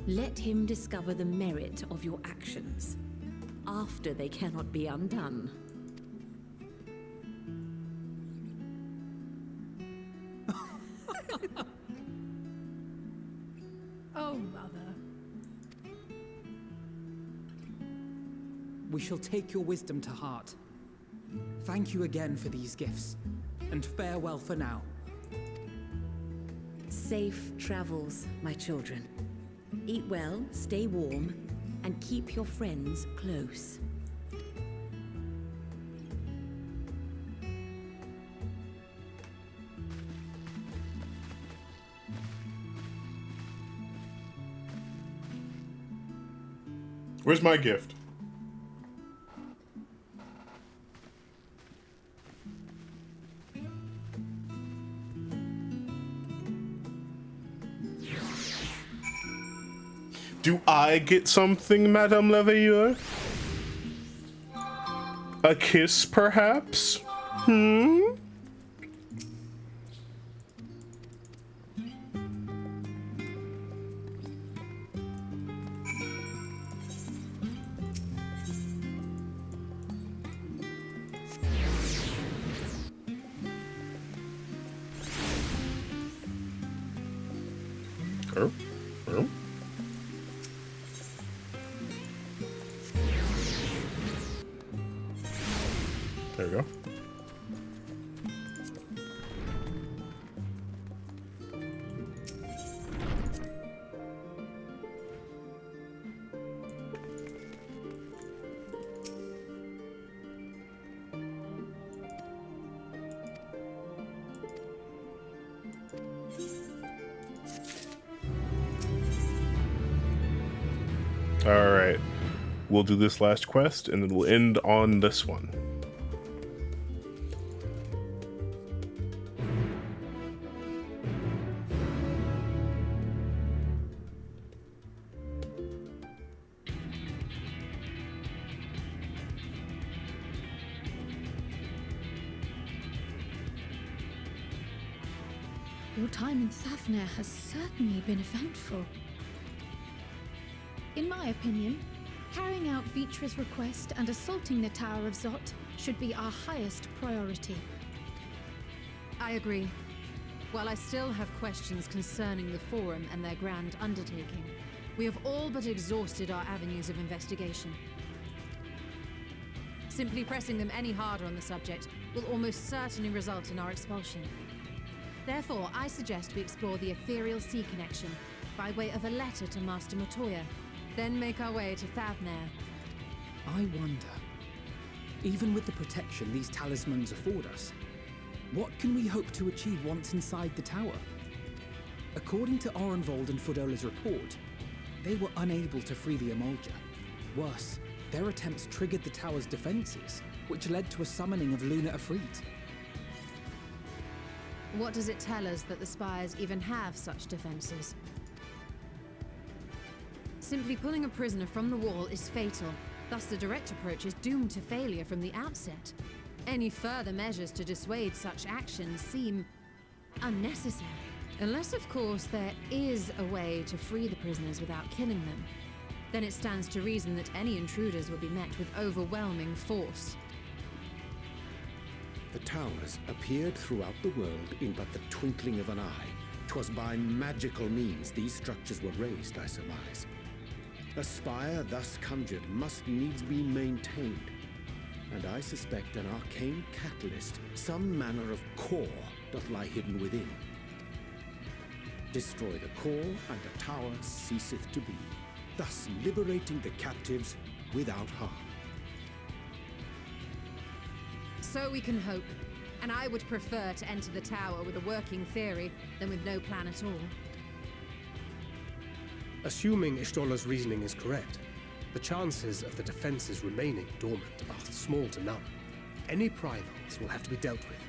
Let him discover the merit of your actions, after they cannot be undone. Oh, Mother. We shall take your wisdom to heart. Thank you again for these gifts, and farewell for now. Safe travels, my children. Eat well, stay warm, and keep your friends close. Where's my gift? Do I get something, Madame Leveilleur? A kiss, perhaps? There we go. All right, we'll do this last quest and then we'll end on this one. Your time in Thavnair has certainly been eventful. In my opinion, carrying out Vitra's request and assaulting the Tower of Zot should be our highest priority. I agree. While I still have questions concerning the Forum and their grand undertaking, we have all but exhausted our avenues of investigation. Simply pressing them any harder on the subject will almost certainly result in our expulsion. Therefore, I suggest we explore the ethereal sea connection by way of a letter to Master Matoya, then make our way to Thavnair. I wonder, even with the protection these talismans afford us, what can we hope to achieve once inside the tower? According to Orenvold and Fodola's report, they were unable to free the Emulger. Worse, their attempts triggered the tower's defenses, which led to a summoning of Luna Afrit. What does it tell us that the Spires even have such defenses? Simply pulling a prisoner from the wall is fatal, thus the direct approach is doomed to failure from the outset. Any further measures to dissuade such actions seem unnecessary. Unless, of course, there is a way to free the prisoners without killing them. Then it stands to reason that any intruders will be met with overwhelming force. The towers appeared throughout the world in but the twinkling of an eye. 'Twas by magical means these structures were raised, I surmise. A spire thus conjured must needs be maintained, and I suspect an arcane catalyst, some manner of core, doth lie hidden within. Destroy the core, and the tower ceaseth to be, thus liberating the captives without harm. So we can hope, and I would prefer to enter the tower with a working theory than with no plan at all. Assuming Ishtola's reasoning is correct, the chances of the defenses remaining dormant are small to none. Any primals will have to be dealt with,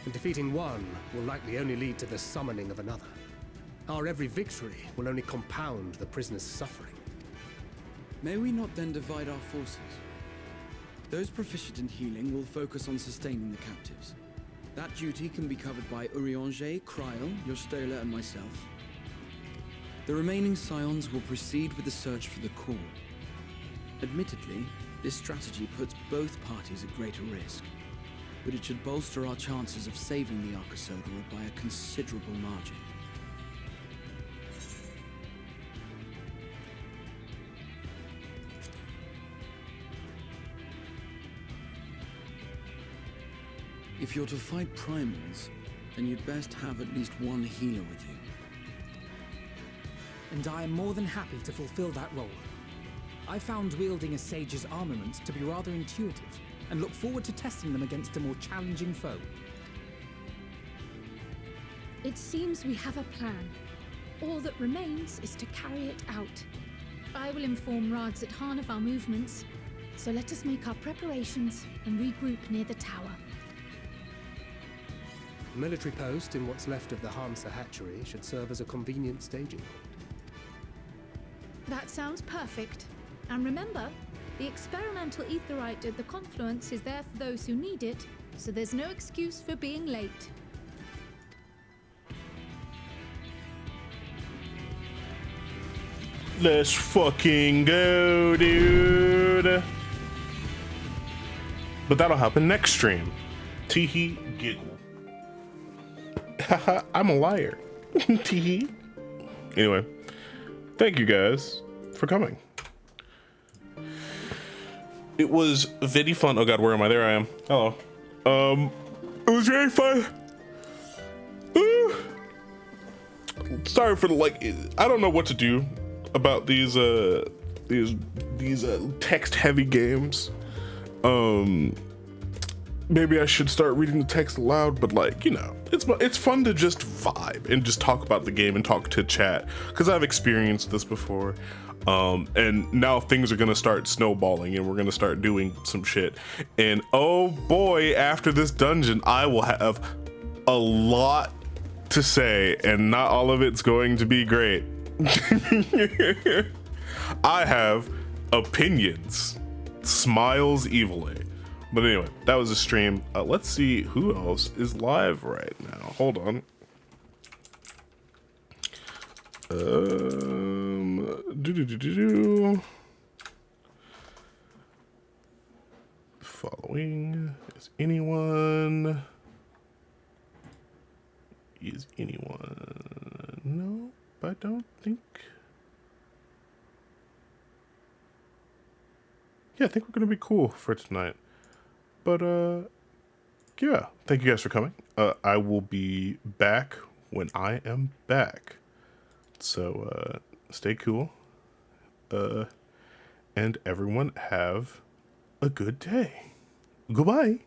and defeating one will likely only lead to the summoning of another. Our every victory will only compound the prisoner's suffering. May we not then divide our forces? Those proficient in healing will focus on sustaining the captives. That duty can be covered by Urianger, Kryl, Yostola, and myself. The remaining scions will proceed with the search for the core. Admittedly, this strategy puts both parties at greater risk, but it should bolster our chances of saving the Arcosodor by a considerable margin. If you're to fight primals, then you'd best have at least one healer with you. And I am more than happy to fulfill that role. I found wielding a sage's armament to be rather intuitive, and look forward to testing them against a more challenging foe. It seems we have a plan. All that remains is to carry it out. I will inform Rads at Han of our movements, so let us make our preparations and regroup near the tower. A military post in what's left of the Hamsa hatchery should serve as a convenient staging point. That sounds perfect. And remember, the experimental aetherite at the confluence is there for those who need it, so there's no excuse for being late. Let's fucking go, dude. But that'll happen next stream. Teehee giggle. Haha, I'm a liar. Teehee. Anyway, thank you guys for coming. It was very fun. Oh god, where am I? There I am. Hello. It was very fun. Sorry for the I don't know what to do about these text heavy games. Maybe I should start reading the text aloud, but it's fun to just vibe and just talk about the game and talk to chat, because I've experienced this before. And now things are gonna start snowballing and we're gonna start doing some shit. And oh boy, after this dungeon, I will have a lot to say, and not all of it's going to be great. I have opinions. Smiles evilly. But anyway, that was a stream. Let's see who else is live right now. Hold on. Following. Is anyone? Is anyone? No, I don't think. Yeah, I think we're gonna be cool for tonight. But yeah, thank you guys for coming. I will be back when I am back. So stay cool. And everyone have a good day. Goodbye.